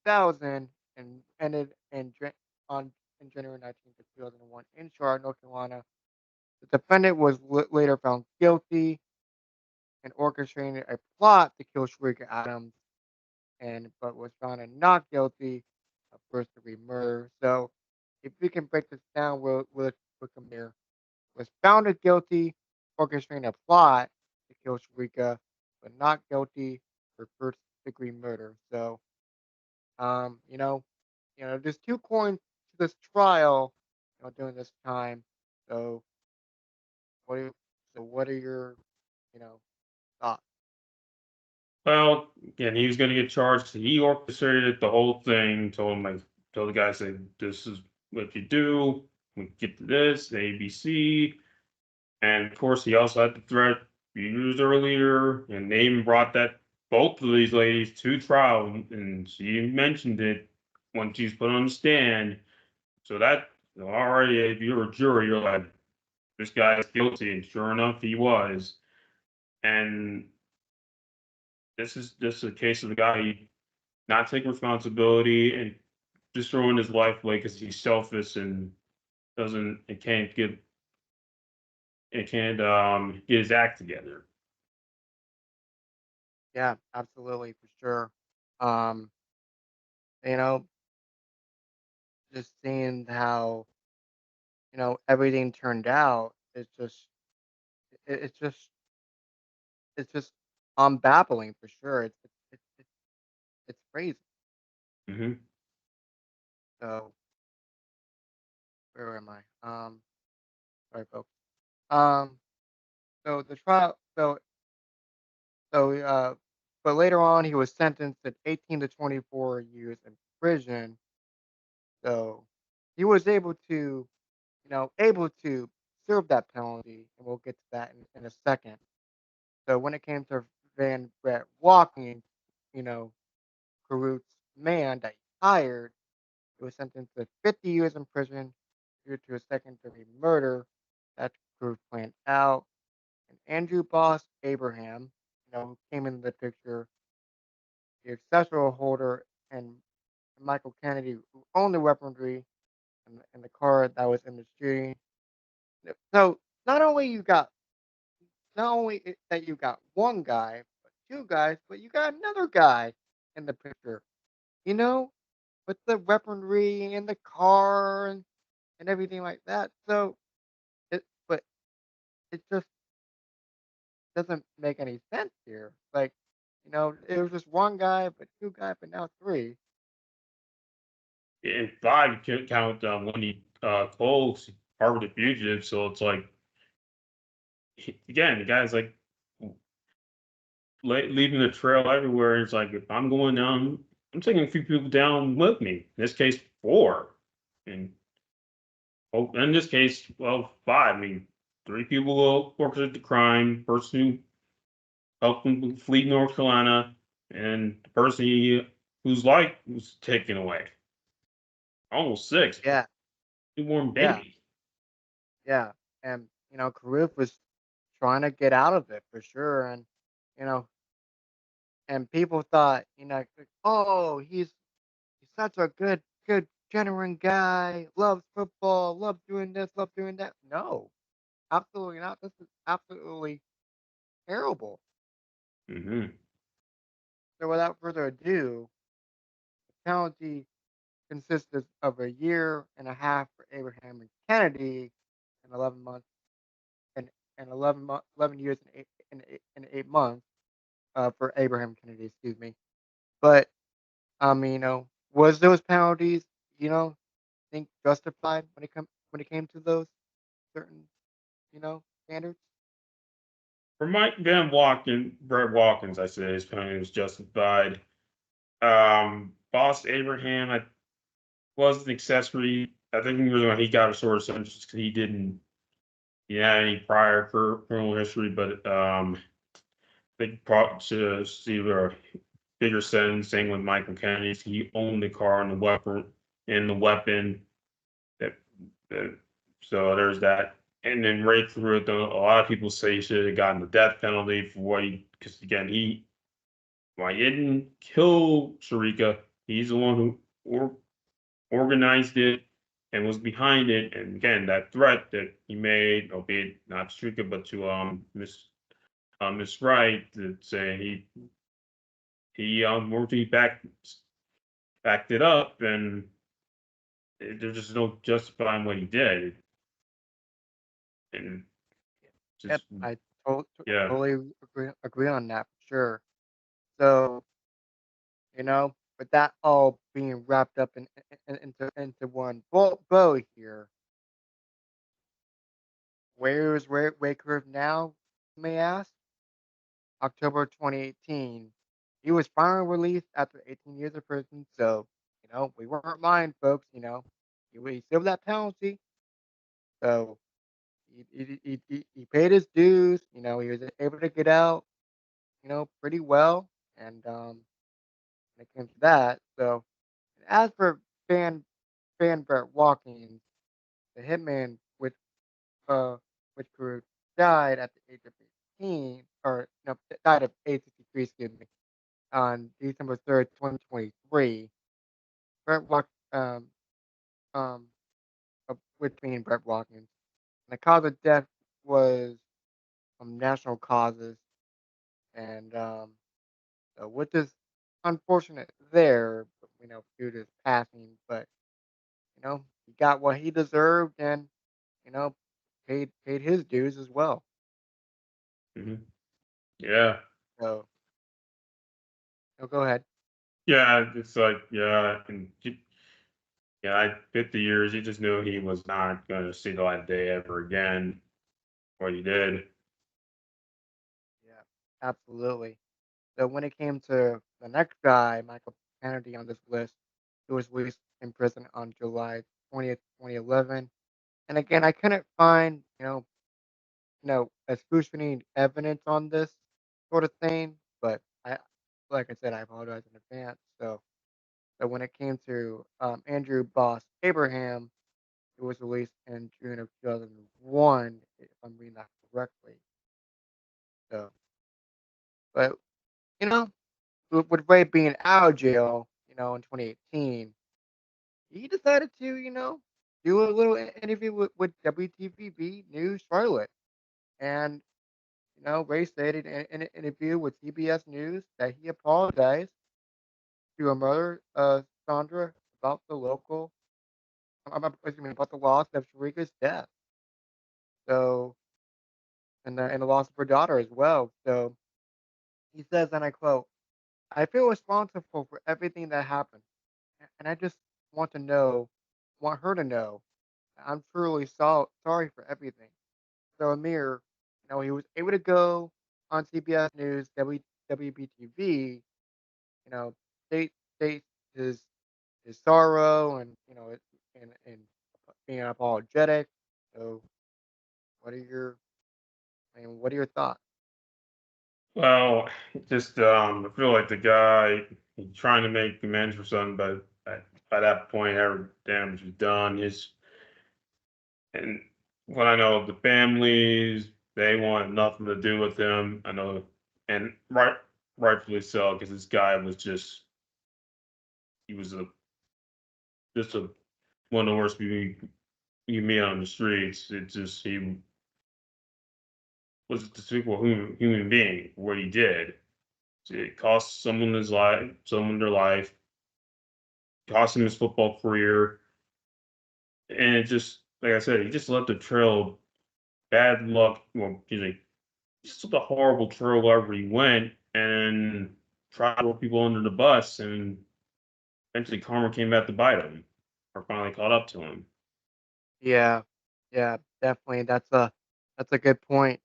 2000, and ended in January 19th of 2001 in Charlotte, North Carolina. The defendant was later found guilty and orchestrating a plot to kill Sharika Adams, but was found not guilty of first-degree murder. So, if we can break this down, we'll come here. Was found guilty orchestrating a plot to kill Sharika, but not guilty for first-degree murder. So, um, you know, there's two coins to this trial, during this time. So, what are what are your, you know, thoughts? Well, again, he was going to get charged. He orchestrated the whole thing. Told the guy, said, "This is what you do. We get to this ABC." And of course, he also had the threat years earlier, and they even brought that both of these ladies to trial, and she mentioned it when she was put on the stand. So that already, if you're a jury, you're like, this guy is guilty, and sure enough, he was. And this is a case of the guy not taking responsibility and just throwing his life away because he's selfish and doesn't and can't get his act together. Yeah, absolutely, for sure. Um, you know, just seeing how, everything turned out, it, it's just, it's just unbaffling for sure. It's crazy. Hmm. So, where am I? Um, sorry, folks. Um, so the trial, so but later on he was sentenced to 18 to 24 years in prison. So he was able to serve that penalty, and we'll get to that in a second. So when it came to Van Brett walking, you know, Carruth's man that he hired, he was sentenced to 50 years in prison due to a second-degree murder that Carruth planned out. And Andrew Boss Abraham, who came into the picture, the accessory holder, and Michael Kennedy, who owned the weaponry and the car that was in the shooting. So not only that you got one guy, but two guys, but you got another guy in the picture, you know, with the weaponry and the car and everything like that. So but it just doesn't make any sense here. Like, it was just one guy, but two guys, but now three. And five, you can count when he Cole's Harvard the fugitive. So it's like again, the guy's like leaving a trail everywhere. It's like if I'm going down, I'm taking a few people down with me. In this case, four, and in this case, well, five. I mean, three people will orchestrate the crime. Person who helped him flee North Carolina, and the person whose life was taken away. Almost six. Yeah, Newborn yeah, baby. yeah. And Carruth was trying to get out of it for sure, and you know, and people thought, like, oh, he's such a good, genuine guy, loves football, loves doing this, loves doing that. No, absolutely not. This is absolutely terrible. Hmm. So without further ado, the penalty consisted of a year and a half for Abraham and Kennedy, and 11 months and 11 years and 8 months for Abraham Kennedy. Excuse me. But was those penalties, think justified when it came to those certain standards? For Mike Van Brett Watkins, I say his penalty was justified. Boss Abraham, I was an accessory. I think the reason why he got a sort of sentence because he had any prior criminal history, but I think probably should see a bigger sentence. Same with Michael Kennedy. He owned the car and the weapon. That, that so there's that. And then right through it, though, a lot of people say he should have gotten the death penalty for what because again, why he didn't kill Sharika. He's the one who organized it and was behind it. And again, that threat that he made, albeit not to Sharika, but to Miss Wright, that say he worked he backed it up, and there's just no justifying what he did. And Yep, just I yeah. totally agree on that for sure. So, with that all being wrapped up into one bow here, where is Wakefield now, you may ask? October 2018. He was finally released after 18 years of prison. So, we weren't lying, folks. He served that penalty. So he paid his dues. He was able to get out, pretty well. And when it came to that, so as for Van Brett Walking, the hitman which Group died at the age of 18, or no, died of age 53, excuse me, on December 3rd, 2023. Brett Walk, um, which mean Brett Watkins. And the cause of death was from national causes, and which is unfortunate there, due to his passing. But he got what he deserved, and you know, paid his dues as well. Hmm. Yeah. So, go ahead. Yeah, it's like, yeah, and Yeah, 50 years. He just knew he was not going to see the light of day ever again. What he did. Yeah, absolutely. So when it came to the next guy, Michael Kennedy on this list, he was released in prison on July 20th, 2011. And again, I couldn't find, excruciating evidence on this sort of thing. But like I said, I apologize in advance. So when it came to Andrew Boss Abraham, it was released in June of 2001, if I'm reading that correctly. So, but you know, with Ray being out of jail, in 2018, he decided to, do a little interview with WTVB News Charlotte. And, Ray stated in an interview with CBS News that he apologized to her mother, Sandra, about the local, excuse me, about the loss of Sharika's death. So, and the loss of her daughter as well. So he says, and I quote, I feel responsible for everything that happened. And I just want to know, want her to know, I'm truly sorry for everything. So Amir, he was able to go on CBS News, WBTV, you know, state state his his sorrow and and being apologetic. So what are your what are your thoughts? Well, just I feel like the guy he's trying to make amends for something, but by that point, every damage is done. His and what I know, the families they want nothing to do with him. I know, and rightfully so, because this guy was just he was just a one of the worst people you meet on the streets. It just he was a despicable human being for what he did. It cost someone his life, someone their life, cost him his football career, and it just like I said, he just left a trail of bad luck. Well, excuse me, just took a horrible trail wherever he went, and tried to throw people under the bus, and eventually karma came back to bite him, or finally caught up to him. Yeah, yeah, definitely. That's a good point.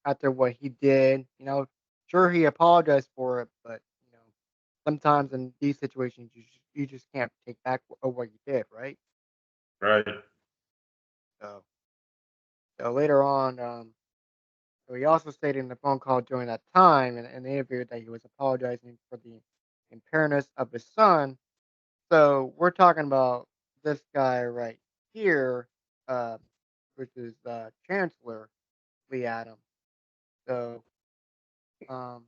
After what he did, sure he apologized for it, but sometimes in these situations you just can't take back what you did, right? Right. So, so later on, so he also stated in the phone call during that time in the interview that he was apologizing for the impairness of his son. So we're talking about this guy right here, uh, which is Chancellor Lee Adams. So, um,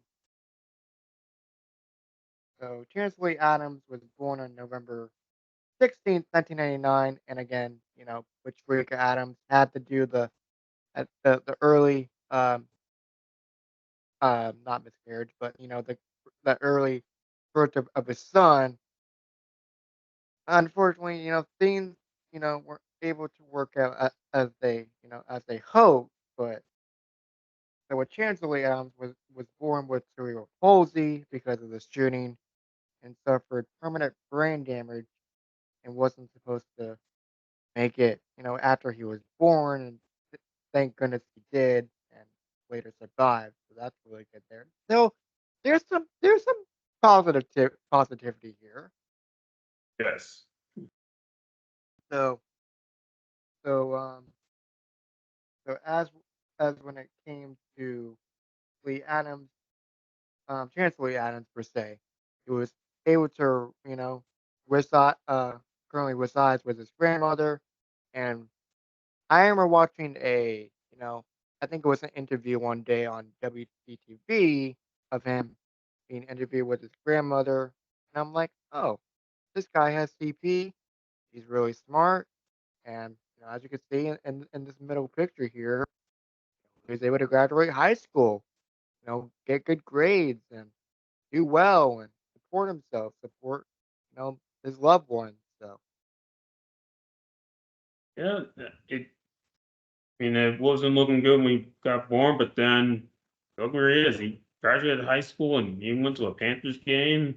so Chancellor Lee Adams was born on November 16th, 1999, and again, which Rika Adams had to do the early not miscarriage, but the early birth of his son. Unfortunately, things weren't able to work out as they hoped. But so with Chancellor Adams was born with cerebral palsy because of the shooting and suffered permanent brain damage and wasn't supposed to make it, after he was born, and thank goodness he did, and later survived. So that's really good there. So there's some positivity here. Yes. So so so as when it came to Lee Adams, Chancellor Lee Adams per se, he was able to reside currently resides with his grandmother, and I remember watching I think it was an interview one day on WTTV of him being interviewed with his grandmother, and I'm like, oh, this guy has CP. He's really smart, and as you can see in this middle picture here, he was able to graduate high school, get good grades and do well and support himself, support his loved ones. So Yeah. It wasn't looking good when he got born, but then look where he is. He graduated high school and he went to a Panthers game,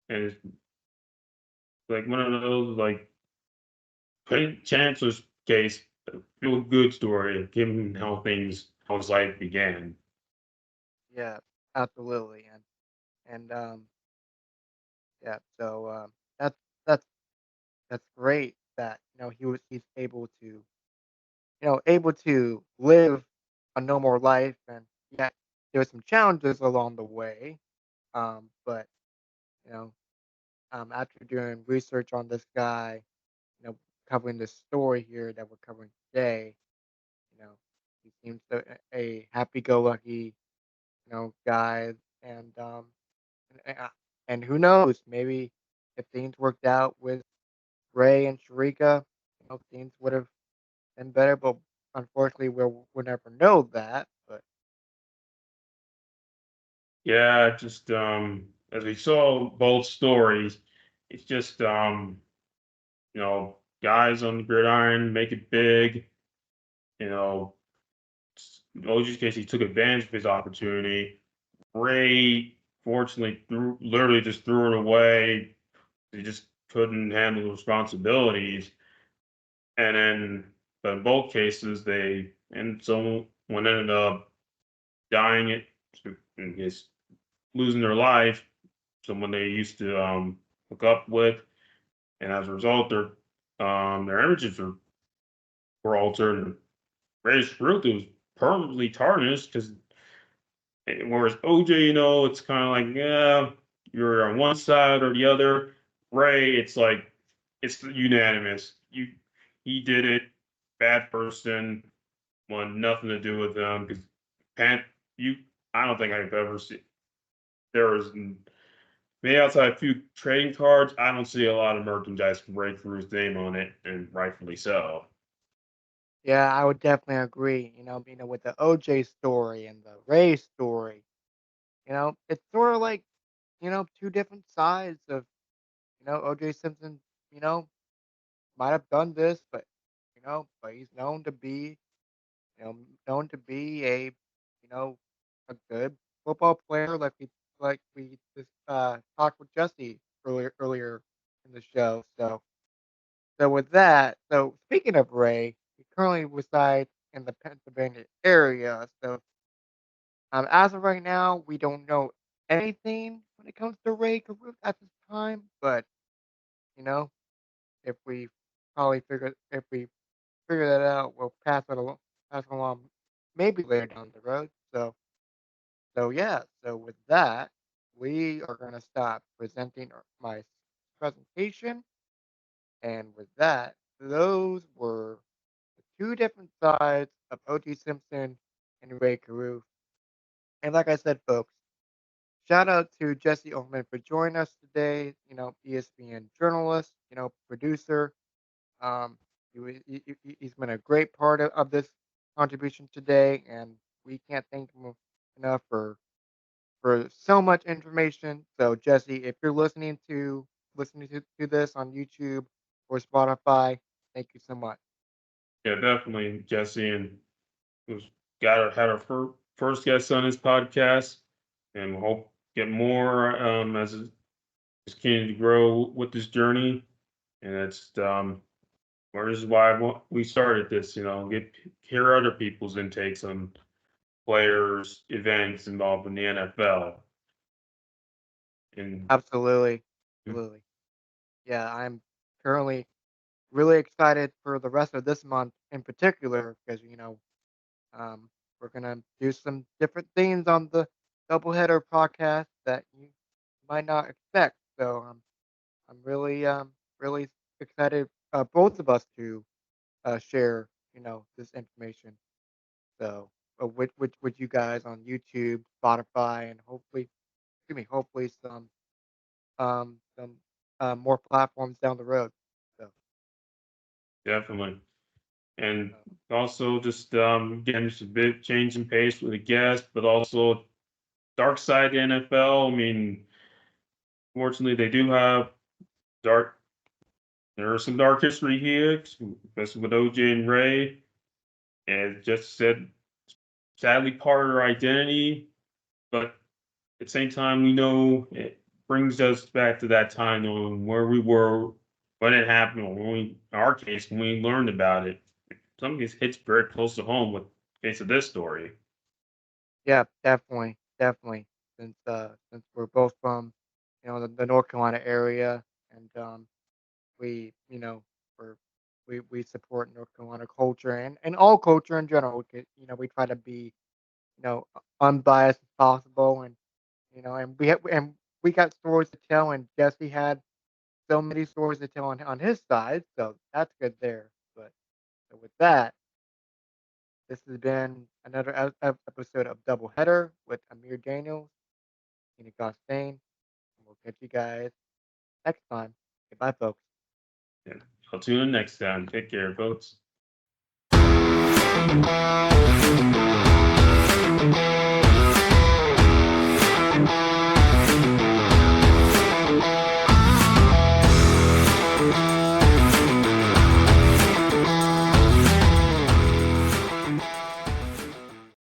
and like one of those like Chancellor's case, a feel good story of him how his life began. Yeah, absolutely. And yeah, so that's that's that's great that he's able to live a normal life, and yeah, there were some challenges along the way. But you know, after doing research on this guy, covering this story here that we're covering today, you know, he seems to a happy-go-lucky, guy, and and, uh, and who knows, maybe if things worked out with Ray and Sharika, things would have been better. But unfortunately, we'll never know that. But Yeah, just as we saw both stories, it's just guys on the gridiron make it big. You know, OG's case, he took advantage of his opportunity. Ray, fortunately, literally just threw it away. He just couldn't handle the responsibilities. And then, but in both cases, someone ended up dying I guess, losing their life, someone they used to hook up with. And as a result, their images were altered. And Ray's truth was permanently tarnished because whereas OJ, it's kind of like, yeah, you're on one side or the other. Ray, it's like it's unanimous. He did it. Bad person. Want nothing to do with them because Pan, you. I don't think I've ever seen there was maybe outside a few trading cards. I don't see a lot of merchandise with Ray Crew's name on it, and rightfully so. yeah, I would definitely agree. With the OJ story and the Ray story, it's sort of like two different sides of OJ Simpson. You know, might have done this, but he's known to be a good football player, like we just talked with Jesse earlier in the show. So with that, so speaking of Ray, he currently resides in the Pennsylvania area. So as of right now, we don't know anything when it comes to Ray Caruth at this time. But you know, if we if we figure that out, we'll pass it along maybe later down the road. So yeah, so with that, we are gonna stop presenting my presentation, and with that, those were the two different sides of O.J. Simpson and Ray Caruth. And like I said, folks, shout out to Jesse Ullmann for joining us today. ESPN journalist, producer. Um, he's been a great part of this contribution today, and we can't thank him enough for so much information. So Jesse, if you're listening to this on YouTube or Spotify, thank you so much. Yeah, definitely, Jesse, and was had our first guest on his podcast, and we hope get more as it continues to grow with this journey. And it's or this is why we started this. Hear other people's intakes on players, events involved in the NFL. And Absolutely, absolutely. Yeah, I'm currently really excited for the rest of this month in particular because um, we're gonna do some different things on the doubleheader podcast that you might not expect. So I'm really excited, both of us to share this information. So with you guys on YouTube, Spotify, and hopefully some more platforms down the road. So definitely. And uh, also just getting just a bit change in pace with a guest, but also dark side of the NFL. I mean, fortunately, they do have dark. There is some dark history here, especially with OJ and Ray. And just said, sadly, part of their identity. But at the same time, we know brings us back to that time on where we were when it happened, or in our case, when we learned about it. Some of these hits very close to home with the case of this story. Yeah, definitely, definitely. Since we're both from, the North Carolina area, and we, we're we support North Carolina culture and all culture in general. We try to be, unbiased as possible, and and we got stories to tell, and Jesse had so many stories to tell on his side, so that's good there. But so with that, this has been another episode of Doubleheader with Amir Daniels, Keenan Costain. We'll catch you guys next time. Goodbye, folks. Yeah. I'll tune in next time. Take care, folks.